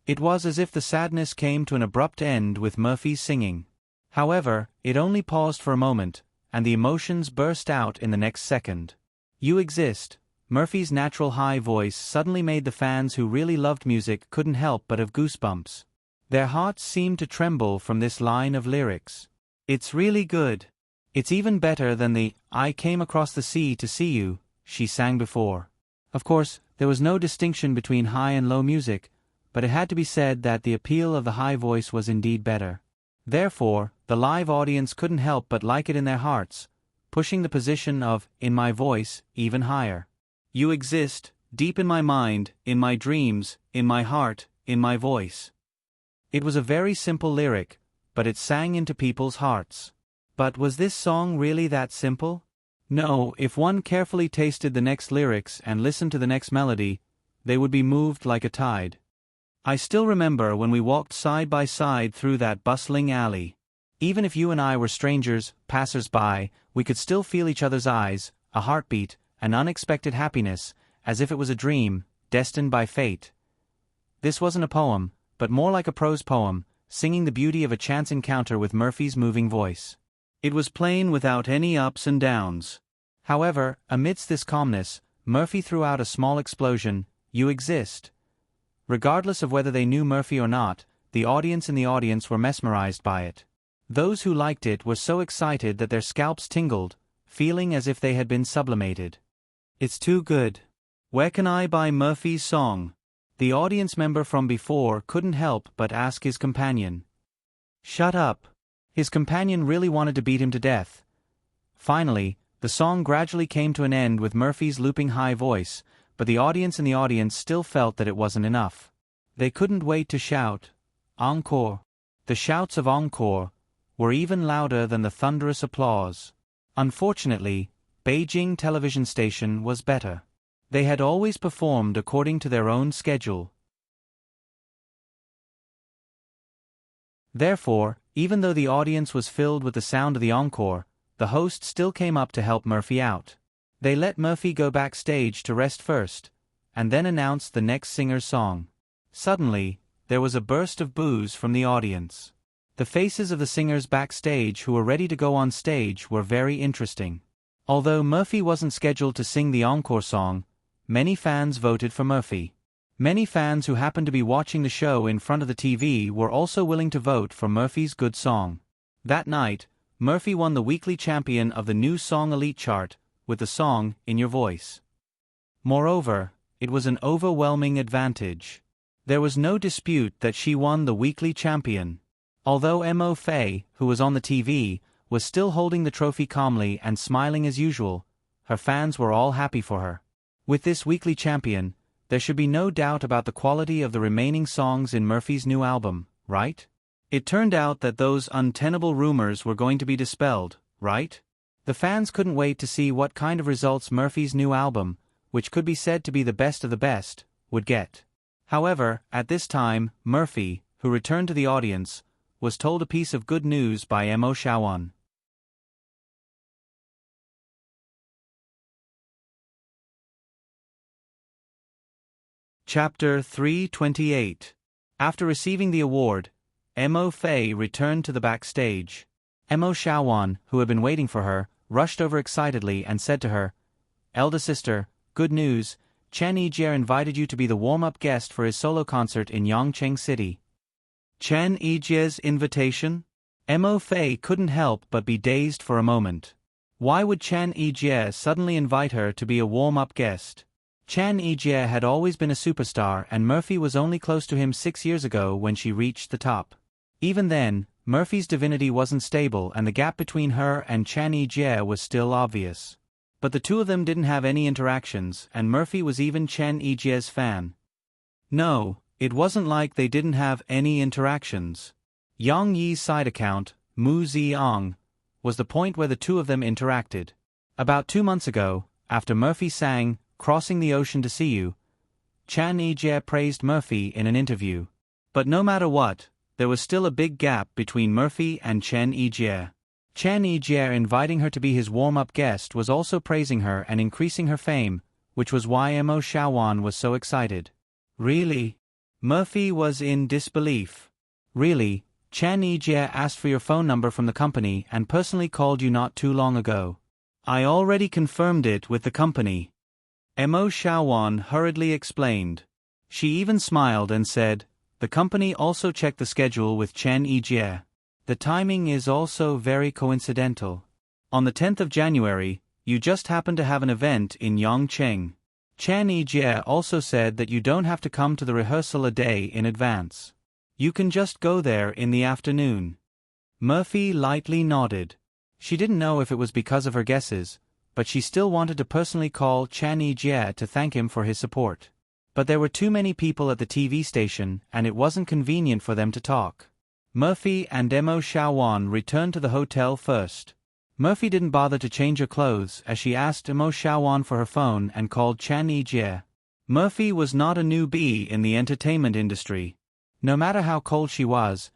It was as if the sadness came to an abrupt end with Murphy's singing. However, it only paused for a moment, and the emotions burst out in the next second. You exist. Murphy's natural high voice suddenly made the fans who really loved music couldn't help but have goosebumps. Their hearts seemed to tremble from this line of lyrics. It's really good. It's even better than the I came across the sea to see you she sang before. Of course, there was no distinction between high and low music, but it had to be said that the appeal of the high voice was indeed better. Therefore, the live audience couldn't help but like it in their hearts, pushing the position of In My Voice even higher. You exist, deep in my mind, in my dreams, in my heart, in my voice. It was a very simple lyric, but it sang into people's hearts. But was this song really that simple? No, if one carefully tasted the next lyrics and listened to the next melody, they would be moved like a tide. I still remember when we walked side by side through that bustling alley. Even if you and I were strangers, passers-by, we could still feel each other's eyes, a heartbeat, an unexpected happiness, as if it was a dream, destined by fate. This wasn't a poem, but more like a prose poem, singing the beauty of a chance encounter with Murphy's moving voice. It was plain without any ups and downs. However, amidst this calmness, Murphy threw out a small explosion, "You exist." Regardless of whether they knew Murphy or not, the audience were mesmerized by it. Those who liked it were so excited that their scalps tingled, feeling as if they had been sublimated. "It's too good. Where can I buy Murphy's song?" The audience member from before couldn't help but ask his companion. "Shut up." His companion really wanted to beat him to death. Finally, the song gradually came to an end with Murphy's looping high voice, but the audience still felt that it wasn't enough. They couldn't wait to shout, "Encore!" The shouts of encore were even louder than the thunderous applause. Unfortunately, Beijing television station was better. They had always performed according to their own schedule. Therefore, even though the audience was filled with the sound of the encore, the host still came up to help Murphy out. They let Murphy go backstage to rest first, and then announced the next singer's song. Suddenly, there was a burst of boos from the audience. The faces of the singers backstage who were ready to go on stage were very interesting. Although Murphy wasn't scheduled to sing the encore song, many fans voted for Murphy. Many fans who happened to be watching the show in front of the TV were also willing to vote for Murphy's good song. That night, Murphy won the weekly champion of the New Song Elite chart with the song In Your Voice. Moreover, it was an overwhelming advantage. There was no dispute that she won the weekly champion. Although Mo Fei, who was on the TV, was still holding the trophy calmly and smiling as usual, her fans were all happy for her. With this weekly champion, there should be no doubt about the quality of the remaining songs in Murphy's new album, right? It turned out that those untenable rumors were going to be dispelled, right? The fans couldn't wait to see what kind of results Murphy's new album, which could be said to be the best of the best, would get. However, at this time, Murphy, who returned to the audience, was told a piece of good news by Mo Shawan. Chapter 328. After receiving the award, Mo Fei returned to the backstage. Mo Shawan, who had been waiting for her, rushed over excitedly and said to her, "Elder sister, good news, Chen Yijie invited you to be the warm-up guest for his solo concert in Yongcheng City." Chen Yijie's invitation? Mo Fei couldn't help but be dazed for a moment. Why would Chen Yijie suddenly invite her to be a warm-up guest? Chen Yijie had always been a superstar and Murphy was only close to him 6 years ago when she reached the top. Even then, Murphy's divinity wasn't stable and the gap between her and Chen Yijie was still obvious. But the two of them didn't have any interactions and Murphy was even Chen Yijie's fan. No, it wasn't like they didn't have any interactions. Yang Yi's side account, Mu Ziong, was the point where the two of them interacted. About 2 months ago, after Murphy sang "Crossing the Ocean to See You," Chen Yijie praised Murphy in an interview. But no matter what, there was still a big gap between Murphy and Chen Yijie. Chen Yijie inviting her to be his warm-up guest was also praising her and increasing her fame, which was why Mo Shawan was so excited. Really? Murphy was in disbelief. Really, Chen Yijie asked for your phone number from the company and personally called you not too long ago. I already confirmed it with the company. Mo Shawan hurriedly explained. She even smiled and said, "The company also checked the schedule with Chen Yijie. The timing is also very coincidental. On the 10th of January, you just happened to have an event in Yongcheng. Chen Yijie also said that you don't have to come to the rehearsal a day in advance. You can just go there in the afternoon." Murphy lightly nodded. She didn't know if it was because of her guesses, but she still wanted to personally call Chan Yi-jie to thank him for his support. But there were too many people at the TV station and it wasn't convenient for them to talk. Murphy and Emo Shaowan returned to the hotel first. Murphy didn't bother to change her clothes as she asked Emo Shaowan for her phone and called Chan Yi-jie. Murphy was not a newbie in the entertainment industry. No matter how cold she was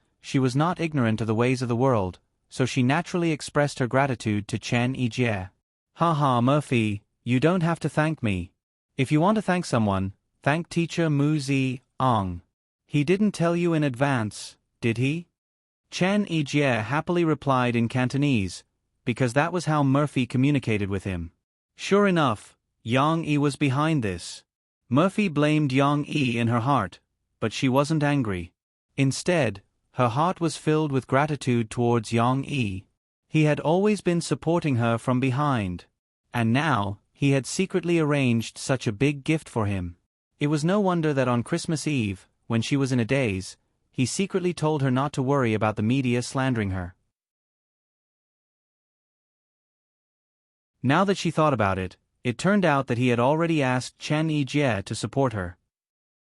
not ignorant of the ways of the world, so she naturally expressed her gratitude to Chan Yi-jie. Haha Murphy, you don't have to thank me. If you want to thank someone, thank teacher Mu Zi-ong. He didn't tell you in advance, did he? Chan Yi-jie happily replied in Cantonese, because that was how Murphy communicated with him. Sure enough, Yang Yi was behind this. Murphy blamed Yang Yi in her heart, but she wasn't angry. Instead, her heart was filled with gratitude towards Yang Yi. He had always been supporting her from behind. And now, he had secretly arranged such a big gift for him. It was no wonder that on Christmas Eve, when she was in a daze, he secretly told her not to worry about the media slandering her. Now that she thought about it, it turned out that he had already asked Chan Yi-jie to support her.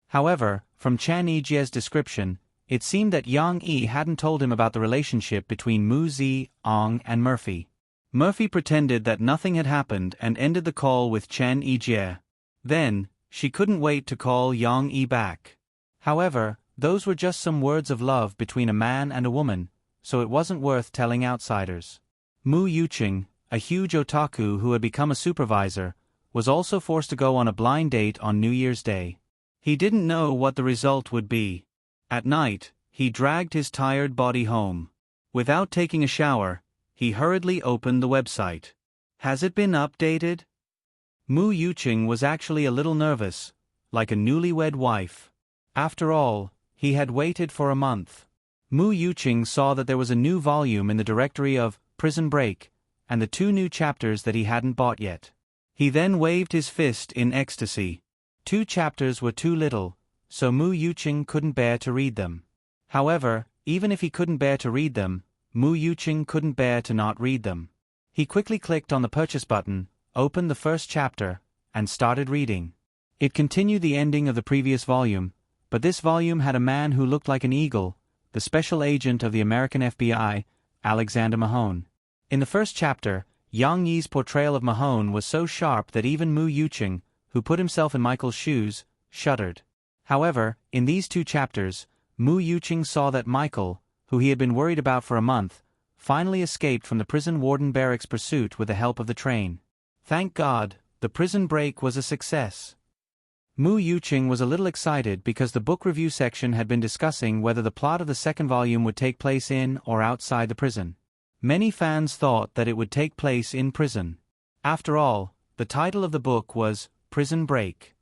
However, from Chan Yi-jie's description, it seemed that Yang Yi hadn't told him about the relationship between Mu Zi-ong and Murphy. Murphy pretended that nothing had happened and ended the call with Chan Yi-jie. Then, she couldn't wait to call Yang Yi back. However, those were just some words of love between a man and a woman, so it wasn't worth telling outsiders. Mu Yuqing, a huge otaku who had become a supervisor, was also forced to go on a blind date on New Year's Day. He didn't know what the result would be. At night, he dragged his tired body home. Without taking a shower, he hurriedly opened the website. Has it been updated? Mu Yuqing was actually a little nervous, like a newlywed wife. After all, he had waited for a month. Mu Yuqing saw that there was a new volume in the directory of Prison Break, and the 2 new chapters that he hadn't bought yet. He then waved his fist in ecstasy. 2 chapters were too little, so Mu Yuqing couldn't bear to read them. However, even if he couldn't bear to read them, Mu Yuqing couldn't bear to not read them. He quickly clicked on the purchase button, opened the first chapter, and started reading. It continued the ending of the previous volume, but this volume had a man who looked like an eagle, the special agent of the American FBI, Alexander Mahone. In the first chapter, Yang Yi's portrayal of Mahone was so sharp that even Mu Yuqing, who put himself in Michael's shoes, shuddered. However, in these 2 chapters, Mu Yuqing saw that Michael, who he had been worried about for a month, finally escaped from the prison warden barracks pursuit with the help of the train. Thank God, the prison break was a success. Mu Yuqing was a little excited because the book review section had been discussing whether the plot of the second volume would take place in or outside the prison. Many fans thought that it would take place in prison. After all, the title of the book was Prison Break.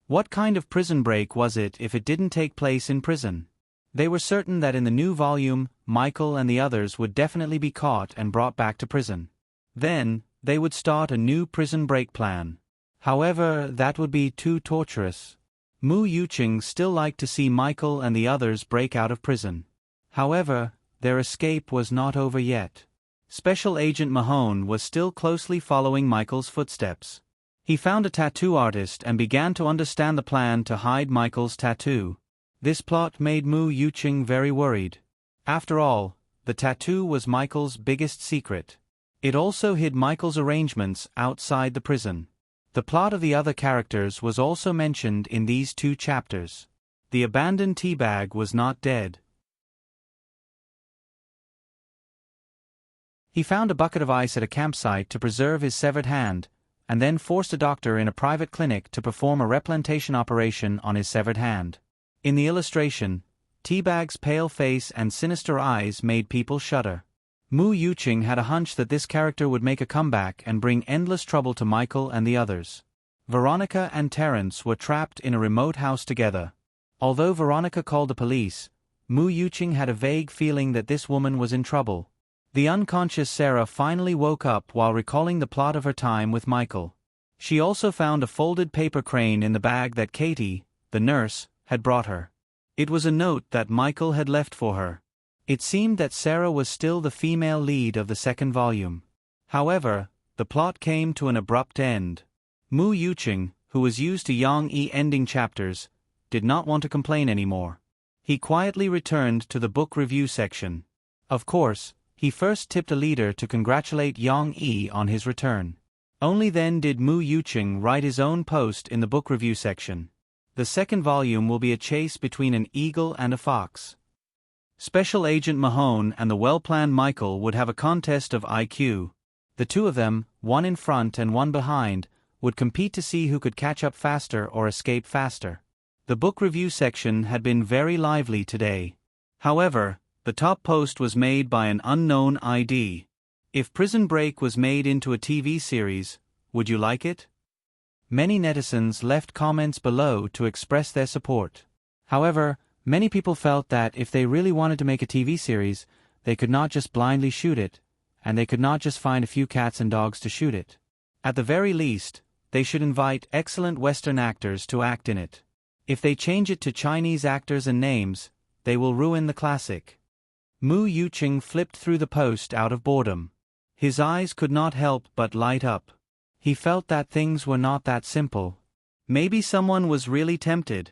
What kind of prison break was it if it didn't take place in prison? They were certain that in the new volume, Michael and the others would definitely be caught and brought back to prison. Then, they would start a new prison break plan. However, that would be too torturous. Mu Yuqing still liked to see Michael and the others break out of prison. However, their escape was not over yet. Special Agent Mahone was still closely following Michael's footsteps. He found a tattoo artist and began to understand the plan to hide Michael's tattoo. This plot made Mu Yuqing very worried. After all, the tattoo was Michael's biggest secret. It also hid Michael's arrangements outside the prison. The plot of the other characters was also mentioned in these 2 chapters. The abandoned teabag was not dead. He found a bucket of ice at a campsite to preserve his severed hand, and then forced a doctor in a private clinic to perform a replantation operation on his severed hand. In the illustration, Teabag's pale face and sinister eyes made people shudder. Mu Yuqing had a hunch that this character would make a comeback and bring endless trouble to Michael and the others. Veronica and Terence were trapped in a remote house together. Although Veronica called the police, Mu Yuqing had a vague feeling that this woman was in trouble. The unconscious Sarah finally woke up while recalling the plot of her time with Michael. She also found a folded paper crane in the bag that Katie, the nurse, had brought her. It was a note that Michael had left for her. It seemed that Sarah was still the female lead of the second volume. However, the plot came to an abrupt end. Mu Yuqing, who was used to Yang Yi ending chapters, did not want to complain anymore. He quietly returned to the book review section. Of course, he first tipped a leader to congratulate Yang Yi on his return. Only then did Mu Yuqing write his own post in the book review section. The second volume will be a chase between an eagle and a fox. Special Agent Mahone and the well-planned Michael would have a contest of IQ. The two of them, one in front and one behind, would compete to see who could catch up faster or escape faster. The book review section had been very lively today. However, the top post was made by an unknown ID. If Prison Break was made into a TV series, would you like it? Many netizens left comments below to express their support. However, many people felt that if they really wanted to make a TV series, they could not just blindly shoot it, and they could not just find a few cats and dogs to shoot it. At the very least, they should invite excellent Western actors to act in it. If they change it to Chinese actors and names, they will ruin the classic. Mu Yuqing flipped through the post out of boredom. His eyes could not help but light up. He felt that things were not that simple. Maybe someone was really tempted.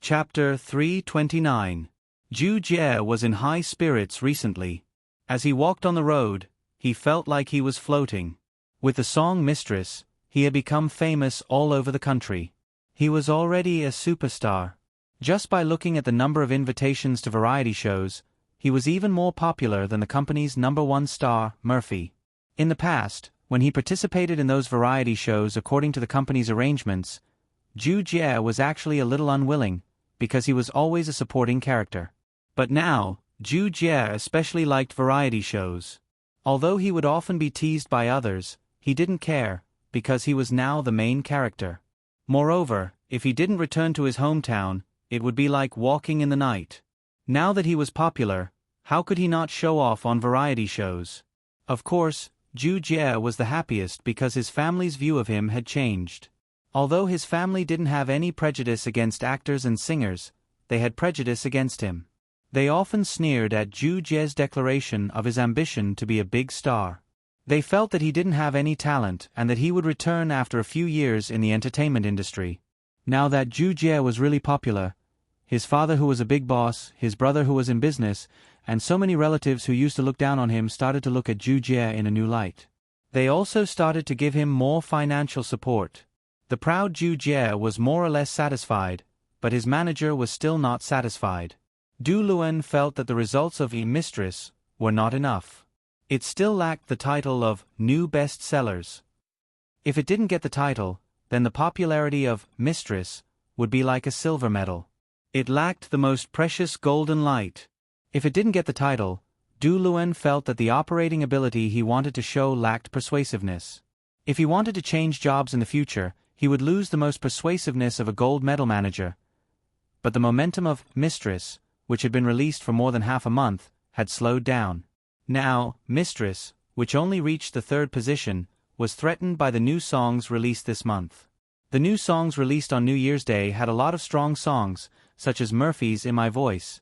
Chapter 329. Zhu Jie was in high spirits recently. As he walked on the road, he felt like he was floating. With the song Mistress, he had become famous all over the country. He was already a superstar. Just by looking at the number of invitations to variety shows, he was even more popular than the company's #1 star, Murphy. In the past, when he participated in those variety shows according to the company's arrangements, Zhu Jie was actually a little unwilling, because he was always a supporting character. But now, Zhu Jie especially liked variety shows. Although he would often be teased by others, he didn't care, because he was now the main character. Moreover, if he didn't return to his hometown, it would be like walking in the night. Now that he was popular, how could he not show off on variety shows? Of course, Zhu Jie was the happiest because his family's view of him had changed. Although his family didn't have any prejudice against actors and singers, they had prejudice against him. They often sneered at Zhu Jie's declaration of his ambition to be a big star. They felt that he didn't have any talent and that he would return after a few years in the entertainment industry. Now that Zhu Jie was really popular, his father who was a big boss, his brother who was in business, and so many relatives who used to look down on him started to look at Zhu Jie in a new light. They also started to give him more financial support. The proud Zhu Jie was more or less satisfied, but his manager was still not satisfied. Du Luan felt that the results of Mistress were not enough. It still lacked the title of New Best Sellers. If it didn't get the title, then the popularity of Mistress would be like a silver medal. It lacked the most precious golden light. If it didn't get the title, Du Luan felt that the operating ability he wanted to show lacked persuasiveness. If he wanted to change jobs in the future, he would lose the most persuasiveness of a gold medal manager. But the momentum of Mistress, which had been released for more than half a month, had slowed down. Now, Mistress, which only reached the 3rd position, was threatened by the new songs released this month. The new songs released on New Year's Day had a lot of strong songs, such as Murphy's In My Voice,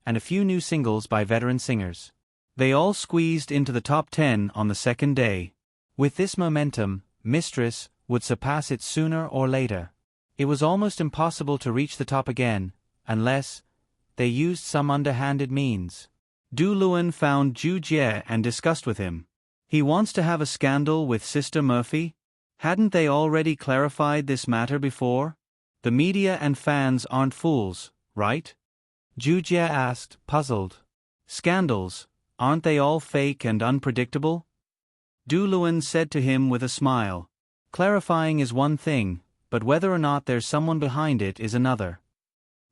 and a few new singles by veteran singers. They all squeezed into the top 10 on the 2nd day. With this momentum, Mistress would surpass it sooner or later. It was almost impossible to reach the top again, unless they used some underhanded means. Du Luan found Zhu Jie and discussed with him. He wants to have a scandal with Sister Murphy? Hadn't they already clarified this matter before? The media and fans aren't fools, right? Zhu Jie asked, puzzled. Scandals, aren't they all fake and unpredictable? Du Luan said to him with a smile. Clarifying is one thing, but whether or not there's someone behind it is another.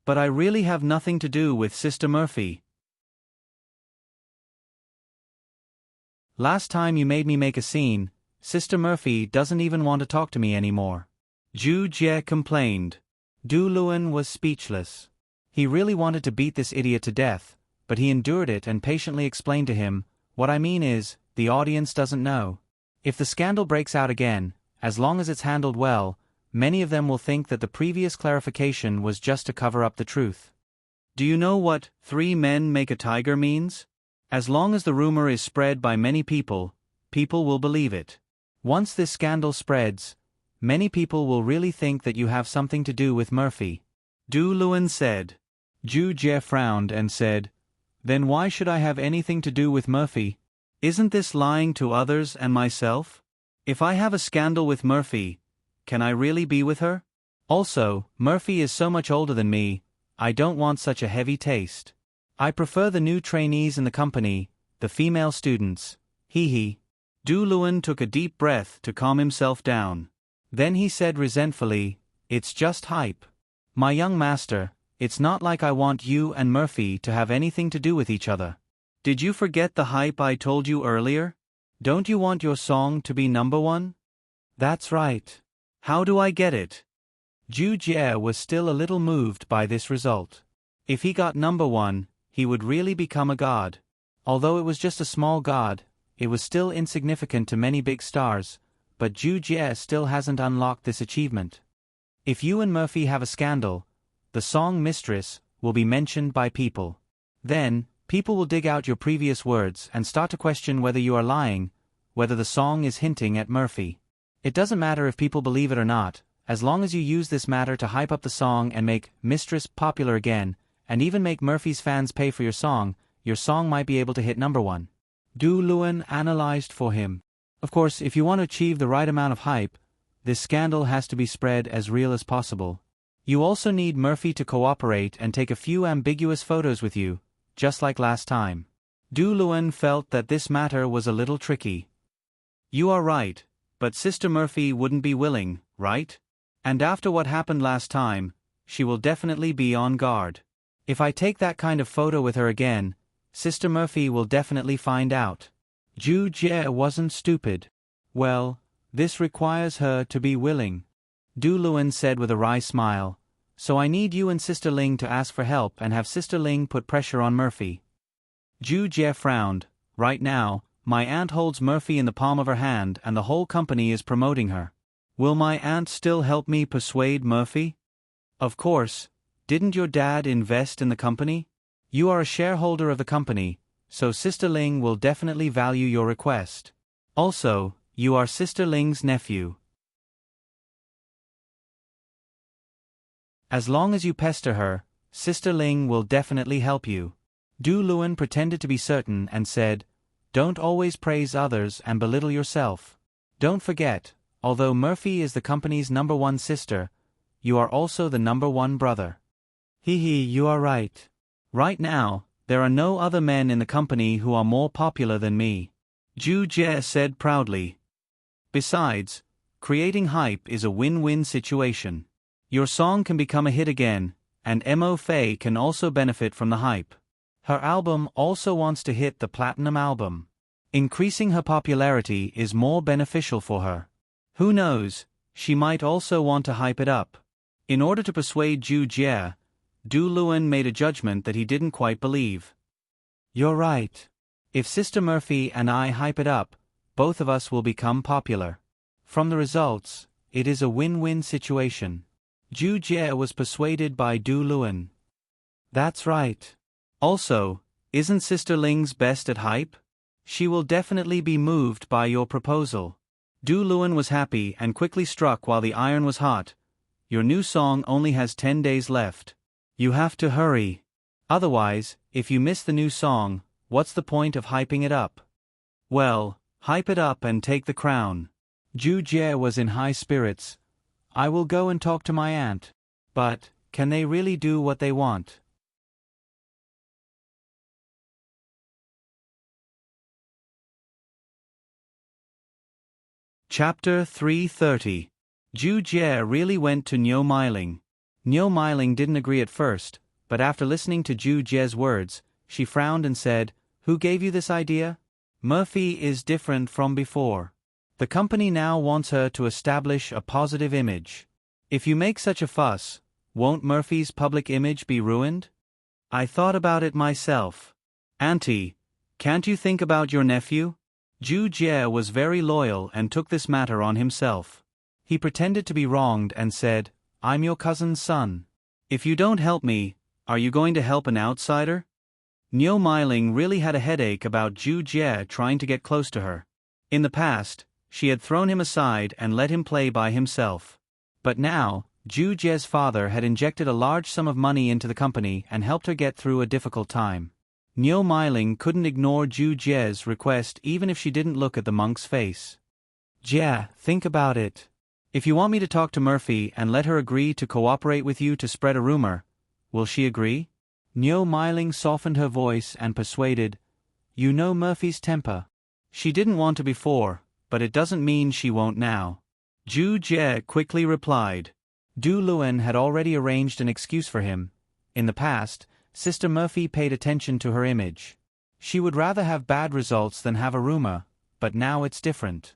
But I really have nothing to do with Sister Murphy. Last time you made me make a scene, Sister Murphy doesn't even want to talk to me anymore. Zhu Jie complained. Du Luan was speechless. He really wanted to beat this idiot to death, but he endured it and patiently explained to him, what I mean is, the audience doesn't know. If the scandal breaks out again, as long as it's handled well, many of them will think that the previous clarification was just to cover up the truth. Do you know what 3 men make a tiger means? As long as the rumor is spread by many people, people will believe it. Once this scandal spreads, many people will really think that you have something to do with Murphy. Du Luan said. Zhu Jie frowned and said, Then why should I have anything to do with Murphy? Isn't this lying to others and myself? If I have a scandal with Murphy, can I really be with her? Also, Murphy is so much older than me, I don't want such a heavy taste. I prefer the new trainees in the company, the female students. Hee. Du Luan took a deep breath to calm himself down. Then he said resentfully, It's just hype. My young master, it's not like I want you and Murphy to have anything to do with each other. Did you forget the hype I told you earlier? Don't you want your song to be number 1? That's right. How do I get it? Zhu Jie was still a little moved by this result. If he got number 1, he would really become a god. Although it was just a small god, it was still insignificant to many big stars, but Zhu Jie still hasn't unlocked this achievement. If you and Murphy have a scandal, the song Mistress will be mentioned by people. Then, people will dig out your previous words and start to question whether you are lying, whether the song is hinting at Murphy. It doesn't matter if people believe it or not, as long as you use this matter to hype up the song and make Mistress popular again, and even make Murphy's fans pay for your song might be able to hit number 1. Du Luan analyzed for him. Of course, if you want to achieve the right amount of hype, this scandal has to be spread as real as possible. You also need Murphy to cooperate and take a few ambiguous photos with you, just like last time. Du Luan felt that this matter was a little tricky. You are right, but Sister Murphy wouldn't be willing, right? And after what happened last time, she will definitely be on guard. If I take that kind of photo with her again, Sister Murphy will definitely find out. Zhu Jie wasn't stupid. Well, this requires her to be willing. Du Luan said with a wry smile, So I need you and Sister Ling to ask for help and have Sister Ling put pressure on Murphy. Zhu Jie frowned. Right now, my aunt holds Murphy in the palm of her hand and the whole company is promoting her. Will my aunt still help me persuade Murphy? Of course. Didn't your dad invest in the company? You are a shareholder of the company, so Sister Ling will definitely value your request. Also, you are Sister Ling's nephew. As long as you pester her, Sister Ling will definitely help you. Du Luan pretended to be certain and said, Don't always praise others and belittle yourself. Don't forget, although Murphy is the company's number 1 sister, you are also the number 1 brother. You are right. Right now, there are no other men in the company who are more popular than me. Zhu Jie said proudly. Besides, creating hype is a win-win situation. Your song can become a hit again, and Mo Fei can also benefit from the hype. Her album also wants to hit the platinum album. Increasing her popularity is more beneficial for her. Who knows, she might also want to hype it up. In order to persuade Zhu Jie, Du Luan made a judgment that he didn't quite believe. You're right. If Sister Murphy and I hype it up, both of us will become popular. From the results, it is a win-win situation. Zhu Jie was persuaded by Du Luan. That's right. Also, isn't Sister Ling's best at hype? She will definitely be moved by your proposal. Du Luan was happy and quickly struck while the iron was hot. Your new song only has 10 days left. You have to hurry. Otherwise, if you miss the new song, what's the point of hyping it up? Well, hype it up and take the crown. Zhu Jie was in high spirits. I will go and talk to my aunt. But, can they really do what they want? Chapter 330. Zhu Jie really went to Niu Meiling. Niu Meiling didn't agree at first, but after listening to Zhu Jie's words, she frowned and said, Who gave you this idea? Murphy is different from before. The company now wants her to establish a positive image. If you make such a fuss, won't Murphy's public image be ruined? I thought about it myself. Auntie, can't you think about your nephew? Zhu Jie was very loyal and took this matter on himself. He pretended to be wronged and said, I'm your cousin's son. If you don't help me, Are you going to help an outsider? Niu Meiling really had a headache about Zhu Jie trying to get close to her. In the past, she had thrown him aside and let him play by himself. But now, Zhu Jie's father had injected a large sum of money into the company and helped her get through a difficult time. Niu Meiling couldn't ignore Zhu Jie's request even if she didn't look at the monk's face. Jie, think about it. If you want me to talk to Murphy and let her agree to cooperate with you to spread a rumor, will she agree? Niu Meiling softened her voice and persuaded, You know Murphy's temper. She didn't want to before, but it doesn't mean she won't now. Zhu Jie quickly replied. Du Luan had already arranged an excuse for him. In the past, Sister Murphy paid attention to her image. She would rather have bad results than have a rumor, but now it's different.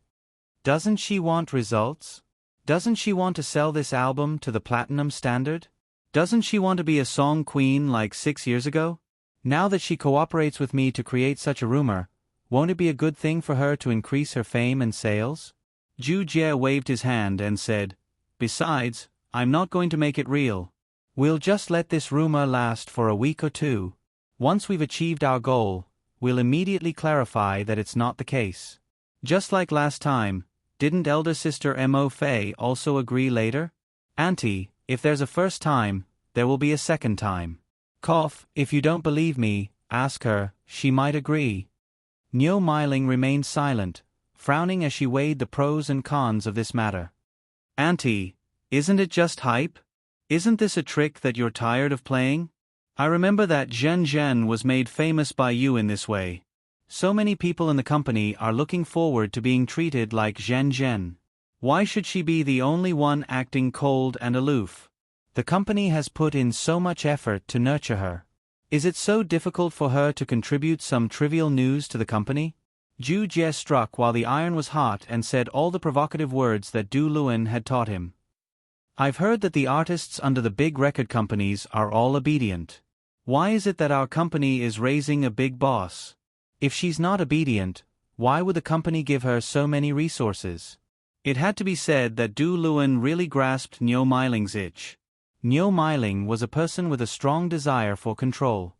Doesn't she want results? Doesn't she want to sell this album to the platinum standard? Doesn't she want to be a song queen like 6 years ago? Now that she cooperates with me to create such a rumor, won't it be a good thing for her to increase her fame and sales? Zhu Jie waved his hand and said, Besides, I'm not going to make it real. We'll just let this rumor last for a week or two. Once we've achieved our goal, we'll immediately clarify that it's not the case. Just like last time, didn't elder sister Mo Fei also agree later? Auntie, if there's a first time, there will be a second time. If you don't believe me, ask her, she might agree. Niu Meiling remained silent, frowning as she weighed the pros and cons of this matter. Auntie, isn't it just hype? Isn't this a trick that you're tired of playing? I remember that Zhen Zhen was made famous by you in this way. So many people in the company are looking forward to being treated like Zhen Zhen. Why should she be the only one acting cold and aloof? The company has put in so much effort to nurture her. Is it so difficult for her to contribute some trivial news to the company? Zhu Jie struck while the iron was hot and said all the provocative words that Du Luan had taught him. I've heard that the artists under the big record companies are all obedient. Why is it that our company is raising a big boss? If she's not obedient, why would the company give her so many resources? It had to be said that Du Luan really grasped Niu Meiling's itch. Niu Meiling was a person with a strong desire for control.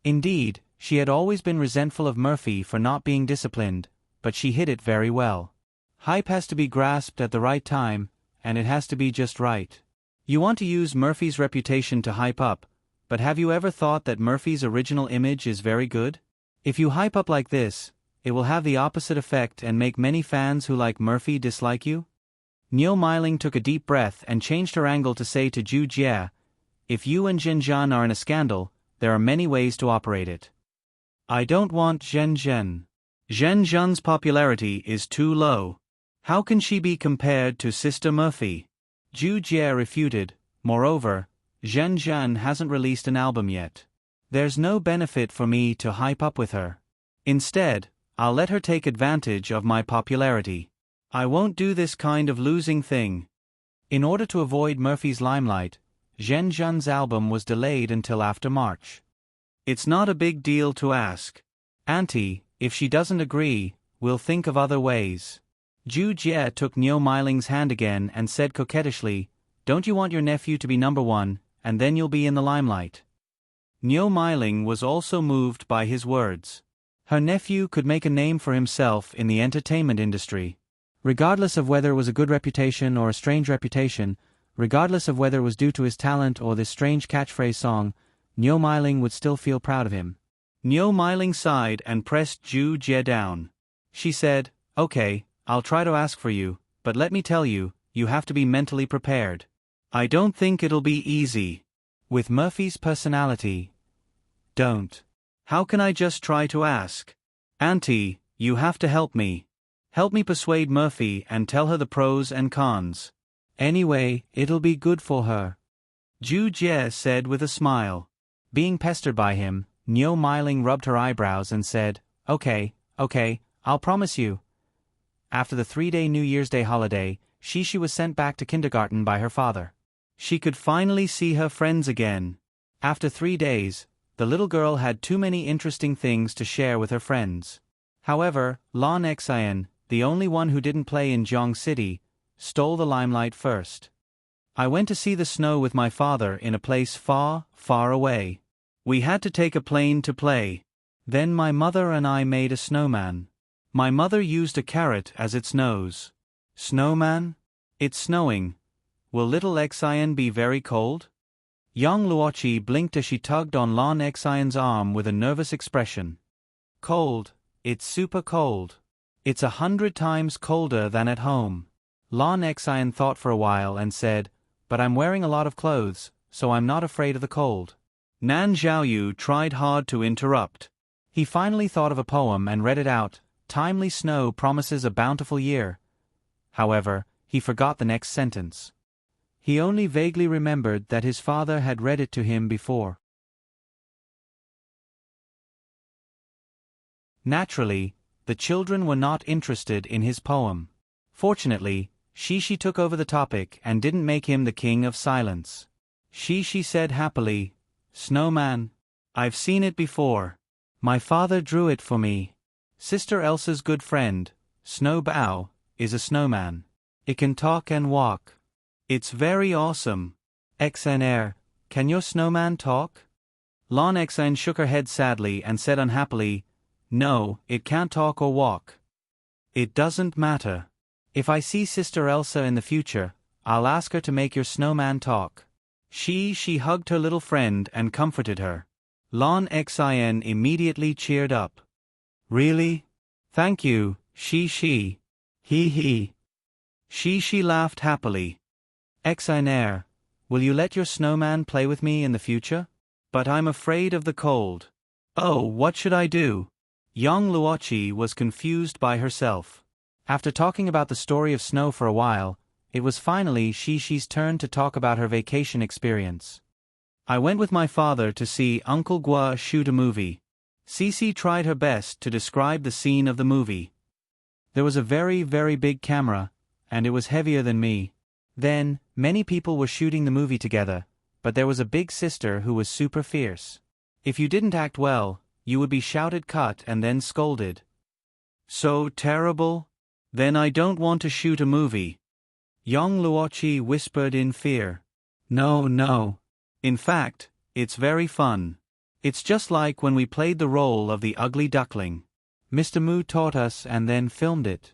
Indeed, she had always been resentful of Murphy for not being disciplined, but she hid it very well. Hype has to be grasped at the right time, and it has to be just right. You want to use Murphy's reputation to hype up, but have you ever thought that Murphy's original image is very good? If you hype up like this, it will have the opposite effect and make many fans who like Murphy dislike you. Niu Meiling took a deep breath and changed her angle to say to Zhu Jie, If you and Zhen Zhen are in a scandal, there are many ways to operate it. I don't want Zhen Zhen. Zhen Zhen's popularity is too low. How can she be compared to Sister Murphy? Zhu Jie refuted, moreover, Zhen Zhen hasn't released an album yet. There's no benefit for me to hype up with her. Instead, I'll let her take advantage of my popularity. I won't do this kind of losing thing. In order to avoid Murphy's limelight, Zhen Zhen's album was delayed until after March. It's not a big deal to ask. Auntie, if she doesn't agree, we'll think of other ways. Zhu Jie took Niu Meiling's hand again and said coquettishly, Don't you want your nephew to be number one, and then you'll be in the limelight? Niu Meiling was also moved by his words. Her nephew could make a name for himself in the entertainment industry. Regardless of whether it was a good reputation or a strange reputation, regardless of whether it was due to his talent or this strange catchphrase song, Niu Meiling would still feel proud of him. Niu Meiling sighed and pressed Zhu Jie down. She said, Okay, I'll try to ask for you, but let me tell you, you have to be mentally prepared. I don't think it'll be easy. With Murphy's personality. Don't. How can I just try to ask? Auntie, you have to help me. Help me persuade Murphy and tell her the pros and cons. Anyway, it'll be good for her. Zhu Jie said with a smile. Being pestered by him, Niu Meiling rubbed her eyebrows and said, Okay, I'll promise you. After the 3-day New Year's Day holiday, she was sent back to kindergarten by her father. She could finally see her friends again. After 3 days, the little girl had too many interesting things to share with her friends. However, Lan Xian, the only one who didn't play in Jiang City, stole the limelight first. I went to see the snow with my father in a place far, far away. We had to take a plane to play. Then my mother and I made a snowman. My mother used a carrot as its nose. Snowman? It's snowing. Will little Xian be very cold? Young Luochi blinked as she tugged on Lan Xian's arm with a nervous expression. Cold. It's super cold. It's 100 times colder than at home. Lan Xian thought for a while and said, but I'm wearing a lot of clothes, so I'm not afraid of the cold. Nan Zhaoyu tried hard to interrupt. He finally thought of a poem and read it out. Timely snow promises a bountiful year. However, he forgot the next sentence. He only vaguely remembered that his father had read it to him before. Naturally, the children were not interested in his poem. Fortunately, Shishi took over the topic and didn't make him the king of silence. Shishi said happily, Snowman. I've seen it before. My father drew it for me. Sister Elsa's good friend, Snow Bao, is a snowman. It can talk and walk. It's very awesome. XNR, can your snowman talk? Lan Xn shook her head sadly and said unhappily, no, it can't talk or walk. It doesn't matter. If I see Sister Elsa in the future, I'll ask her to make your snowman talk. She hugged her little friend and comforted her. Lan Xin immediately cheered up. Really? Thank you, Shi. He. She laughed happily. Xiner, will you let your snowman play with me in the future? But I'm afraid of the cold. Oh, what should I do? Young Luochi was confused by herself. After talking about the story of snow for a while, it was finally Shishi's turn to talk about her vacation experience. I went with my father to see Uncle Gua shoot a movie. Cici tried her best to describe the scene of the movie. There was a very, very big camera, and it was heavier than me. Then, many people were shooting the movie together, but there was a big sister who was super fierce. If you didn't act well, you would be shouted cut and then scolded. So terrible? Then I don't want to shoot a movie. Young Luochi whispered in fear. No. In fact, it's very fun. It's just like when we played the role of the ugly duckling. Mr. Mu taught us and then filmed it.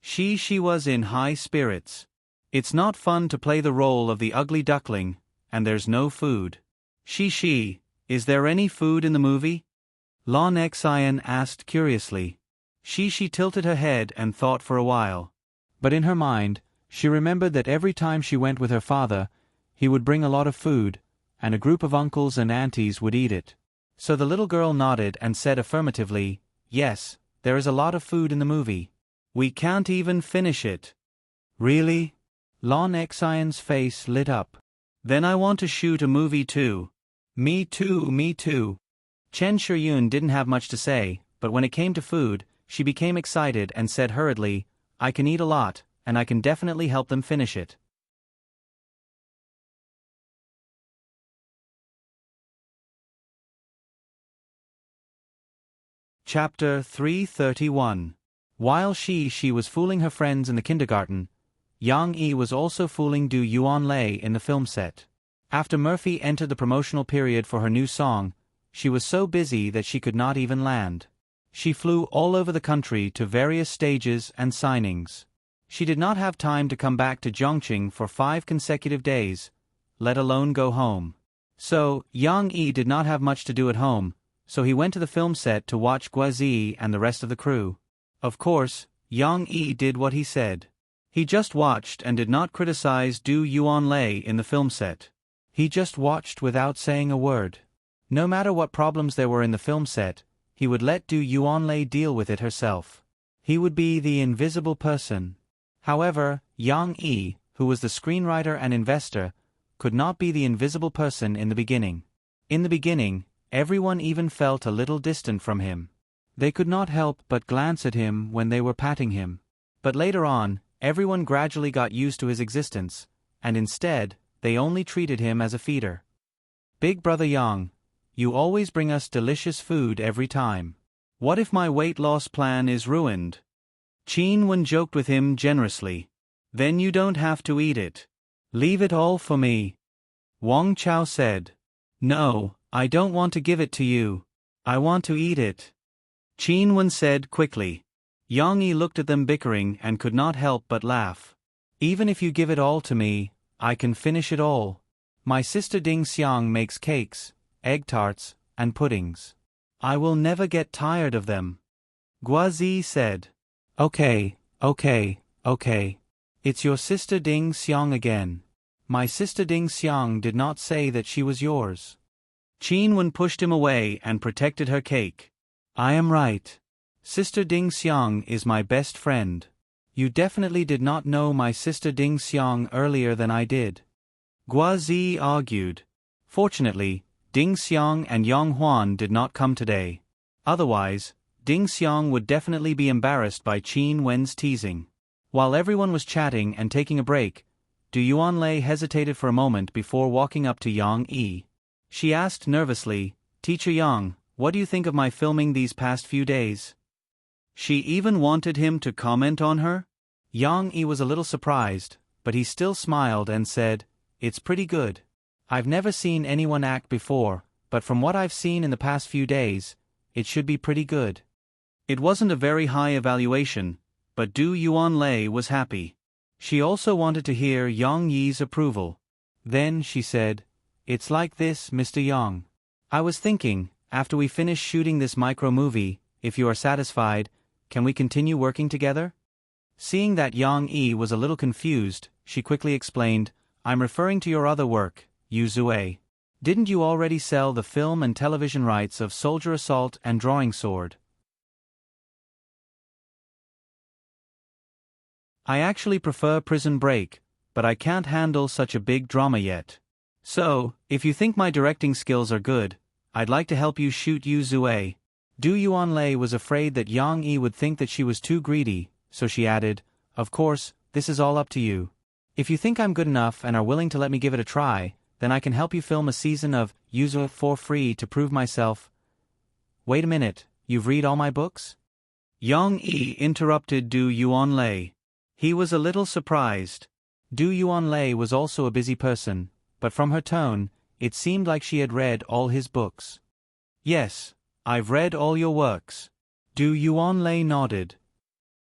She was in high spirits. It's not fun to play the role of the ugly duckling, and there's no food. Shi, is there any food in the movie? Lan Xian asked curiously. She tilted her head and thought for a while. But in her mind, she remembered that every time she went with her father, he would bring a lot of food, and a group of uncles and aunties would eat it. So the little girl nodded and said affirmatively, yes, there is a lot of food in the movie. We can't even finish it. Really? Lan Xian's face lit up. Then I want to shoot a movie too. Me too. Chen Shiyun didn't have much to say, but when it came to food, she became excited and said hurriedly, I can eat a lot, and I can definitely help them finish it. Chapter 331. While she was fooling her friends in the kindergarten, Yang Yi was also fooling Du Yuanlei in the film set. After Murphy entered the promotional period for her new song, she was so busy that she could not even land. She flew all over the country to various stages and signings. She did not have time to come back to Zhongqing for 5 consecutive days, let alone go home. So, Yang Yi did not have much to do at home, so he went to the film set to watch Guazi and the rest of the crew. Of course, Yang Yi did what he said. He just watched and did not criticize Du Yuanlei in the film set. He just watched without saying a word. No matter what problems there were in the film set, he would let Du Yuanlei deal with it herself. He would be the invisible person. However, Yang Yi, who was the screenwriter and investor, could not be the invisible person in the beginning. In the beginning, everyone even felt a little distant from him. They could not help but glance at him when they were patting him. But later on, everyone gradually got used to his existence, and instead, they only treated him as a feeder. Big Brother Yang, you always bring us delicious food every time. What if my weight loss plan is ruined? Qin Wen joked with him generously. Then you don't have to eat it. Leave it all for me. Wang Chao said. No, I don't want to give it to you. I want to eat it. Qin Wen said quickly. Yang Yi looked at them bickering and could not help but laugh. Even if you give it all to me, I can finish it all. My sister Ding Xiang makes cakes, egg tarts, and puddings. I will never get tired of them. Guazi said. Okay. It's your sister Ding Xiang again. My sister Ding Xiang did not say that she was yours. Qin Wen pushed him away and protected her cake. I am right. Sister Ding Xiang is my best friend. You definitely did not know my sister Ding Xiang earlier than I did. Guazi argued. Fortunately, Ding Xiang and Yang Huan did not come today. Otherwise, Ding Xiang would definitely be embarrassed by Qin Wen's teasing. While everyone was chatting and taking a break, Du Yuanlei hesitated for a moment before walking up to Yang Yi. She asked nervously, Teacher Yang, what do you think of my filming these past few days? She even wanted him to comment on her? Yang Yi was a little surprised, but he still smiled and said, It's pretty good. I've never seen anyone act before, but from what I've seen in the past few days, it should be pretty good. It wasn't a very high evaluation, but Du Yuanlei was happy. She also wanted to hear Yang Yi's approval. Then she said, It's like this, Mr. Yang. I was thinking, after we finish shooting this micro-movie, if you are satisfied, can we continue working together? Seeing that Yang Yi was a little confused, she quickly explained, I'm referring to your other work, Yu Zue. Didn't you already sell the film and television rights of Soldier Assault and Drawing Sword? I actually prefer Prison Break, but I can't handle such a big drama yet. So, if you think my directing skills are good, I'd like to help you shoot Yu Zue. Du Yuanlei was afraid that Yang Yi would think that she was too greedy, so she added, Of course, this is all up to you. If you think I'm good enough and are willing to let me give it a try, then I can help you film a season of Yu Zue for free to prove myself. Wait a minute, you've read all my books? Yang Yi interrupted Du Yuanlei. He was a little surprised. Du Yuanlei was also a busy person, but from her tone, it seemed like she had read all his books. Yes, I've read all your works. Du Yuanlei nodded.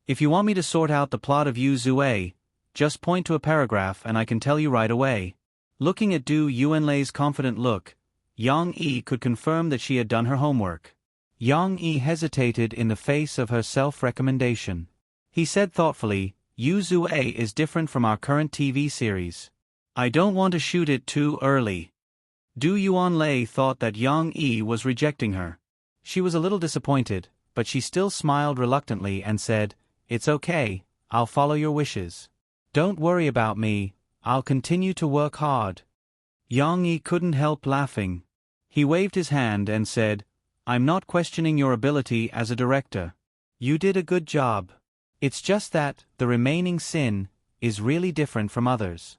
If you want me to sort out the plot of Yu Zue, just point to a paragraph and I can tell you right away. Looking at Du Yuanlei's confident look, Yang Yi could confirm that she had done her homework. Yang Yi hesitated in the face of her self-recommendation. He said thoughtfully, Yu Zue is different from our current TV series. I don't want to shoot it too early. Du Yuanlei thought that Yang Yi was rejecting her. She was a little disappointed, but she still smiled reluctantly and said, It's okay, I'll follow your wishes. Don't worry about me, I'll continue to work hard. Yang Yi couldn't help laughing. He waved his hand and said, I'm not questioning your ability as a director. You did a good job. It's just that, the remaining sin, is really different from others.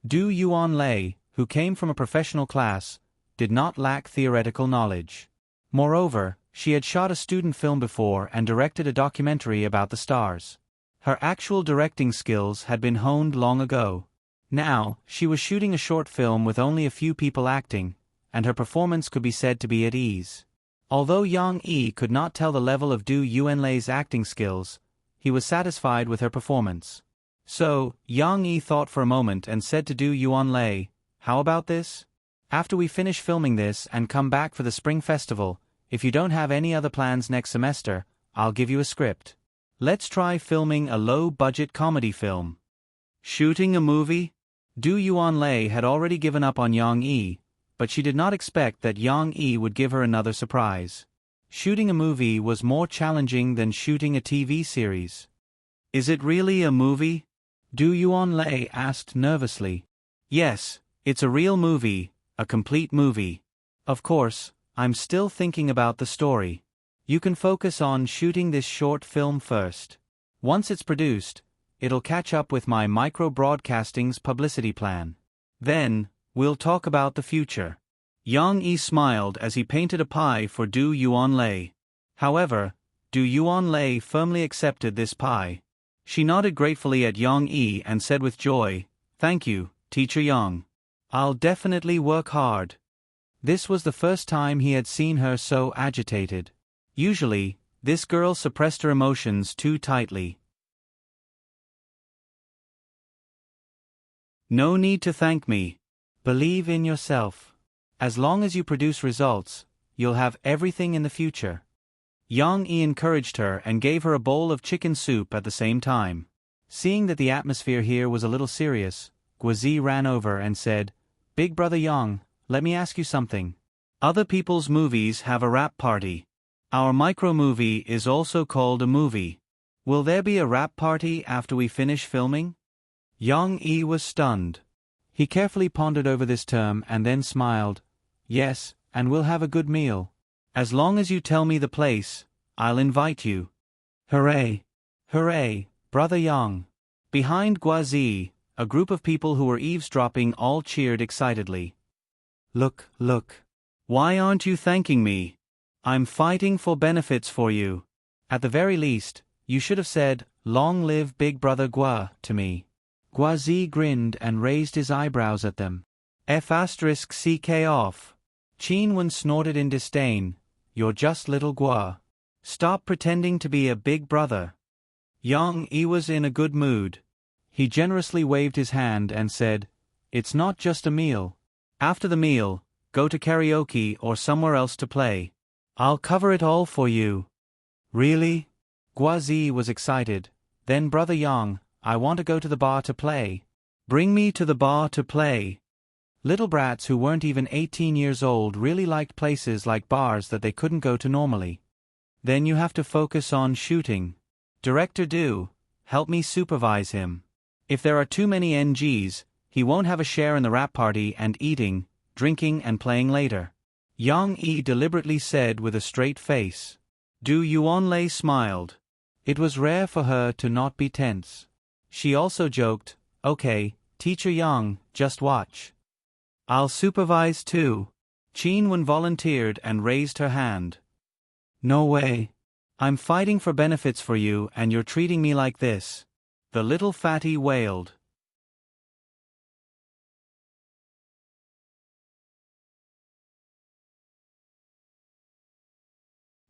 Du Yuanlei, who came from a professional class, did not lack theoretical knowledge. Moreover, she had shot a student film before and directed a documentary about the stars. Her actual directing skills had been honed long ago. Now, she was shooting a short film with only a few people acting, and her performance could be said to be at ease. Although Yang Yi could not tell the level of Du Yuanlei's acting skills, he was satisfied with her performance. So, Yang Yi thought for a moment and said to Du Yuanlei, How about this? After we finish filming this and come back for the Spring Festival, if you don't have any other plans next semester, I'll give you a script. Let's try filming a low-budget comedy film. Shooting a movie? Du Yuanlei had already given up on Yang Yi, but she did not expect that Yang Yi would give her another surprise. Shooting a movie was more challenging than shooting a TV series. Is it really a movie? Du Yuanlei asked nervously. Yes, it's a real movie, a complete movie. Of course, I'm still thinking about the story. You can focus on shooting this short film first. Once it's produced, it'll catch up with my micro-broadcasting's publicity plan. Then, we'll talk about the future. Yang Yi smiled as he painted a pie for Du Yuanlei. However, Du Yuanlei firmly accepted this pie. She nodded gratefully at Yang Yi and said with joy, Thank you, Teacher Young. I'll definitely work hard. This was the first time he had seen her so agitated. Usually, this girl suppressed her emotions too tightly. No need to thank me. Believe in yourself. As long as you produce results, you'll have everything in the future. Yang Yi encouraged her and gave her a bowl of chicken soup at the same time. Seeing that the atmosphere here was a little serious, Guazi ran over and said, "Big brother Yang, let me ask you something. Other people's movies have a rap party. Our micro-movie is also called a movie. Will there be a rap party after we finish filming?" Yang Yi was stunned. He carefully pondered over this term and then smiled. "Yes, and we'll have a good meal. As long as you tell me the place, I'll invite you." Hooray! Hooray, brother Yang! Behind Guazi, a group of people who were eavesdropping all cheered excitedly. Look, look. Why aren't you thanking me? I'm fighting for benefits for you. At the very least, you should have said, "Long live Big Brother Gua," to me. Guazi grinned and raised his eyebrows at them. F***ck off. Qin Wen snorted in disdain. "You're just little Gua. Stop pretending to be a big brother." Yang Yi was in a good mood. He generously waved his hand and said, "It's not just a meal. After the meal, go to karaoke or somewhere else to play. I'll cover it all for you." Really? Guazi was excited. Then brother Yang, I want to go to the bar to play. Bring me to the bar to play. Little brats who weren't even 18 years old really liked places like bars that they couldn't go to normally. Then you have to focus on shooting. Director Do, help me supervise him. If there are too many NGs, he won't have a share in the rap party and eating, drinking and playing later. Yang Yi deliberately said with a straight face. Du Yuanlei smiled. It was rare for her to not be tense. She also joked, "Okay, Teacher Yang, just watch. I'll supervise too." Qin Wen volunteered and raised her hand. "No way. I'm fighting for benefits for you and you're treating me like this." The little fatty wailed.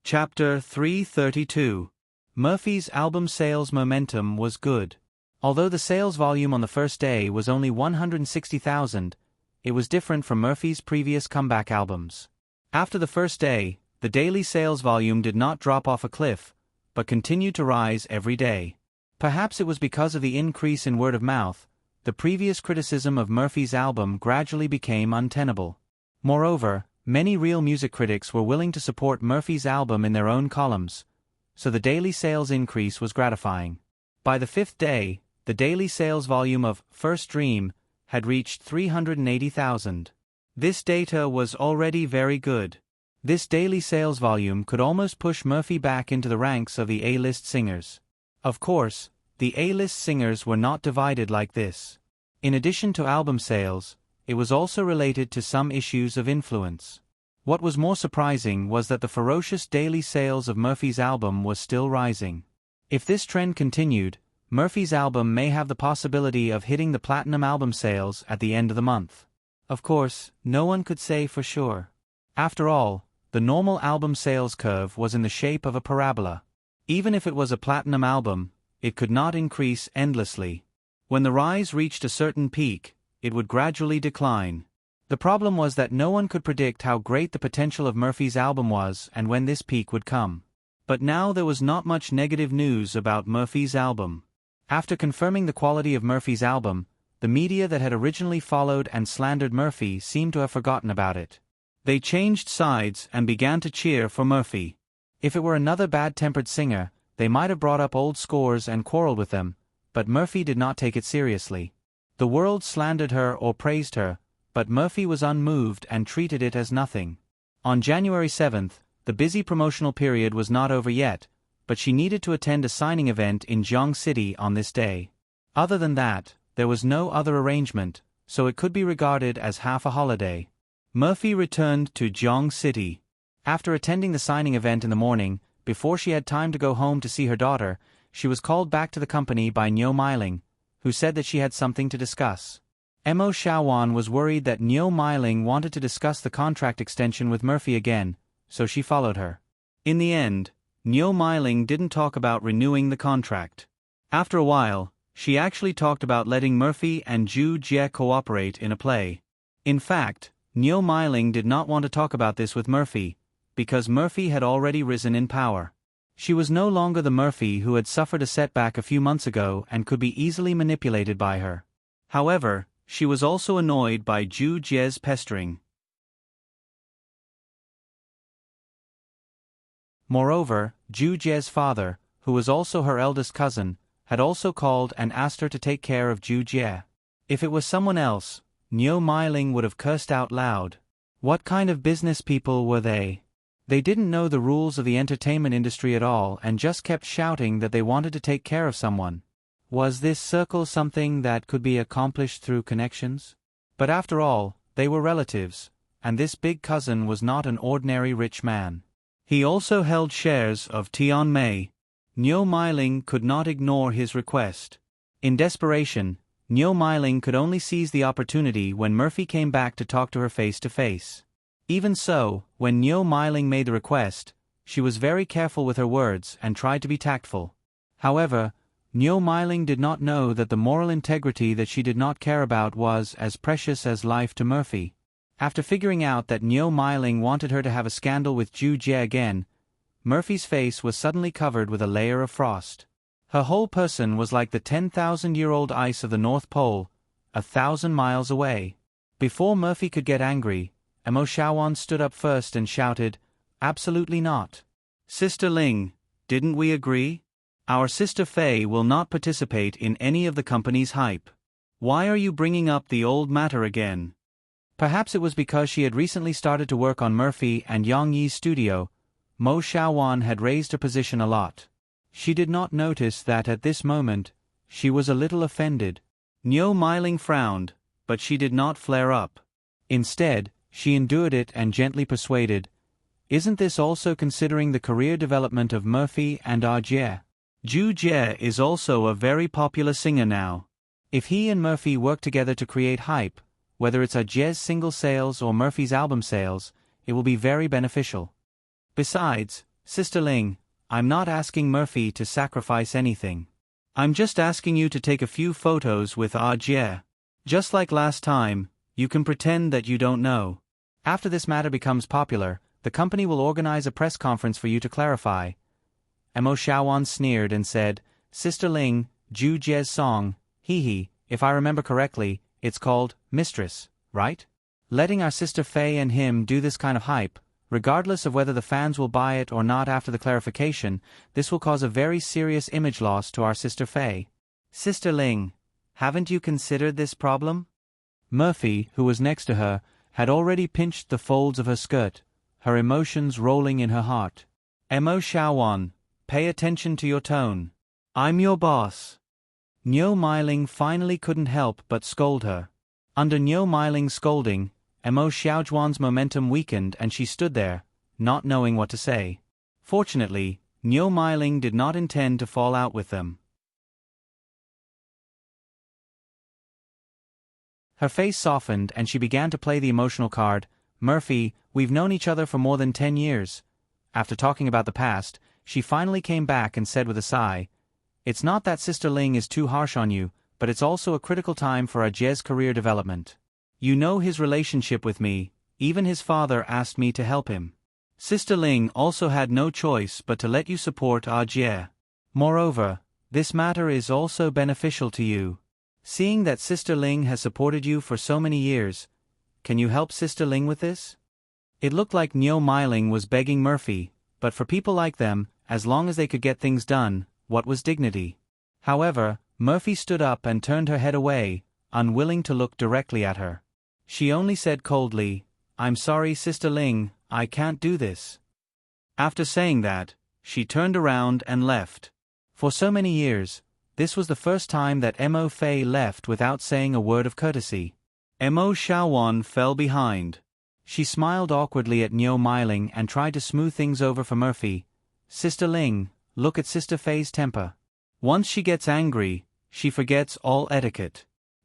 Chapter 332. Murphy's album sales momentum was good. Although the sales volume on the first day was only 160,000, it was different from Murphy's previous comeback albums. After the first day, the daily sales volume did not drop off a cliff, but continued to rise every day. Perhaps it was because of the increase in word of mouth, the previous criticism of Murphy's album gradually became untenable. Moreover, many real music critics were willing to support Murphy's album in their own columns, so the daily sales increase was gratifying. By the fifth day, the daily sales volume of First Dream had reached 380,000. This data was already very good. This daily sales volume could almost push Murphy back into the ranks of the A-list singers. Of course, the A-list singers were not divided like this. In addition to album sales, it was also related to some issues of influence. What was more surprising was that the ferocious daily sales of Murphy's album was still rising. If this trend continued, Murphy's album may have the possibility of hitting the platinum album sales at the end of the month. Of course, no one could say for sure. After all, the normal album sales curve was in the shape of a parabola. Even if it was a platinum album, it could not increase endlessly. When the rise reached a certain peak, it would gradually decline. The problem was that no one could predict how great the potential of Murphy's album was and when this peak would come. But now there was not much negative news about Murphy's album. After confirming the quality of Murphy's album, the media that had originally followed and slandered Murphy seemed to have forgotten about it. They changed sides and began to cheer for Murphy. If it were another bad-tempered singer, they might have brought up old scores and quarreled with them, but Murphy did not take it seriously. The world slandered her or praised her, but Murphy was unmoved and treated it as nothing. On January 7th, the busy promotional period was not over yet, but she needed to attend a signing event in Jiang City on this day. Other than that, there was no other arrangement, so it could be regarded as half a holiday. Murphy returned to Jiang City. After attending the signing event in the morning, before she had time to go home to see her daughter, she was called back to the company by Niu Meiling, who said that she had something to discuss. Mo Xiaowan was worried that Niu Meiling wanted to discuss the contract extension with Murphy again, so she followed her. In the end, Niu Meiling didn't talk about renewing the contract. After a while, she actually talked about letting Murphy and Zhu Jie cooperate in a play. In fact, Niu Meiling did not want to talk about this with Murphy, because Murphy had already risen in power. She was no longer the Murphy who had suffered a setback a few months ago and could be easily manipulated by her. However, she was also annoyed by Zhu Jie's pestering. Moreover, Zhu Jie's father, who was also her eldest cousin, had also called and asked her to take care of Zhu Jie. If it was someone else, Niu Meiling would have cursed out loud. What kind of business people were they? They didn't know the rules of the entertainment industry at all and just kept shouting that they wanted to take care of someone. Was this circle something that could be accomplished through connections? But after all, they were relatives, and this big cousin was not an ordinary rich man. He also held shares of Tianmei. Niu Meiling could not ignore his request. In desperation, Niu Meiling could only seize the opportunity when Murphy came back to talk to her face to face. Even so, when Niu Meiling made the request, she was very careful with her words and tried to be tactful. However, Niu Meiling did not know that the moral integrity that she did not care about was as precious as life to Murphy. After figuring out that Niu Meiling wanted her to have a scandal with Zhu Jie again, Murphy's face was suddenly covered with a layer of frost. Her whole person was like the 10,000-year-old ice of the North Pole, 1,000 miles away. Before Murphy could get angry, Mo Xiaowan stood up first and shouted, "Absolutely not. Sister Ling, didn't we agree? Our sister Fei will not participate in any of the company's hype. Why are you bringing up the old matter again?" Perhaps it was because she had recently started to work on Murphy and Yang Yi's studio. Mo Xiaowan had raised her position a lot. She did not notice that at this moment, she was a little offended. Niu Meiling frowned, but she did not flare up. Instead, she endured it and gently persuaded, "Isn't this also considering the career development of Murphy and Jie? Zhu Jie is also a very popular singer now. If he and Murphy work together to create hype, whether it's Jie's single sales or Murphy's album sales, it will be very beneficial. Besides, Sister Ling, I'm not asking Murphy to sacrifice anything. I'm just asking you to take a few photos with Jie. Just like last time, you can pretend that you don't know. After this matter becomes popular, the company will organize a press conference for you to clarify." Mo Xiaowan sneered and said, "Sister Ling, Zhu Jie's song, if I remember correctly, it's called Mistress, right? Letting our sister Fei and him do this kind of hype, regardless of whether the fans will buy it or not after the clarification, this will cause a very serious image loss to our sister Fei. Sister Ling, haven't you considered this problem?" Murphy, who was next to her, had already pinched the folds of her skirt, her emotions rolling in her heart. "Mo Xiaowan, pay attention to your tone. I'm your boss." Niu Meiling finally couldn't help but scold her. Under Niu Meiling's scolding, Mo Xiaojuan's momentum weakened and she stood there, not knowing what to say. Fortunately, Niu Meiling did not intend to fall out with them. Her face softened and she began to play the emotional card, "Murphy, we've known each other for more than 10 years. After talking about the past, she finally came back and said with a sigh, "It's not that Sister Ling is too harsh on you, but it's also a critical time for Jie's career development. You know his relationship with me, even his father asked me to help him. Sister Ling also had no choice but to let you support Jie. Moreover, this matter is also beneficial to you. Seeing that Sister Ling has supported you for so many years, can you help Sister Ling with this?" It looked like Niu Meiling was begging Murphy, but for people like them, as long as they could get things done, what was dignity? However, Murphy stood up and turned her head away, unwilling to look directly at her. She only said coldly, "I'm sorry, Sister Ling, I can't do this." After saying that, she turned around and left. For so many years, this was the first time that Mo Fei left without saying a word of courtesy. Mo Xiaowan fell behind. She smiled awkwardly at Niu Meiling and tried to smooth things over for Murphy. "Sister Ling, look at Sister Fei's temper. Once she gets angry, she forgets all etiquette.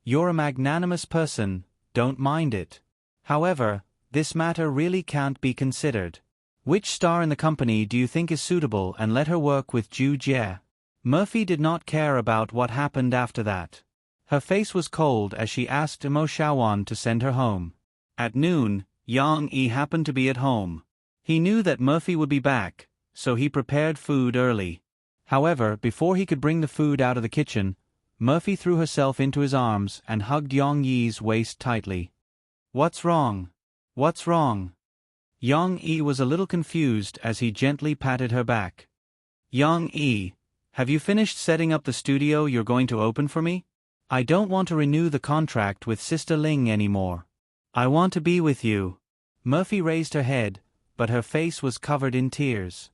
You're a magnanimous person, don't mind it. However, this matter really can't be considered. Which star in the company do you think is suitable, and let her work with Ju Jie? Murphy did not care about what happened after that. Her face was cold as she asked Mo Shaowan to send her home. At noon, Yang Yi happened to be at home. He knew that Murphy would be back, so he prepared food early. However, before he could bring the food out of the kitchen, Murphy threw herself into his arms and hugged Yang Yi's waist tightly. "What's wrong? What's wrong?" Yang Yi was a little confused as he gently patted her back. "Yang Yi, have you finished setting up the studio you're going to open for me? I don't want to renew the contract with Sister Ling anymore. I want to be with you." Murphy raised her head, but her face was covered in tears.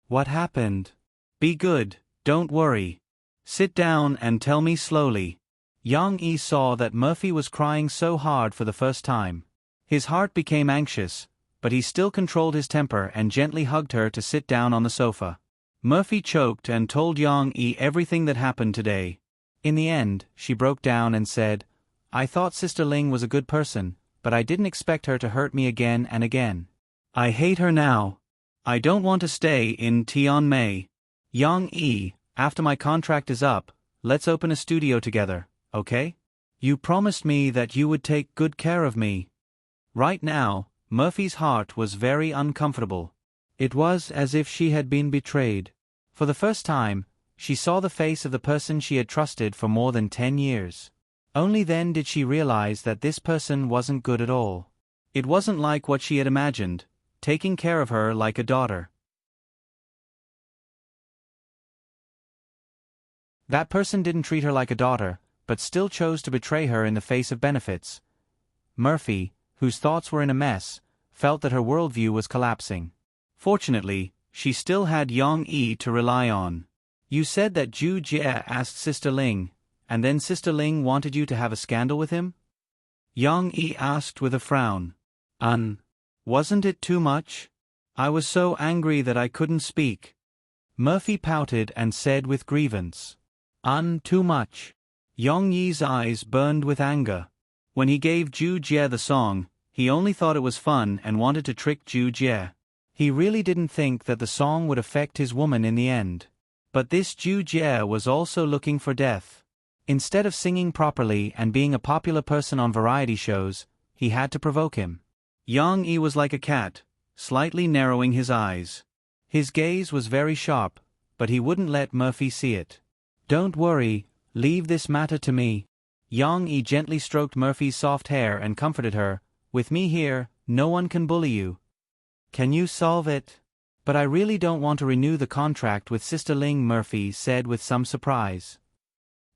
"What happened? Be good, don't worry. Sit down and tell me slowly." Yang Yi saw that Murphy was crying so hard for the first time. His heart became anxious, but he still controlled his temper and gently hugged her to sit down on the sofa. Murphy choked and told Yang Yi everything that happened today. In the end, she broke down and said, "I thought Sister Ling was a good person, but I didn't expect her to hurt me again and again. I hate her now. I don't want to stay in Tianmei. Yang Yi, after my contract is up, let's open a studio together, okay? You promised me that you would take good care of me." Right now, Murphy's heart was very uncomfortable. It was as if she had been betrayed. For the first time, she saw the face of the person she had trusted for more than 10 years. Only then did she realize that this person wasn't good at all. It wasn't like what she had imagined, taking care of her like a daughter. That person didn't treat her like a daughter, but still chose to betray her in the face of benefits. Murphy, whose thoughts were in a mess, felt that her worldview was collapsing. Fortunately, she still had Yang Yi to rely on. "You said that Ju Jie asked Sister Ling, and then Sister Ling wanted you to have a scandal with him?" Yang Yi asked with a frown. Wasn't it too much? I was so angry that I couldn't speak." Murphy pouted and said with grievance. Too much." Yang Yi's eyes burned with anger. When he gave Ju Jie the song, he only thought it was fun and wanted to trick Ju Jie. He really didn't think that the song would affect his woman in the end. But this Ju Jie was also looking for death. Instead of singing properly and being a popular person on variety shows, he had to provoke him. Yang Yi was like a cat, slightly narrowing his eyes. His gaze was very sharp, but he wouldn't let Murphy see it. "Don't worry, leave this matter to me." Yang Yi gently stroked Murphy's soft hair and comforted her, "With me here, no one can bully you. Can you solve it?" "But I really don't want to renew the contract with Sister Ling," Murphy said with some surprise.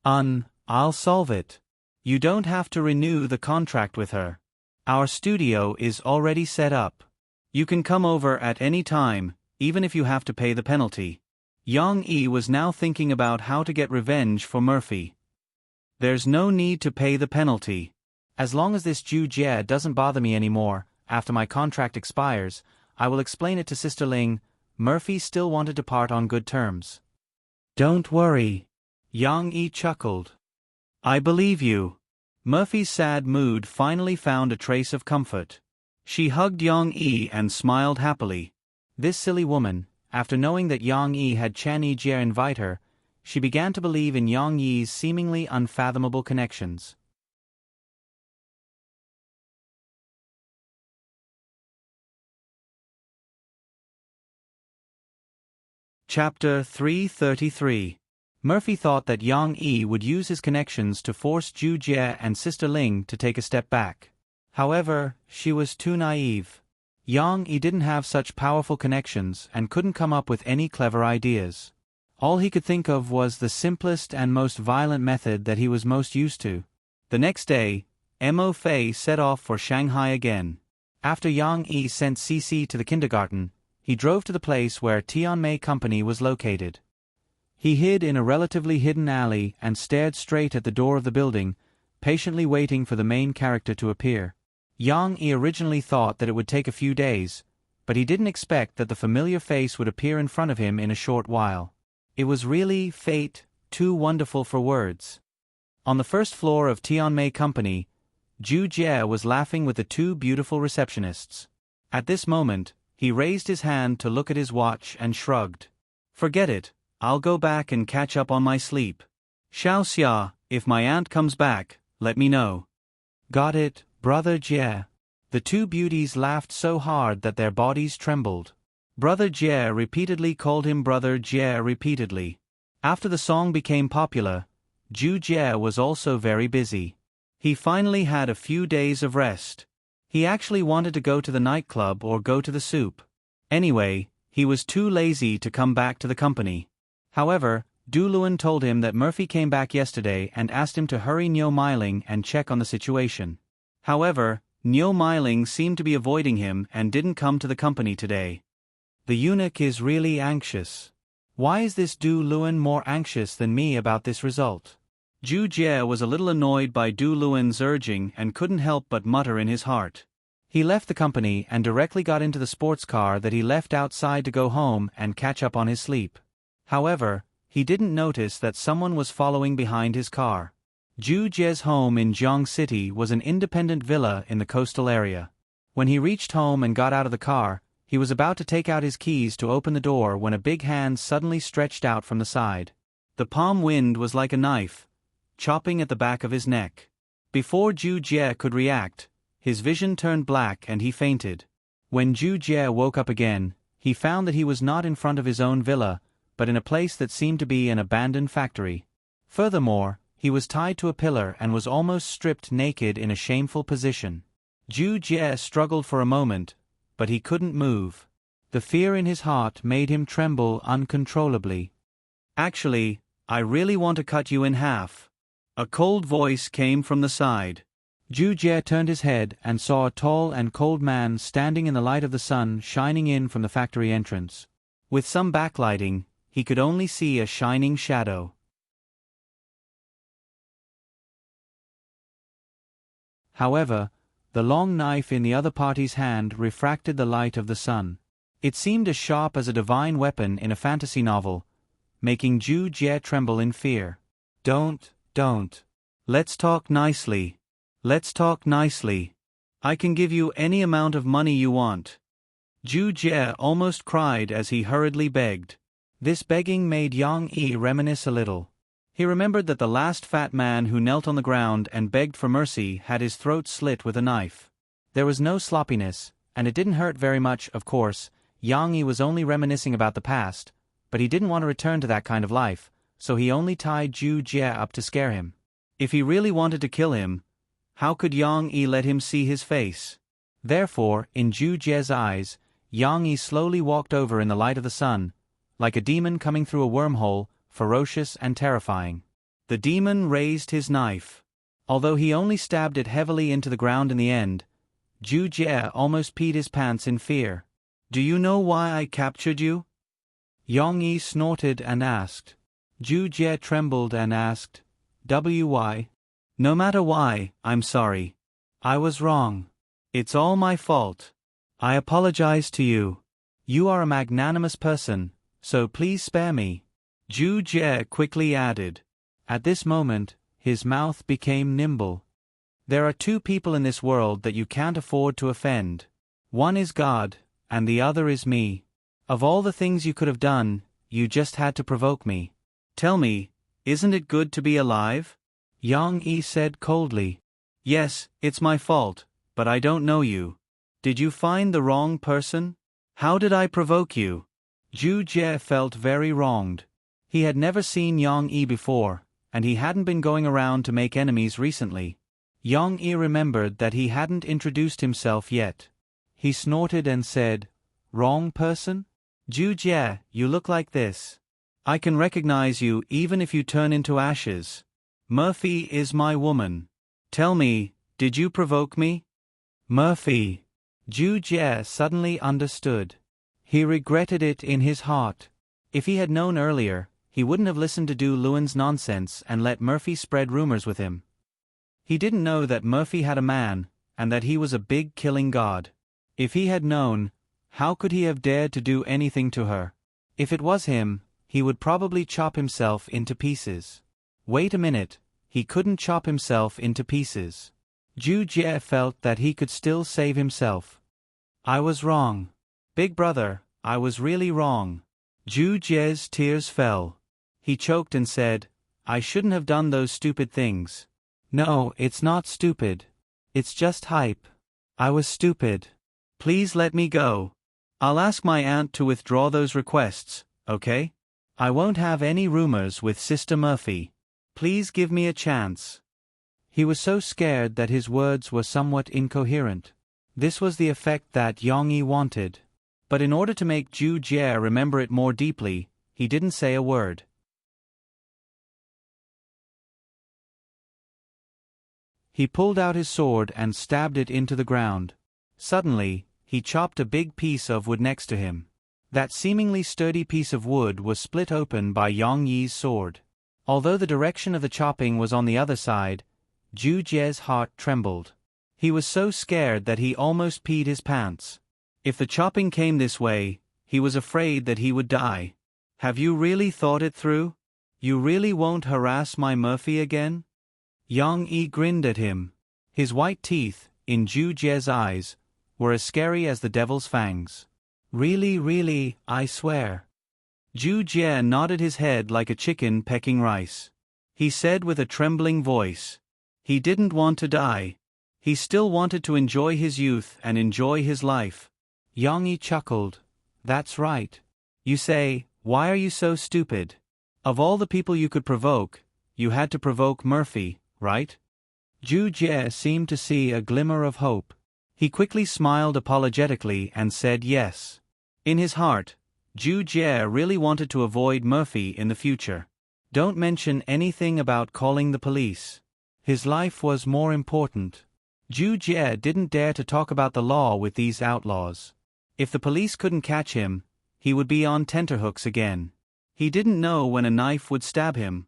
I'll solve it. You don't have to renew the contract with her. Our studio is already set up. You can come over at any time, even if you have to pay the penalty." Yang Yi was now thinking about how to get revenge for Murphy. "There's no need to pay the penalty. As long as this Ju Jie doesn't bother me anymore, after my contract expires, I will explain it to Sister Ling." Murphy still wanted to part on good terms. "Don't worry." Yang Yi chuckled. "I believe you." Murphy's sad mood finally found a trace of comfort. She hugged Yang Yi and smiled happily. This silly woman, after knowing that Yang Yi had Chan Yijie invite her, she began to believe in Yang Yi's seemingly unfathomable connections. Chapter 333. Murphy thought that Yang Yi would use his connections to force Ju Jie and Sister Ling to take a step back. However, she was too naive. Yang Yi didn't have such powerful connections and couldn't come up with any clever ideas. All he could think of was the simplest and most violent method that he was most used to. The next day, Mo Fei set off for Shanghai again. After Yang Yi sent Cici to the kindergarten, he drove to the place where Tianmei Company was located. He hid in a relatively hidden alley and stared straight at the door of the building, patiently waiting for the main character to appear. Yang Yi originally thought that it would take a few days, but he didn't expect that the familiar face would appear in front of him in a short while. It was really fate, too wonderful for words. On the first floor of Tianmei Company, Zhu Jie was laughing with the two beautiful receptionists. At this moment, he raised his hand to look at his watch and shrugged. Forget it, I'll go back and catch up on my sleep. Xiao Xia, if my aunt comes back, let me know. Got it, Brother Jie. The two beauties laughed so hard that their bodies trembled. Brother Jie repeatedly called him Brother Jie repeatedly. After the song became popular, Zhu Jie was also very busy. He finally had a few days of rest. He actually wanted to go to the nightclub or go to the soup. Anyway, he was too lazy to come back to the company. However, Du Luan told him that Murphy came back yesterday and asked him to hurry Niu Meiling and check on the situation. However, Niu Meiling seemed to be avoiding him and didn't come to the company today. The eunuch is really anxious. Why is this Du Luan more anxious than me about this result? Zhu Jie was a little annoyed by Du Luan's urging and couldn't help but mutter in his heart. He left the company and directly got into the sports car that he left outside to go home and catch up on his sleep. However, he didn't notice that someone was following behind his car. Zhu Jie's home in Jiang City was an independent villa in the coastal area. When he reached home and got out of the car, he was about to take out his keys to open the door when a big hand suddenly stretched out from the side. The palm wind was like a knife, chopping at the back of his neck. Before Zhu Jie could react, his vision turned black and he fainted. When Zhu Jie woke up again, he found that he was not in front of his own villa, but in a place that seemed to be an abandoned factory. Furthermore, he was tied to a pillar and was almost stripped naked in a shameful position. Zhu Jie struggled for a moment, but he couldn't move. The fear in his heart made him tremble uncontrollably. Actually, I really want to cut you in half. A cold voice came from the side. Zhu Jie turned his head and saw a tall and cold man standing in the light of the sun shining in from the factory entrance. With some backlighting, he could only see a shining shadow. However, the long knife in the other party's hand refracted the light of the sun. It seemed as sharp as a divine weapon in a fantasy novel, making Zhu Jie tremble in fear. Don't. Let's talk nicely. Let's talk nicely. I can give you any amount of money you want. Zhu Jie almost cried as he hurriedly begged. This begging made Yang Yi reminisce a little. He remembered that the last fat man who knelt on the ground and begged for mercy had his throat slit with a knife. There was no sloppiness, and it didn't hurt very much, of course. Yang Yi was only reminiscing about the past, but he didn't want to return to that kind of life, so he only tied Zhu Jie up to scare him. If he really wanted to kill him, how could Yang Yi let him see his face? Therefore, in Zhu Jie's eyes, Yang Yi slowly walked over in the light of the sun, like a demon coming through a wormhole, ferocious and terrifying. The demon raised his knife. Although he only stabbed it heavily into the ground in the end, Zhu Jie almost peed his pants in fear. Do you know why I captured you? Yang Yi snorted and asked. Zhu Jie trembled and asked, why? No matter why, I'm sorry. I was wrong. It's all my fault. I apologize to you. You are a magnanimous person, so please spare me. Zhu Jie quickly added. At this moment, his mouth became nimble. There are two people in this world that you can't afford to offend. One is God, and the other is me. Of all the things you could have done, you just had to provoke me. Tell me, isn't it good to be alive? Yang Yi said coldly. Yes, it's my fault, but I don't know you. Did you find the wrong person? How did I provoke you? Zhu Jie felt very wronged. He had never seen Yang Yi before, and he hadn't been going around to make enemies recently. Yang Yi remembered that he hadn't introduced himself yet. He snorted and said, Wrong person? Zhu Jie, you look like this. I can recognize you even if you turn into ashes. Murphy is my woman. Tell me, did you provoke me? Murphy. Zhu Jie suddenly understood. He regretted it in his heart. If he had known earlier, he wouldn't have listened to Du Luan's nonsense and let Murphy spread rumors with him. He didn't know that Murphy had a man, and that he was a big killing god. If he had known, how could he have dared to do anything to her? If it was him, he would probably chop himself into pieces. Wait a minute, he couldn't chop himself into pieces. Zhu Jie felt that he could still save himself. I was wrong. Big brother, I was really wrong. Zhu Jie's tears fell. He choked and said, I shouldn't have done those stupid things. No, it's not stupid. It's just hype. I was stupid. Please let me go. I'll ask my aunt to withdraw those requests, okay? I won't have any rumors with Sister Murphy. Please give me a chance. He was so scared that his words were somewhat incoherent. This was the effect that Yang Yi wanted. But in order to make Zhu Jie remember it more deeply, he didn't say a word. He pulled out his sword and stabbed it into the ground. Suddenly, he chopped a big piece of wood next to him. That seemingly sturdy piece of wood was split open by Yang Yi's sword. Although the direction of the chopping was on the other side, Zhu Jie's heart trembled. He was so scared that he almost peed his pants. If the chopping came this way, he was afraid that he would die. Have you really thought it through? You really won't harass my Murphy again? Yang Yi grinned at him. His white teeth, in Zhu Jie's eyes, were as scary as the devil's fangs. Really, I swear. Zhu Jie nodded his head like a chicken pecking rice. He said with a trembling voice. He didn't want to die. He still wanted to enjoy his youth and enjoy his life. Yang Yi chuckled. That's right. You say, why are you so stupid? Of all the people you could provoke, you had to provoke Murphy, right? Zhu Jie seemed to see a glimmer of hope. He quickly smiled apologetically and said yes. In his heart, Zhu Jie really wanted to avoid Murphy in the future. Don't mention anything about calling the police. His life was more important. Zhu Jie didn't dare to talk about the law with these outlaws. If the police couldn't catch him, he would be on tenterhooks again. He didn't know when a knife would stab him.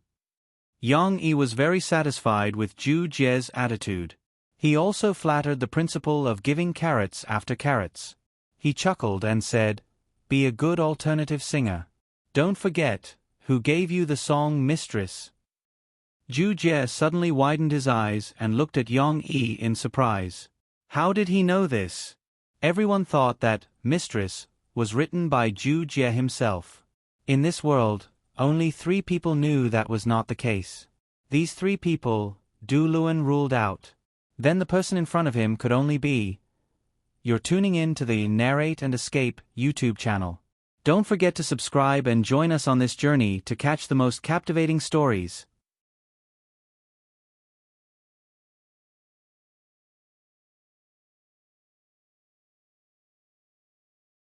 Yang Yi was very satisfied with Zhu Jie's attitude. He also flattered the principle of giving carrots after carrots. He chuckled and said, be a good alternative singer. Don't forget, who gave you the song Mistress? Zhu Jie suddenly widened his eyes and looked at Yang Yi in surprise. How did he know this? Everyone thought that Mistress was written by Zhu Jie himself. In this world, only 3 people knew that was not the case. These 3 people, Du Luan ruled out. Then the person in front of him could only be. You're tuning in to the Narrate and Escape YouTube channel. Don't forget to subscribe and join us on this journey to catch the most captivating stories.